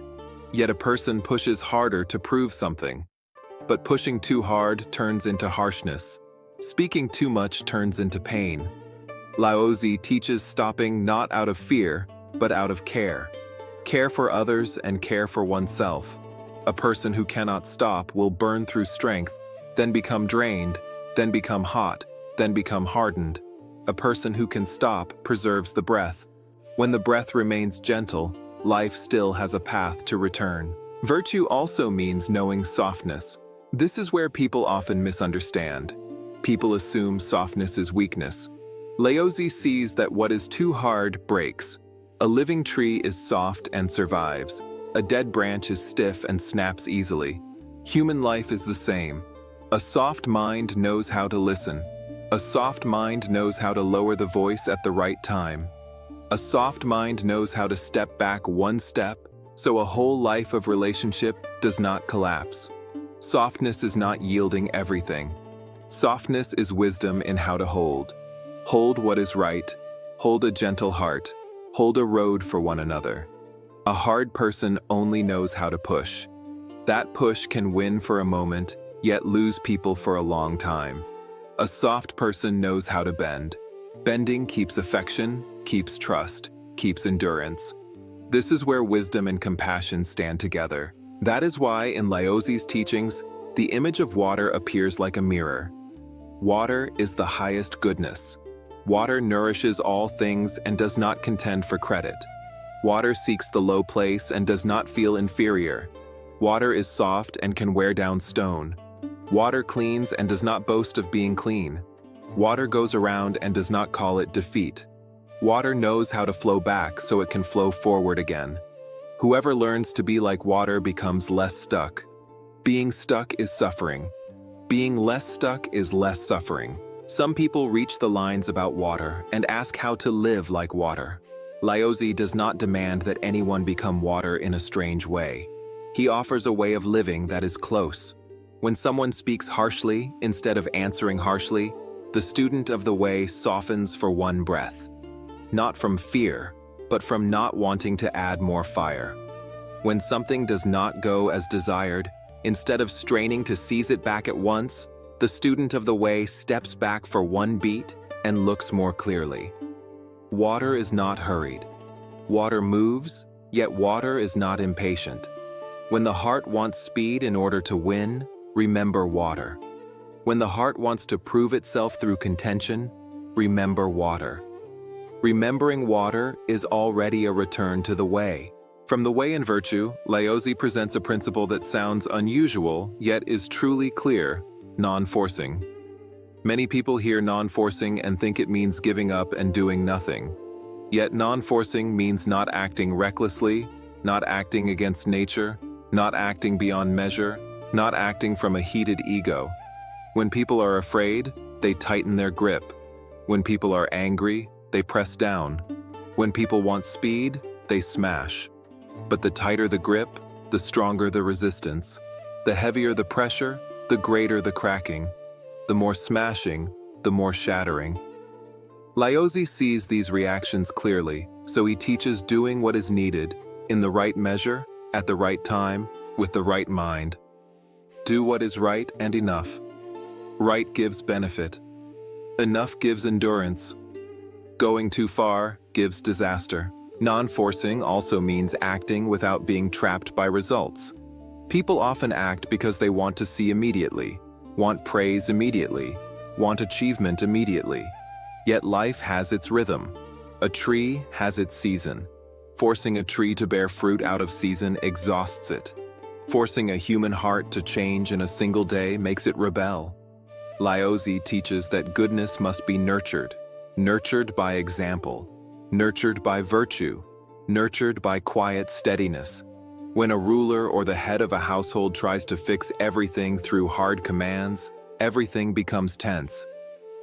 yet a person pushes harder to prove something. But pushing too hard turns into harshness. Speaking too much turns into pain. Laozi teaches stopping not out of fear, but out of care. Care for others and care for oneself. A person who cannot stop will burn through strength, then become drained, then become hot, then become hardened. A person who can stop preserves the breath. When the breath remains gentle, life still has a path to return. Virtue also means knowing softness. This is where people often misunderstand. People assume softness is weakness. Laozi sees that what is too hard breaks. A living tree is soft and survives. A dead branch is stiff and snaps easily. Human life is the same. A soft mind knows how to listen. A soft mind knows how to lower the voice at the right time. A soft mind knows how to step back one step so a whole life of relationship does not collapse. Softness is not yielding everything. Softness is wisdom in how to hold. Hold what is right. Hold a gentle heart. Hold a road for one another. A hard person only knows how to push. That push can win for a moment, yet lose people for a long time. A soft person knows how to bend. Bending keeps affection, keeps trust, keeps endurance. This is where wisdom and compassion stand together. That is why in Laozi's teachings, the image of water appears like a mirror. Water is the highest goodness. Water nourishes all things and does not contend for credit. Water seeks the low place and does not feel inferior. Water is soft and can wear down stone. Water cleans and does not boast of being clean. Water goes around and does not call it defeat. Water knows how to flow back so it can flow forward again. Whoever learns to be like water becomes less stuck. Being stuck is suffering. Being less stuck is less suffering. Some people reach the lines about water and ask how to live like water. Laozi does not demand that anyone become water in a strange way. He offers a way of living that is close. When someone speaks harshly instead of answering harshly, the student of the way softens for one breath. Not from fear, but from not wanting to add more fire. When something does not go as desired, instead of straining to seize it back at once, the student of the way steps back for one beat and looks more clearly. Water is not hurried. Water moves, yet water is not impatient. When the heart wants speed in order to win, remember water. When the heart wants to prove itself through contention, remember water. Remembering water is already a return to the way. From the Way and Virtue, Laozi presents a principle that sounds unusual, yet is truly clear: non-forcing. Many people hear non-forcing and think it means giving up and doing nothing. Yet non-forcing means not acting recklessly, not acting against nature, not acting beyond measure, not acting from a heated ego. When people are afraid, they tighten their grip. When people are angry, they press down. When people want speed, they smash. But the tighter the grip, the stronger the resistance. The heavier the pressure, the greater the cracking. The more smashing, the more shattering. Laozi sees these reactions clearly, so he teaches doing what is needed, in the right measure, at the right time, with the right mind. Do what is right and enough. Right gives benefit. Enough gives endurance. Going too far gives disaster. Non-forcing also means acting without being trapped by results. People often act because they want to see immediately, want praise immediately, want achievement immediately. Yet life has its rhythm. A tree has its season. Forcing a tree to bear fruit out of season exhausts it. Forcing a human heart to change in a single day makes it rebel. Laozi teaches that goodness must be nurtured, nurtured by example, nurtured by virtue, nurtured by quiet steadiness. When a ruler or the head of a household tries to fix everything through hard commands, everything becomes tense.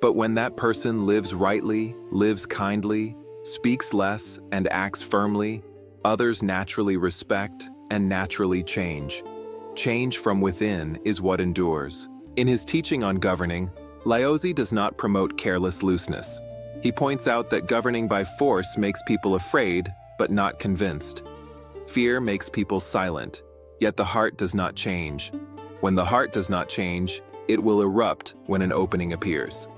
But when that person lives rightly, lives kindly, speaks less, and acts firmly, others naturally respect and naturally change. Change from within is what endures. In his teaching on governing, Laozi does not promote careless looseness. He points out that governing by force makes people afraid, but not convinced. Fear makes people silent, yet the heart does not change. When the heart does not change, it will erupt when an opening appears.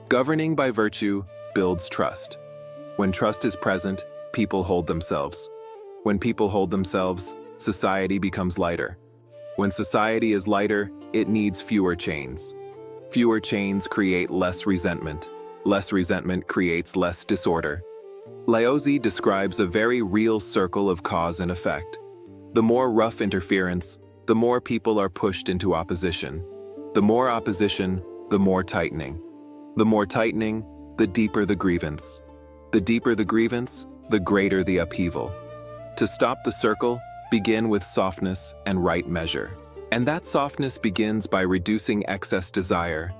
Governing by virtue builds trust. When trust is present, people hold themselves. When people hold themselves, society becomes lighter. When society is lighter, it needs fewer chains. Fewer chains create less resentment. Less resentment creates less disorder. Laozi describes a very real circle of cause and effect. The more rough interference, the more people are pushed into opposition. The more opposition, the more tightening. The more tightening, the deeper the grievance. The deeper the grievance, the greater the upheaval. To stop the circle, begin with softness and right measure. And that softness begins by reducing excess desire.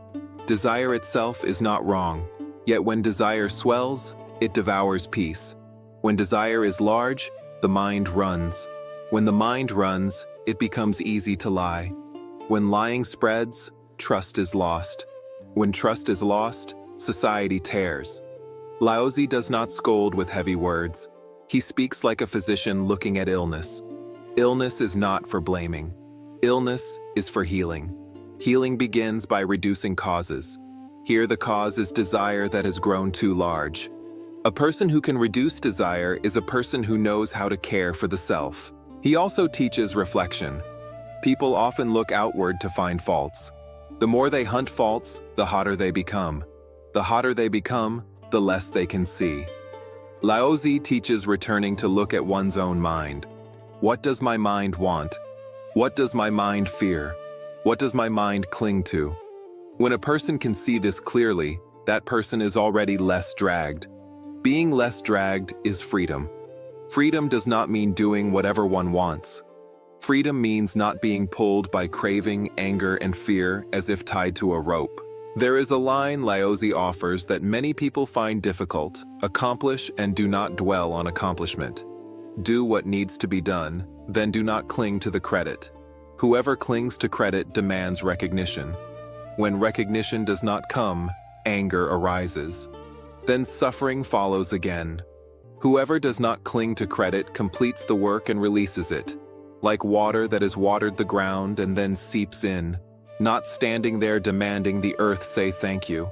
Desire itself is not wrong, yet when desire swells, it devours peace. When desire is large, the mind runs. When the mind runs, it becomes easy to lie. When lying spreads, trust is lost. When trust is lost, society tears. Laozi does not scold with heavy words. He speaks like a physician looking at illness. Illness is not for blaming. Illness is for healing. Healing begins by reducing causes. Here the cause is desire that has grown too large. A person who can reduce desire is a person who knows how to care for the self. He also teaches reflection. People often look outward to find faults. The more they hunt faults, the hotter they become. The hotter they become, the less they can see. Laozi teaches returning to look at one's own mind. What does my mind want? What does my mind fear? What does my mind cling to? When a person can see this clearly, that person is already less dragged. Being less dragged is freedom. Freedom does not mean doing whatever one wants. Freedom means not being pulled by craving, anger, and fear as if tied to a rope. There is a line Laozi offers that many people find difficult: accomplish and do not dwell on accomplishment. Do what needs to be done, then do not cling to the credit. Whoever clings to credit demands recognition. When recognition does not come, anger arises. Then suffering follows again. Whoever does not cling to credit completes the work and releases it, like water that has watered the ground and then seeps in, not standing there demanding the earth say thank you.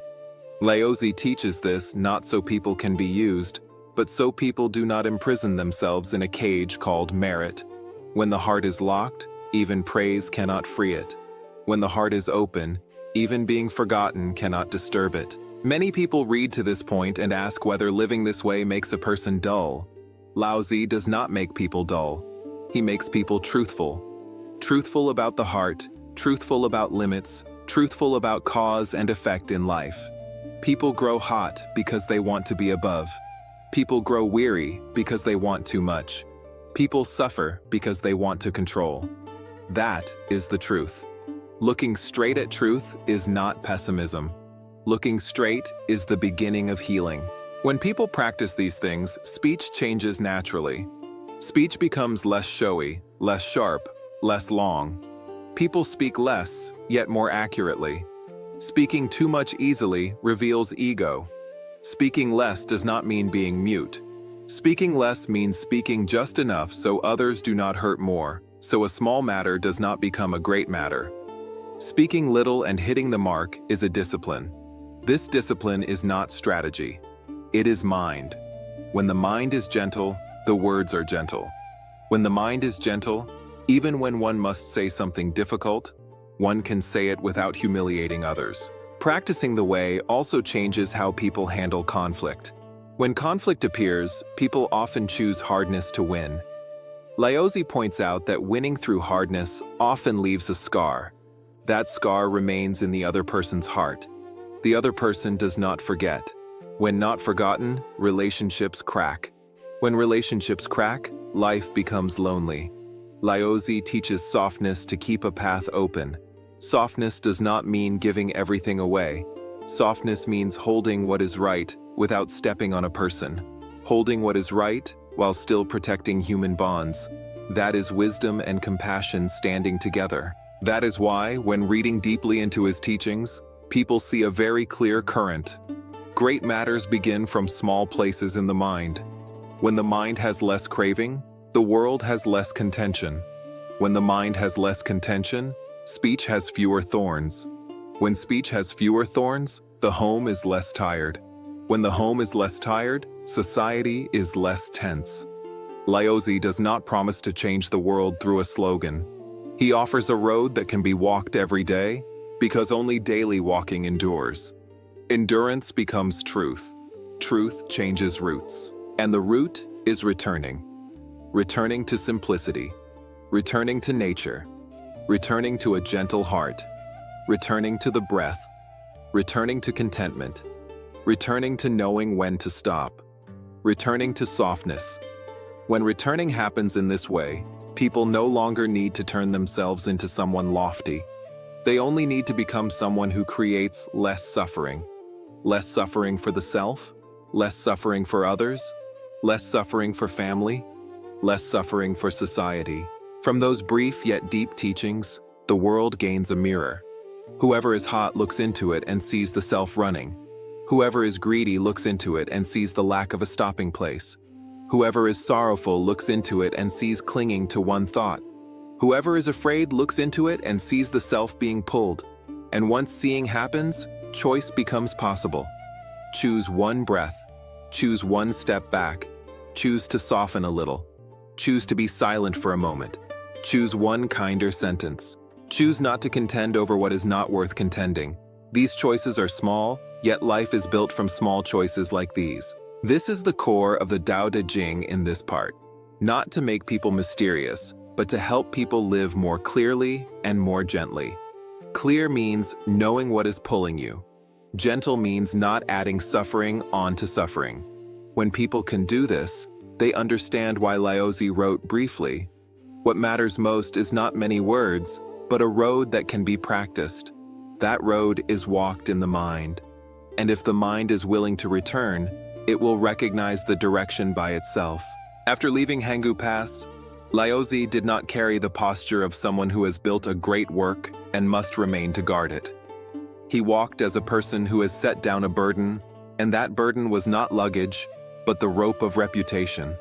Laozi teaches this not so people can be used, but so people do not imprison themselves in a cage called merit. When the heart is locked, even praise cannot free it. When the heart is open, even being forgotten cannot disturb it. Many people read to this point and ask whether living this way makes a person dull. Laozi does not make people dull. He makes people truthful. Truthful about the heart, truthful about limits, truthful about cause and effect in life. People grow hot because they want to be above. People grow weary because they want too much. People suffer because they want to control. That is the truth. Looking straight at truth is not pessimism. Looking straight is the beginning of healing. When people practice these things, speech changes naturally. Speech becomes less showy, less sharp, less long. People speak less, yet more accurately. Speaking too much easily reveals ego. Speaking less does not mean being mute. Speaking less means speaking just enough so others do not hurt more, so a small matter does not become a great matter. Speaking little and hitting the mark is a discipline. This discipline is not strategy. It is mind. When the mind is gentle, the words are gentle. When the mind is gentle, even when one must say something difficult, one can say it without humiliating others. Practicing the way also changes how people handle conflict. When conflict appears, people often choose hardness to win. Laozi points out that winning through hardness often leaves a scar. That scar remains in the other person's heart. The other person does not forget. When not forgotten, relationships crack. When relationships crack, life becomes lonely. Laozi teaches softness to keep a path open. Softness does not mean giving everything away. Softness means holding what is right without stepping on a person. Holding what is right while still protecting human bonds. That is wisdom and compassion standing together. That is why, when reading deeply into his teachings, people see a very clear current. Great matters begin from small places in the mind. When the mind has less craving, the world has less contention. When the mind has less contention, speech has fewer thorns. When speech has fewer thorns, the home is less tired. When the home is less tired, society is less tense. Laozi does not promise to change the world through a slogan. He offers a road that can be walked every day, because only daily walking endures. Endurance becomes truth. Truth changes roots. And the root is returning. Returning to simplicity. Returning to nature. Returning to a gentle heart. Returning to the breath. Returning to contentment. Returning to knowing when to stop. Returning to softness. When returning happens in this way, People no longer need to turn themselves into someone lofty. They only need to become someone who creates less suffering. Less suffering for the self, less suffering for others, less suffering for family, less suffering for society. From those brief yet deep teachings, the world gains a mirror. Whoever is hot looks into it and sees the self running. Whoever is greedy looks into it and sees the lack of a stopping place. Whoever is sorrowful looks into it and sees clinging to one thought. Whoever is afraid looks into it and sees the self being pulled. And once seeing happens, choice becomes possible. Choose one breath. Choose one step back. Choose to soften a little. Choose to be silent for a moment. Choose one kinder sentence. Choose not to contend over what is not worth contending. These choices are small, yet life is built from small choices like these. This is the core of the Dao De Jing in this part. Not to make people mysterious, but to help people live more clearly and more gently. Clear means knowing what is pulling you. Gentle means not adding suffering onto suffering. When people can do this, they understand why Laozi wrote briefly, "What matters most is not many words, but a road that can be practiced. That road is walked in the mind. And if the mind is willing to return, it will recognize the direction by itself." After leaving Hangu Pass, Laozi did not carry the posture of someone who has built a great work and must remain to guard it. He walked as a person who has set down a burden, and that burden was not luggage, but the rope of reputation.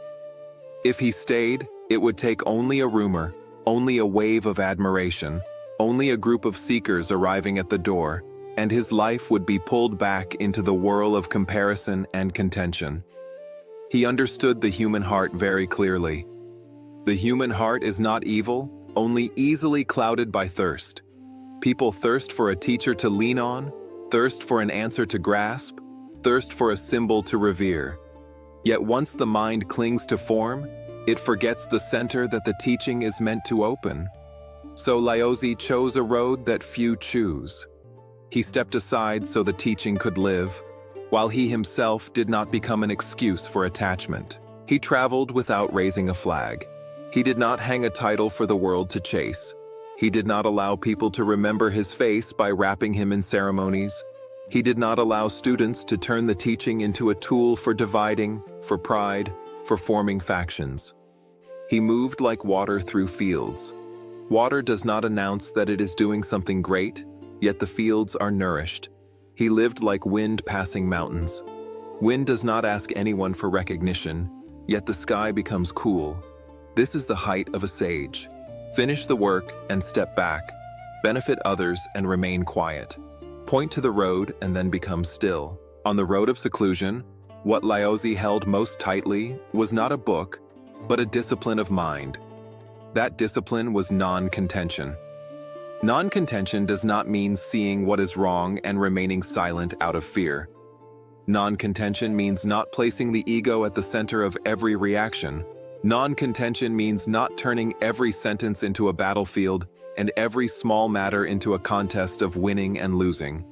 If he stayed, it would take only a rumor, only a wave of admiration, only a group of seekers arriving at the door, and his life would be pulled back into the whirl of comparison and contention. He understood the human heart very clearly. The human heart is not evil, only easily clouded by thirst. People thirst for a teacher to lean on, thirst for an answer to grasp, thirst for a symbol to revere. Yet once the mind clings to form, it forgets the center that the teaching is meant to open. So Laozi chose a road that few choose. He stepped aside so the teaching could live, while he himself did not become an excuse for attachment. He traveled without raising a flag. He did not hang a title for the world to chase. He did not allow people to remember his face by wrapping him in ceremonies. He did not allow students to turn the teaching into a tool for dividing, for pride, for forming factions. He moved like water through fields. Water does not announce that it is doing something great, yet the fields are nourished. He lived like wind passing mountains. Wind does not ask anyone for recognition, yet the sky becomes cool. This is the height of a sage. Finish the work and step back. Benefit others and remain quiet. Point to the road and then become still. On the road of seclusion, what Laozi held most tightly was not a book, but a discipline of mind. That discipline was non-contention. Non-contention does not mean seeing what is wrong and remaining silent out of fear. Non-contention means not placing the ego at the center of every reaction. Non-contention means not turning every sentence into a battlefield and every small matter into a contest of winning and losing.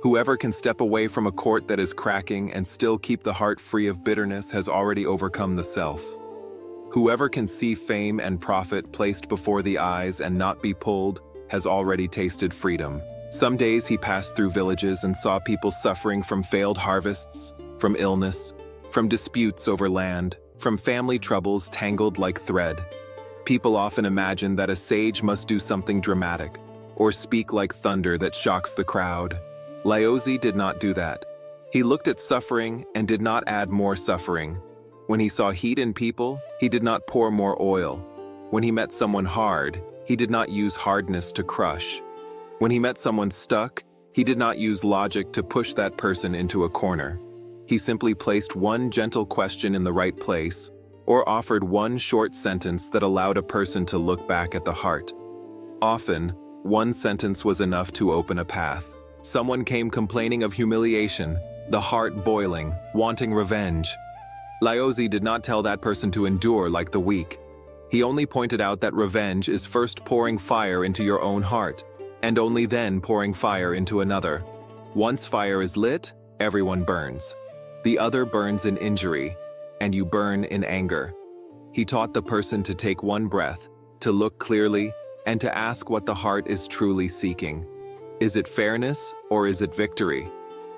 Whoever can step away from a court that is cracking and still keep the heart free of bitterness has already overcome the self. Whoever can see fame and profit placed before the eyes and not be pulled has already tasted freedom. Some days he passed through villages and saw people suffering from failed harvests, from illness, from disputes over land, from family troubles tangled like thread. People often imagine that a sage must do something dramatic, or speak like thunder that shocks the crowd. Laozi did not do that. He looked at suffering and did not add more suffering. When he saw heat in people, he did not pour more oil. When he met someone hard, he did not use hardness to crush. When he met someone stuck, he did not use logic to push that person into a corner. He simply placed one gentle question in the right place, or offered one short sentence that allowed a person to look back at the heart. Often, one sentence was enough to open a path. Someone came complaining of humiliation, the heart boiling, wanting revenge. Laozi did not tell that person to endure like the weak. He only pointed out that revenge is first pouring fire into your own heart, and only then pouring fire into another. Once fire is lit, everyone burns. The other burns in injury, and you burn in anger. He taught the person to take one breath, to look clearly, and to ask what the heart is truly seeking. Is it fairness or is it victory?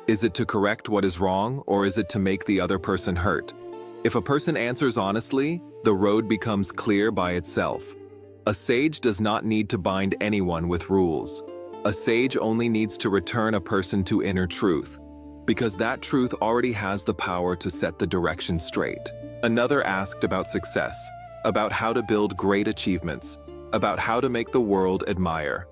Is it to correct what is wrong or is it to make the other person hurt? If a person answers honestly, the road becomes clear by itself. A sage does not need to bind anyone with rules. A sage only needs to return a person to inner truth, because that truth already has the power to set the direction straight. Another asked about success, about how to build great achievements, about how to make the world admire.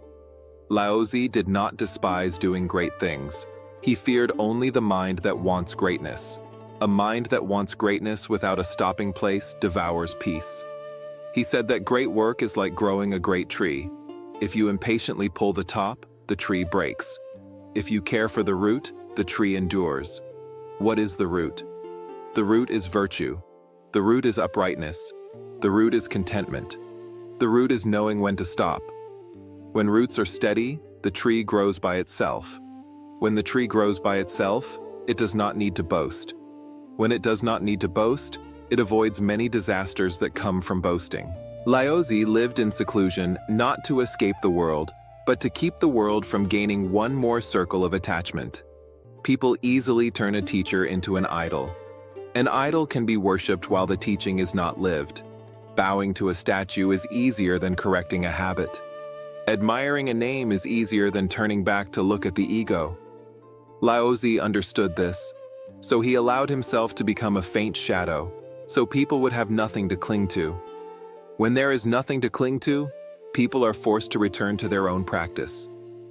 Laozi did not despise doing great things. He feared only the mind that wants greatness. A mind that wants greatness without a stopping place devours peace. He said that great work is like growing a great tree. If you impatiently pull the top, the tree breaks. If you care for the root, the tree endures. What is the root? The root is virtue. The root is uprightness. The root is contentment. The root is knowing when to stop. When roots are steady, the tree grows by itself. When the tree grows by itself, it does not need to boast. When it does not need to boast, it avoids many disasters that come from boasting. Laozi lived in seclusion not to escape the world, but to keep the world from gaining one more circle of attachment. People easily turn a teacher into an idol. An idol can be worshipped while the teaching is not lived. Bowing to a statue is easier than correcting a habit. Admiring a name is easier than turning back to look at the ego. Laozi understood this, so he allowed himself to become a faint shadow, so people would have nothing to cling to. When there is nothing to cling to, people are forced to return to their own practice.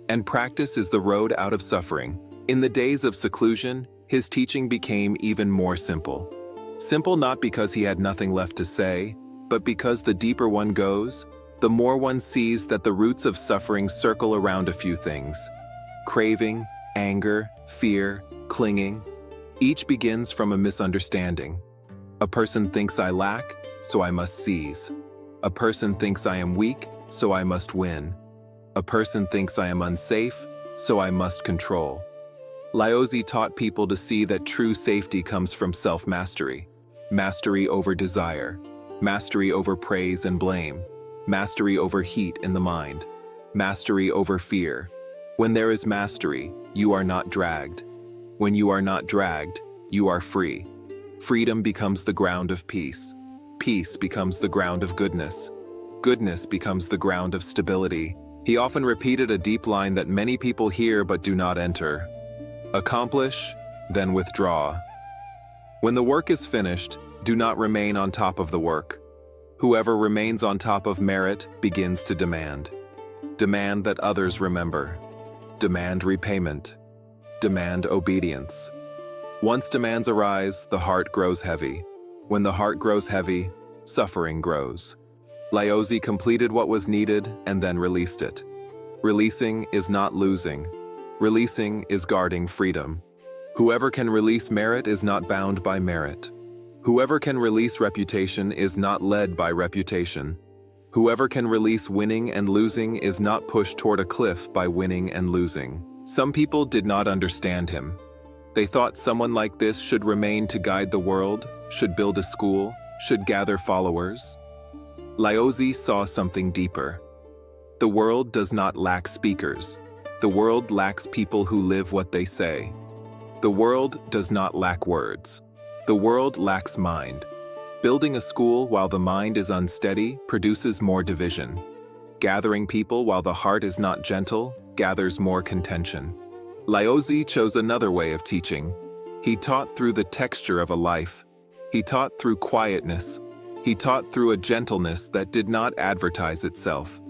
And practice is the road out of suffering. In the days of seclusion, his teaching became even more simple. Simple not because he had nothing left to say, but because the deeper one goes, the more one sees that the roots of suffering circle around a few things: craving, anger, fear, clinging. Each begins from a misunderstanding. A person thinks I lack, so I must seize. A person thinks I am weak, so I must win. A person thinks I am unsafe, so I must control. Laozi taught people to see that true safety comes from self-mastery. Mastery over desire. Mastery over praise and blame. Mastery over heat in the mind. Mastery over fear. When there is mastery, you are not dragged. When you are not dragged, you are free. Freedom becomes the ground of peace. Peace becomes the ground of goodness. Goodness becomes the ground of stability. He often repeated a deep line that many people hear but do not enter. Accomplish, then withdraw. When the work is finished, do not remain on top of the work. Whoever remains on top of merit begins to demand. Demand that others remember. Demand repayment. Demand obedience. Once demands arise, the heart grows heavy. When the heart grows heavy, suffering grows. Laozi completed what was needed and then released it. Releasing is not losing. Releasing is guarding freedom. Whoever can release merit is not bound by merit. Whoever can release reputation is not led by reputation. Whoever can release winning and losing is not pushed toward a cliff by winning and losing. Some people did not understand him. They thought someone like this should remain to guide the world, should build a school, should gather followers. Laozi saw something deeper. The world does not lack speakers. The world lacks people who live what they say. The world does not lack words. The world lacks mind. Building a school while the mind is unsteady produces more division. Gathering people while the heart is not gentle gathers more contention. Laozi chose another way of teaching. He taught through the texture of a life. He taught through quietness. He taught through a gentleness that did not advertise itself.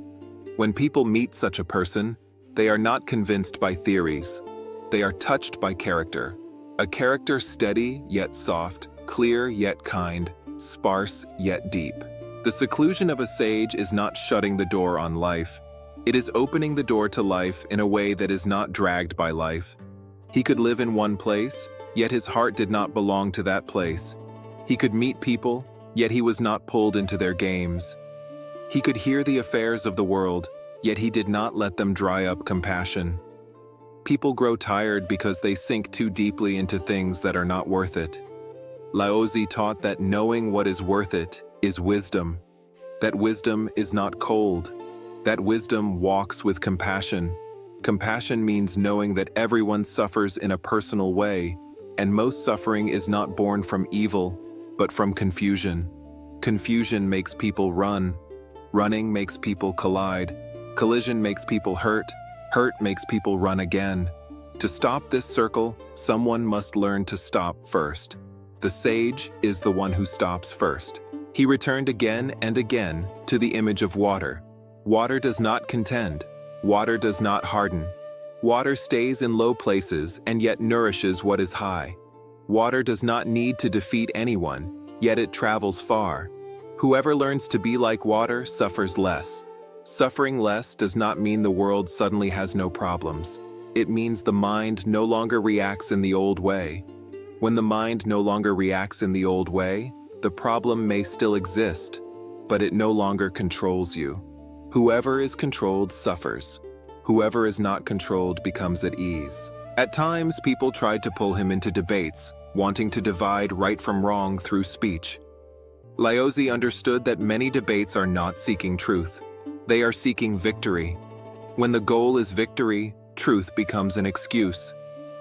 When people meet such a person, they are not convinced by theories. They are touched by character. A character steady yet soft, clear yet kind, sparse yet deep. The seclusion of a sage is not shutting the door on life. It is opening the door to life in a way that is not dragged by life. He could live in one place, yet his heart did not belong to that place. He could meet people, yet he was not pulled into their games. He could hear the affairs of the world, yet he did not let them dry up compassion. People grow tired because they sink too deeply into things that are not worth it. Laozi taught that knowing what is worth it is wisdom. that wisdom is not cold, that wisdom walks with compassion. Compassion means knowing that everyone suffers in a personal way, and most suffering is not born from evil, but from confusion. Confusion makes people run. Running makes people collide. Collision makes people hurt. Hurt makes people run again. To stop this circle, someone must learn to stop first. The sage is the one who stops first. He returned again and again to the image of water. Water does not contend. Water does not harden. Water stays in low places and yet nourishes what is high. Water does not need to defeat anyone, yet it travels far. Whoever learns to be like water suffers less. Suffering less does not mean the world suddenly has no problems. It means the mind no longer reacts in the old way. When the mind no longer reacts in the old way, the problem may still exist, but it no longer controls you. Whoever is controlled suffers. Whoever is not controlled becomes at ease. At times, people tried to pull him into debates, wanting to divide right from wrong through speech. Laozi understood that many debates are not seeking truth. They are seeking victory. When the goal is victory, truth becomes an excuse.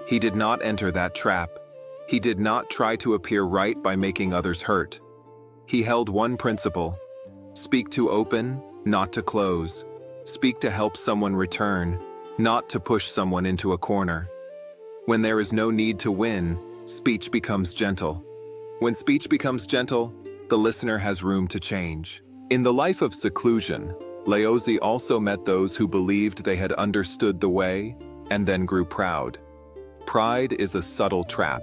He did not enter that trap. He did not try to appear right by making others hurt. He held one principle: speak to open, not to close. Speak to help someone return, not to push someone into a corner. When there is no need to win, speech becomes gentle. When speech becomes gentle, the listener has room to change. In the life of seclusion, Laozi also met those who believed they had understood the way and then grew proud. Pride is a subtle trap.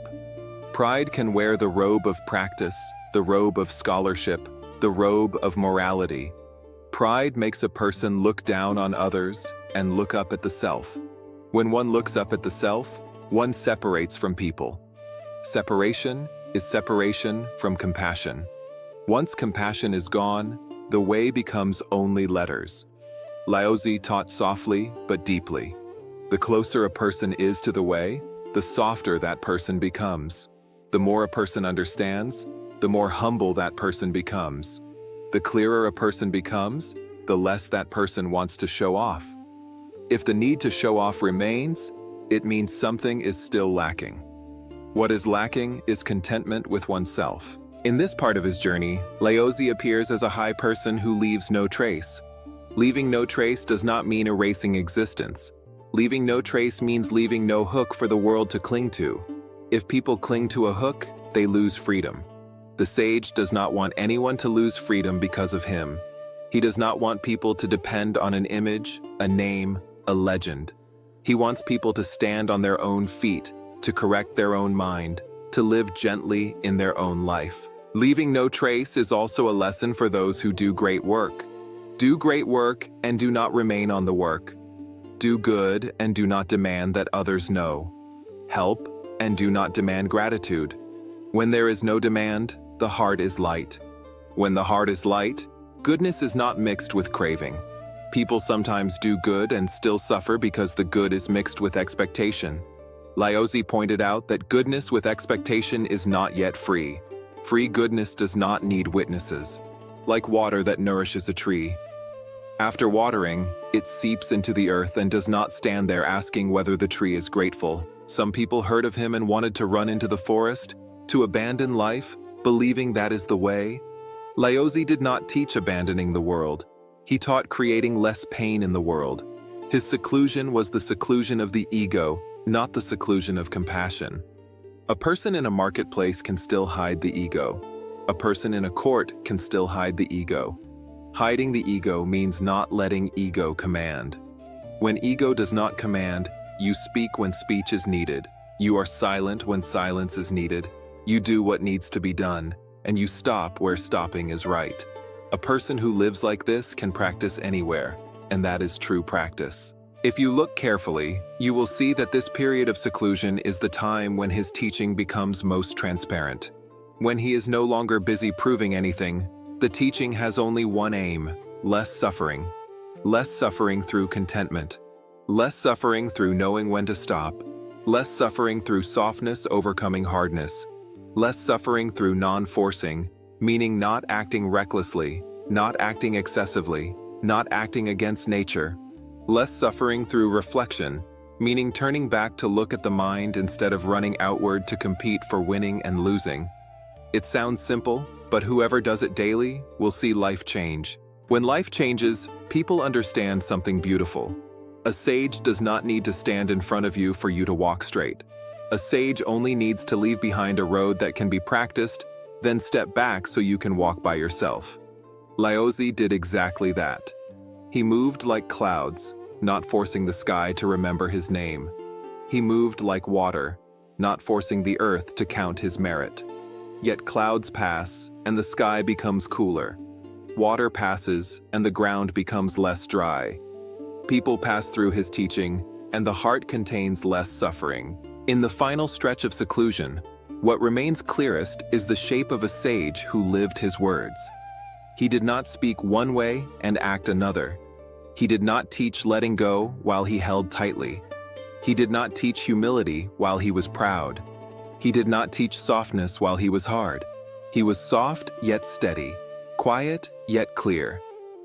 Pride can wear the robe of practice, the robe of scholarship, the robe of morality. Pride makes a person look down on others and look up at the self. When one looks up at the self, one separates from people. Separation is separation from compassion. Once compassion is gone, the way becomes only letters. Laozi taught softly but deeply. The closer a person is to the way, the softer that person becomes. The more a person understands, the more humble that person becomes. The clearer a person becomes, the less that person wants to show off. If the need to show off remains, it means something is still lacking. What is lacking is contentment with oneself. In this part of his journey, Laozi appears as a high person who leaves no trace. Leaving no trace does not mean erasing existence. Leaving no trace means leaving no hook for the world to cling to. If people cling to a hook, they lose freedom. The sage does not want anyone to lose freedom because of him. He does not want people to depend on an image, a name, a legend. He wants people to stand on their own feet, to correct their own mind, to live gently in their own life. Leaving no trace is also a lesson for those who do great work. Do great work and do not remain on the work. Do good and do not demand that others know. Help and do not demand gratitude. When there is no demand, the heart is light. When the heart is light, goodness is not mixed with craving. People sometimes do good and still suffer because the good is mixed with expectation. Laozi pointed out that goodness with expectation is not yet free. Free goodness does not need witnesses, like water that nourishes a tree. After watering, it seeps into the earth and does not stand there asking whether the tree is grateful. Some people heard of him and wanted to run into the forest, to abandon life, believing that is the way. Laozi did not teach abandoning the world. He taught creating less pain in the world. His seclusion was the seclusion of the ego, not the seclusion of compassion. A person in a marketplace can still hide the ego. A person in a court can still hide the ego. Hiding the ego means not letting ego command. When ego does not command, you speak when speech is needed. You are silent when silence is needed. You do what needs to be done, and you stop where stopping is right. A person who lives like this can practice anywhere, and that is true practice. If you look carefully, you will see that this period of seclusion is the time when his teaching becomes most transparent. When he is no longer busy proving anything, the teaching has only one aim: less suffering. Less suffering through contentment. Less suffering through knowing when to stop. Less suffering through softness overcoming hardness. Less suffering through non-forcing, meaning not acting recklessly, not acting excessively, not acting against nature. Less suffering through reflection, meaning turning back to look at the mind instead of running outward to compete for winning and losing. It sounds simple, but whoever does it daily will see life change. When life changes, people understand something beautiful. A sage does not need to stand in front of you for you to walk straight. A sage only needs to leave behind a road that can be practiced, then step back so you can walk by yourself. Laozi did exactly that. He moved like clouds, not forcing the sky to remember his name. He moved like water, not forcing the earth to count his merit. Yet clouds pass, and the sky becomes cooler. Water passes, and the ground becomes less dry. People pass through his teaching, and the heart contains less suffering. In the final stretch of seclusion, what remains clearest is the shape of a sage who lived his words. He did not speak one way and act another. He did not teach letting go while he held tightly. He did not teach humility while he was proud. He did not teach softness while he was hard. He was soft yet steady, quiet yet clear.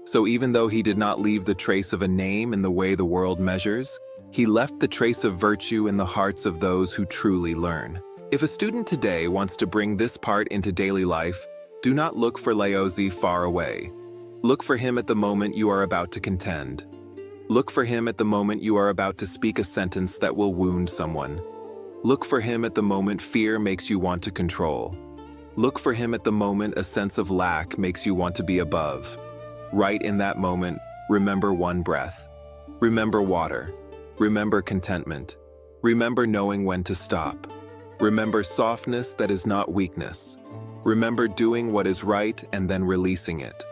So even though he did not leave the trace of a name in the way the world measures, he left the trace of virtue in the hearts of those who truly learn. If a student today wants to bring this part into daily life, do not look for Laozi far away. Look for him at the moment you are about to contend. Look for him at the moment you are about to speak a sentence that will wound someone. Look for him at the moment fear makes you want to control. Look for him at the moment a sense of lack makes you want to be above. Right in that moment, remember one breath. Remember water. Remember contentment. Remember knowing when to stop. Remember softness that is not weakness. Remember doing what is right and then releasing it.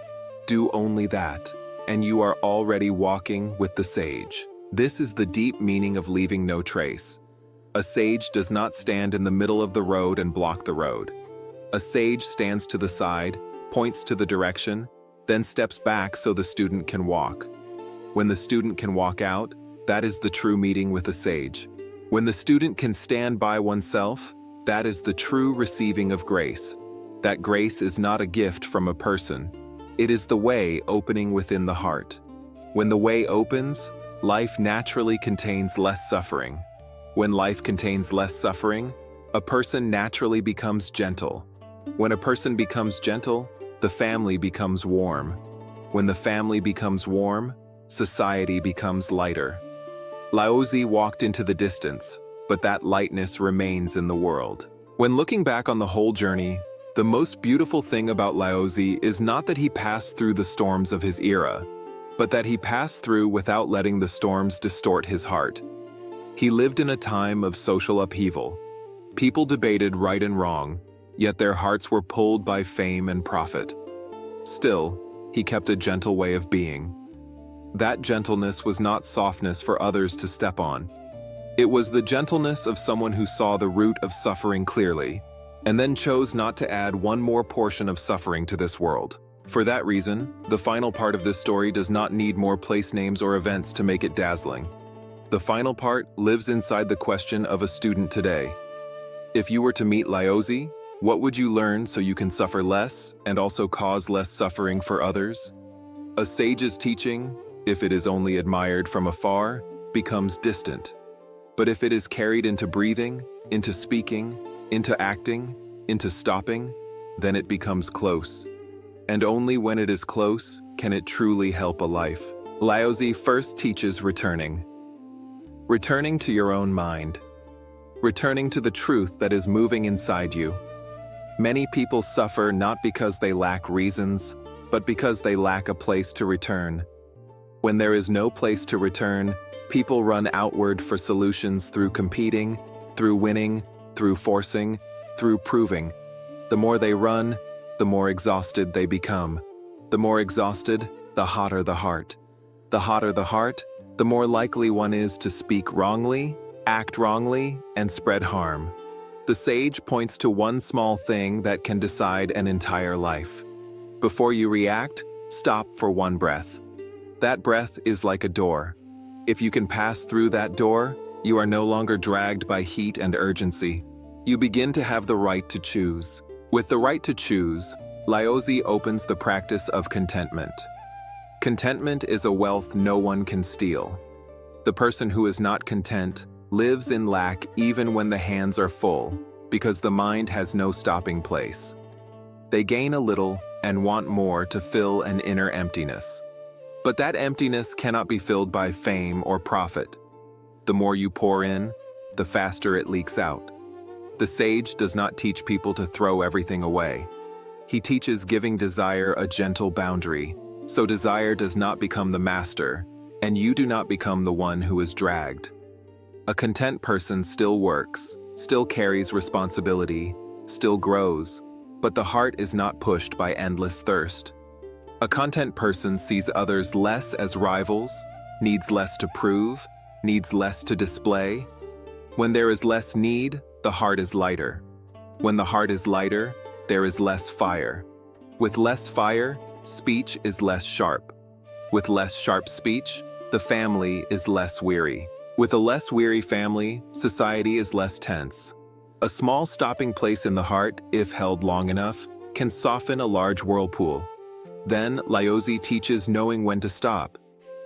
Do only that, and you are already walking with the sage. This is the deep meaning of leaving no trace. A sage does not stand in the middle of the road and block the road. A sage stands to the side, points to the direction, then steps back so the student can walk. When the student can walk out, that is the true meeting with a sage. When the student can stand by oneself, that is the true receiving of grace. That grace is not a gift from a person. It is the way opening within the heart. When the way opens, life naturally contains less suffering. When life contains less suffering, a person naturally becomes gentle. When a person becomes gentle, the family becomes warm. When the family becomes warm, society becomes lighter. Laozi walked into the distance, but that lightness remains in the world. When looking back on the whole journey, the most beautiful thing about Laozi is not that he passed through the storms of his era, but that he passed through without letting the storms distort his heart. He lived in a time of social upheaval. People debated right and wrong, yet their hearts were pulled by fame and profit. Still, he kept a gentle way of being. That gentleness was not softness for others to step on. It was the gentleness of someone who saw the root of suffering clearly, and then chose not to add one more portion of suffering to this world. For that reason, the final part of this story does not need more place names or events to make it dazzling. The final part lives inside the question of a student today. If you were to meet Laozi, what would you learn so you can suffer less and also cause less suffering for others? A sage's teaching, if it is only admired from afar, becomes distant. But if it is carried into breathing, into speaking, into acting, into stopping, then it becomes close. And only when it is close can it truly help a life. Laozi first teaches returning. Returning to your own mind. Returning to the truth that is moving inside you. Many people suffer not because they lack reasons, but because they lack a place to return. When there is no place to return, people run outward for solutions through competing, through winning, through forcing, through proving. The more they run, the more exhausted they become. The more exhausted, the hotter the heart. The hotter the heart, the more likely one is to speak wrongly, act wrongly, and spread harm. The sage points to one small thing that can decide an entire life. Before you react, stop for one breath. That breath is like a door. If you can pass through that door, you are no longer dragged by heat and urgency. You begin to have the right to choose. With the right to choose, Laozi opens the practice of contentment. Contentment is a wealth no one can steal. The person who is not content lives in lack even when the hands are full, because the mind has no stopping place. They gain a little and want more to fill an inner emptiness. But that emptiness cannot be filled by fame or profit. The more you pour in, the faster it leaks out. The sage does not teach people to throw everything away. He teaches giving desire a gentle boundary, so desire does not become the master, and you do not become the one who is dragged. A content person still works, still carries responsibility, still grows, but the heart is not pushed by endless thirst. A content person sees others less as rivals, needs less to prove, needs less to display. When there is less need, the heart is lighter. When the heart is lighter, there is less fire. With less fire, speech is less sharp. With less sharp speech, the family is less weary. With a less weary family, society is less tense. A small stopping place in the heart, if held long enough, can soften a large whirlpool. Then, Laozi teaches knowing when to stop.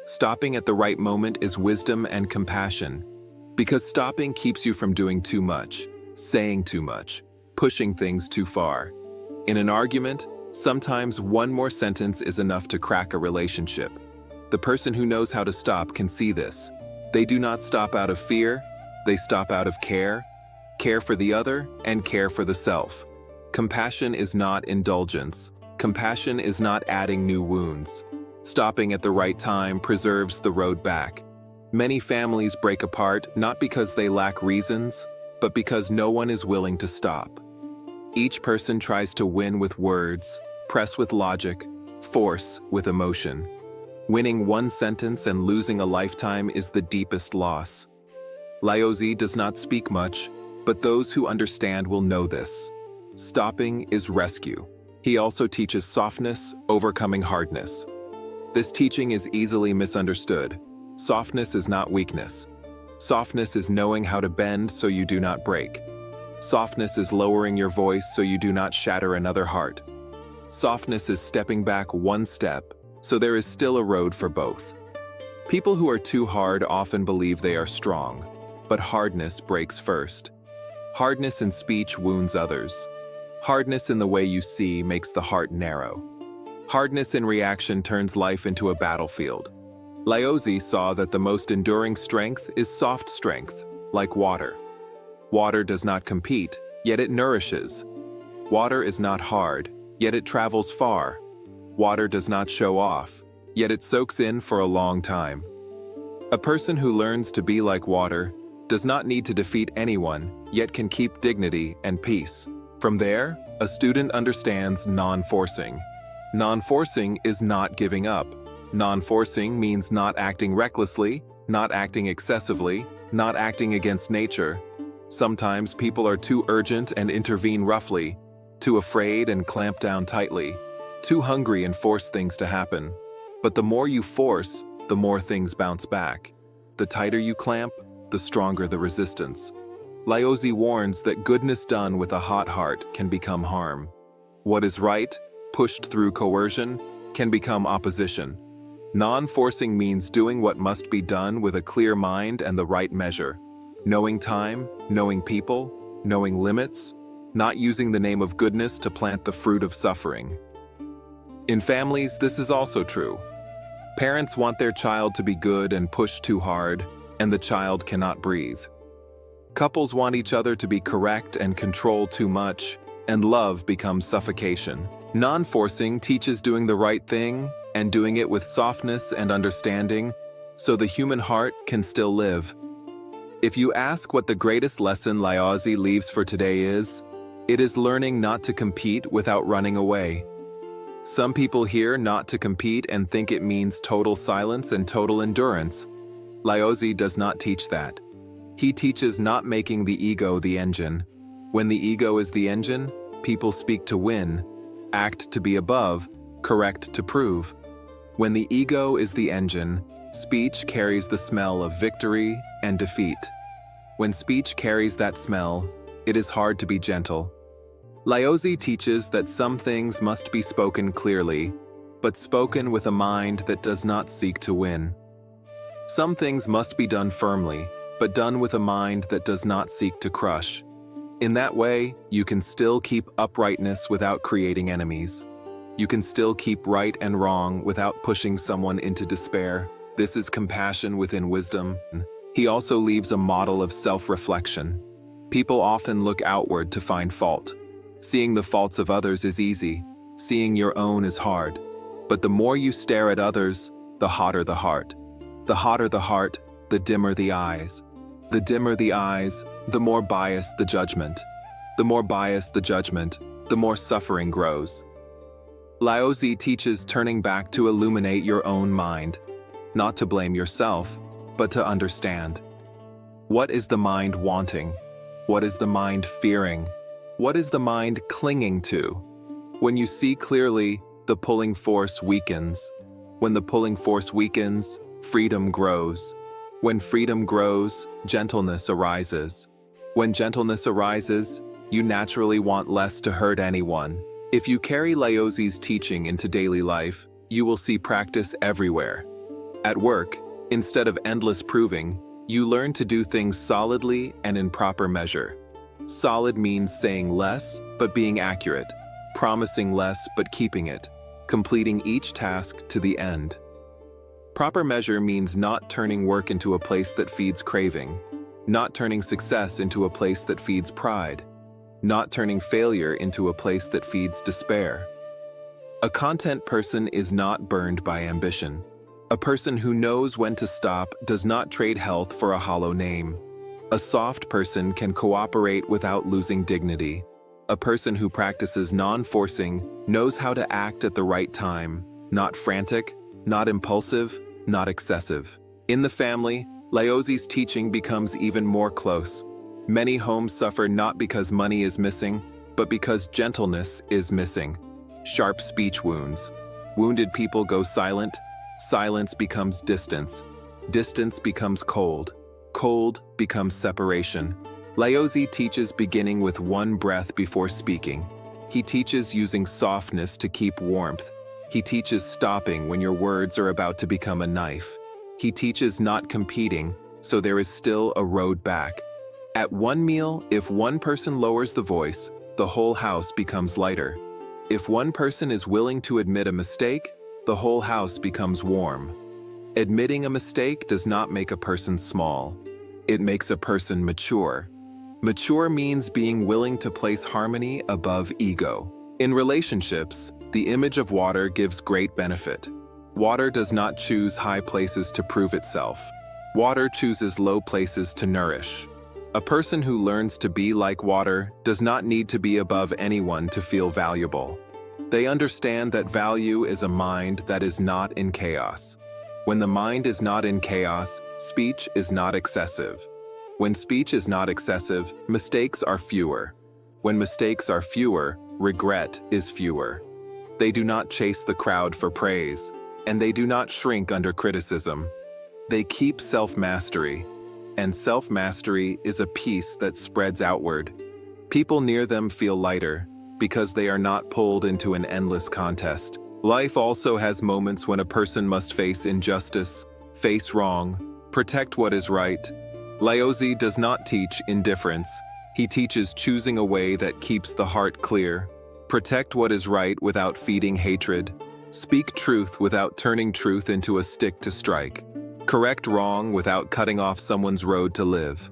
Stopping at the right moment is wisdom and compassion, because stopping keeps you from doing too much, saying too much, pushing things too far. In an argument, sometimes one more sentence is enough to crack a relationship. The person who knows how to stop can see this. They do not stop out of fear, they stop out of care for the other, and care for the self. Compassion is not indulgence. Compassion is not adding new wounds. Stopping at the right time preserves the road back. Many families break apart not because they lack reasons, but because no one is willing to stop. Each person tries to win with words, press with logic, force with emotion. Winning one sentence and losing a lifetime is the deepest loss. Laozi does not speak much, but those who understand will know this. Stopping is rescue. He also teaches softness, overcoming hardness. This teaching is easily misunderstood. Softness is not weakness. Softness is knowing how to bend so you do not break. Softness is lowering your voice so you do not shatter another heart. Softness is stepping back one step, so there is still a road for both. People who are too hard often believe they are strong, but hardness breaks first. Hardness in speech wounds others. Hardness in the way you see makes the heart narrow. Hardness in reaction turns life into a battlefield. Laozi saw that the most enduring strength is soft strength, like water. Water does not compete, yet it nourishes. Water is not hard, yet it travels far. Water does not show off, yet it soaks in for a long time. A person who learns to be like water does not need to defeat anyone, yet can keep dignity and peace. From there, a student understands non-forcing. Non-forcing is not giving up. Non-forcing means not acting recklessly, not acting excessively, not acting against nature. Sometimes people are too urgent and intervene roughly, too afraid and clamp down tightly, too hungry and force things to happen. But the more you force, the more things bounce back. The tighter you clamp, the stronger the resistance. Laozi warns that goodness done with a hot heart can become harm. What is right, pushed through coercion, can become opposition. Non-forcing means doing what must be done with a clear mind and the right measure. Knowing time, knowing people, knowing limits, not using the name of goodness to plant the fruit of suffering. In families, this is also true. Parents want their child to be good and push too hard, and the child cannot breathe. Couples want each other to be correct and control too much, and love becomes suffocation. Non-forcing teaches doing the right thing and doing it with softness and understanding, so the human heart can still live. If you ask what the greatest lesson Laozi leaves for today is, it is learning not to compete without running away. Some people hear not to compete and think it means total silence and total endurance. Laozi does not teach that. He teaches not making the ego the engine. When the ego is the engine, people speak to win, act to be above, correct to prove. When the ego is the engine, speech carries the smell of victory and defeat. When speech carries that smell, it is hard to be gentle. Laozi teaches that some things must be spoken clearly, but spoken with a mind that does not seek to win. Some things must be done firmly, but done with a mind that does not seek to crush. In that way, you can still keep uprightness without creating enemies. You can still keep right and wrong without pushing someone into despair. This is compassion within wisdom. He also leaves a model of self-reflection. People often look outward to find fault. Seeing the faults of others is easy. Seeing your own is hard. But the more you stare at others, the hotter the heart. The hotter the heart, the dimmer the eyes. The dimmer the eyes, the more biased the judgment. The more biased the judgment, the more suffering grows. Laozi teaches turning back to illuminate your own mind, not to blame yourself, but to understand. What is the mind wanting? What is the mind fearing? What is the mind clinging to? When you see clearly, the pulling force weakens. When the pulling force weakens, freedom grows. When freedom grows, gentleness arises. When gentleness arises, you naturally want less to hurt anyone. If you carry Laozi's teaching into daily life, you will see practice everywhere. At work, instead of endless proving, you learn to do things solidly and in proper measure. Solid means saying less, but being accurate, promising less, but keeping it, completing each task to the end. Proper measure means not turning work into a place that feeds craving, not turning success into a place that feeds pride, not turning failure into a place that feeds despair. A content person is not burned by ambition. A person who knows when to stop does not trade health for a hollow name. A soft person can cooperate without losing dignity. A person who practices non-forcing knows how to act at the right time, not frantic, not impulsive, not excessive. In the family, Laozi's teaching becomes even more close. Many homes suffer not because money is missing, but because gentleness is missing. Sharp speech wounds. Wounded people go silent. Silence becomes distance. Distance becomes cold. Cold becomes separation. Laozi teaches beginning with one breath before speaking. He teaches using softness to keep warmth. He teaches stopping when your words are about to become a knife. He teaches not competing, so there is still a road back. At one meal, if one person lowers the voice, the whole house becomes lighter. If one person is willing to admit a mistake, the whole house becomes warm. Admitting a mistake does not make a person small. It makes a person mature. Mature means being willing to place harmony above ego. In relationships, the image of water gives great benefit. Water does not choose high places to prove itself. Water chooses low places to nourish. A person who learns to be like water does not need to be above anyone to feel valuable. They understand that value is a mind that is not in chaos. When the mind is not in chaos, speech is not excessive. When speech is not excessive, mistakes are fewer. When mistakes are fewer, regret is fewer. They do not chase the crowd for praise, and they do not shrink under criticism. They keep self-mastery, and self-mastery is a peace that spreads outward. People near them feel lighter because they are not pulled into an endless contest. Life also has moments when a person must face injustice, face wrong, protect what is right. Laozi does not teach indifference. He teaches choosing a way that keeps the heart clear. Protect what is right without feeding hatred. Speak truth without turning truth into a stick to strike. Correct wrong without cutting off someone's road to live.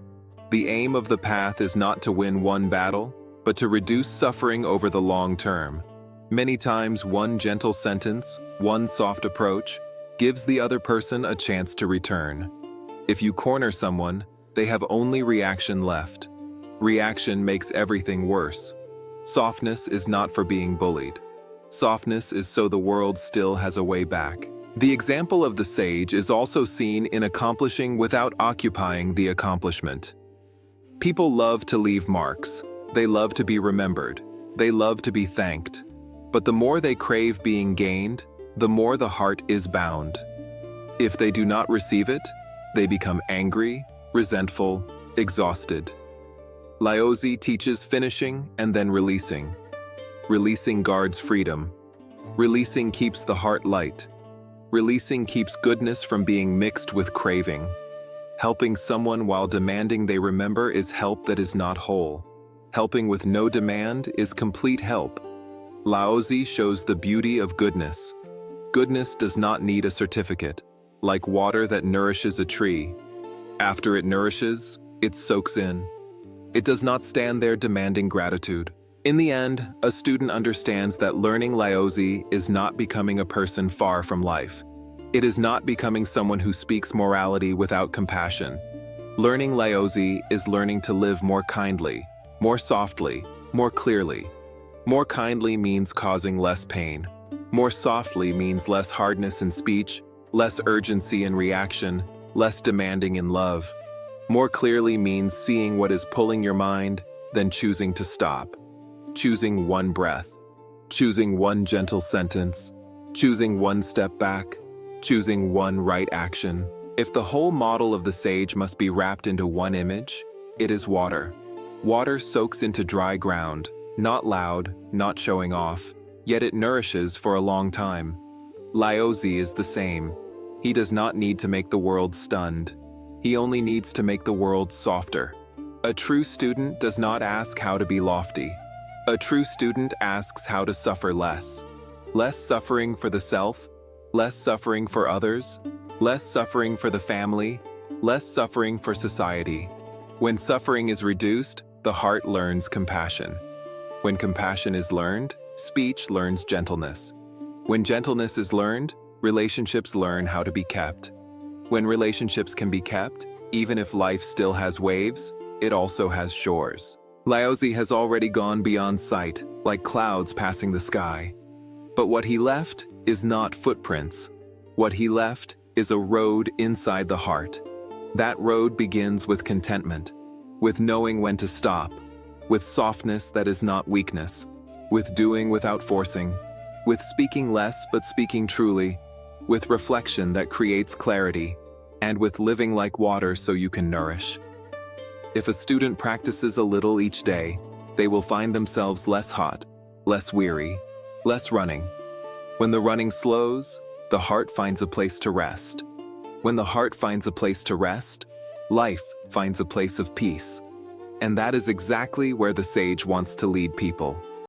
The aim of the path is not to win one battle, but to reduce suffering over the long term. Many times, one gentle sentence, one soft approach, gives the other person a chance to return. If you corner someone, they have only reaction left. Reaction makes everything worse. Softness is not for being bullied. Softness is so the world still has a way back. The example of the sage is also seen in accomplishing without occupying the accomplishment. People love to leave marks. They love to be remembered. They love to be thanked. But the more they crave being gained, the more the heart is bound. If they do not receive it, they become angry, resentful, exhausted. Laozi teaches finishing and then releasing. Releasing guards freedom. Releasing keeps the heart light. Releasing keeps goodness from being mixed with craving. Helping someone while demanding they remember is help that is not whole. Helping with no demand is complete help. Laozi shows the beauty of goodness. Goodness does not need a certificate, like water that nourishes a tree. After it nourishes, it soaks in. It does not stand there demanding gratitude. In the end, a student understands that learning Laozi is not becoming a person far from life. It is not becoming someone who speaks morality without compassion. Learning Laozi is learning to live more kindly, more softly, more clearly. More kindly means causing less pain. More softly means less hardness in speech, less urgency in reaction, less demanding in love. More clearly means seeing what is pulling your mind, then choosing to stop. Choosing one breath. Choosing one gentle sentence. Choosing one step back. Choosing one right action. If the whole model of the sage must be wrapped into one image, it is water. Water soaks into dry ground, not loud, not showing off, yet it nourishes for a long time. Laozi is the same. He does not need to make the world stunned. He only needs to make the world softer. A true student does not ask how to be lofty. A true student asks how to suffer less. Less suffering for the self, less suffering for others, less suffering for the family, less suffering for society. When suffering is reduced, the heart learns compassion. When compassion is learned, speech learns gentleness. When gentleness is learned, relationships learn how to be kept. When relationships can be kept, even if life still has waves, it also has shores. Laozi has already gone beyond sight, like clouds passing the sky. But what he left is not footprints. What he left is a road inside the heart. That road begins with contentment, with knowing when to stop, with softness that is not weakness, with doing without forcing, with speaking less but speaking truly, with reflection that creates clarity, and with living like water so you can nourish. If a student practices a little each day, they will find themselves less hot, less weary, less running. When the running slows, the heart finds a place to rest. When the heart finds a place to rest, life finds a place of peace. And that is exactly where the sage wants to lead people.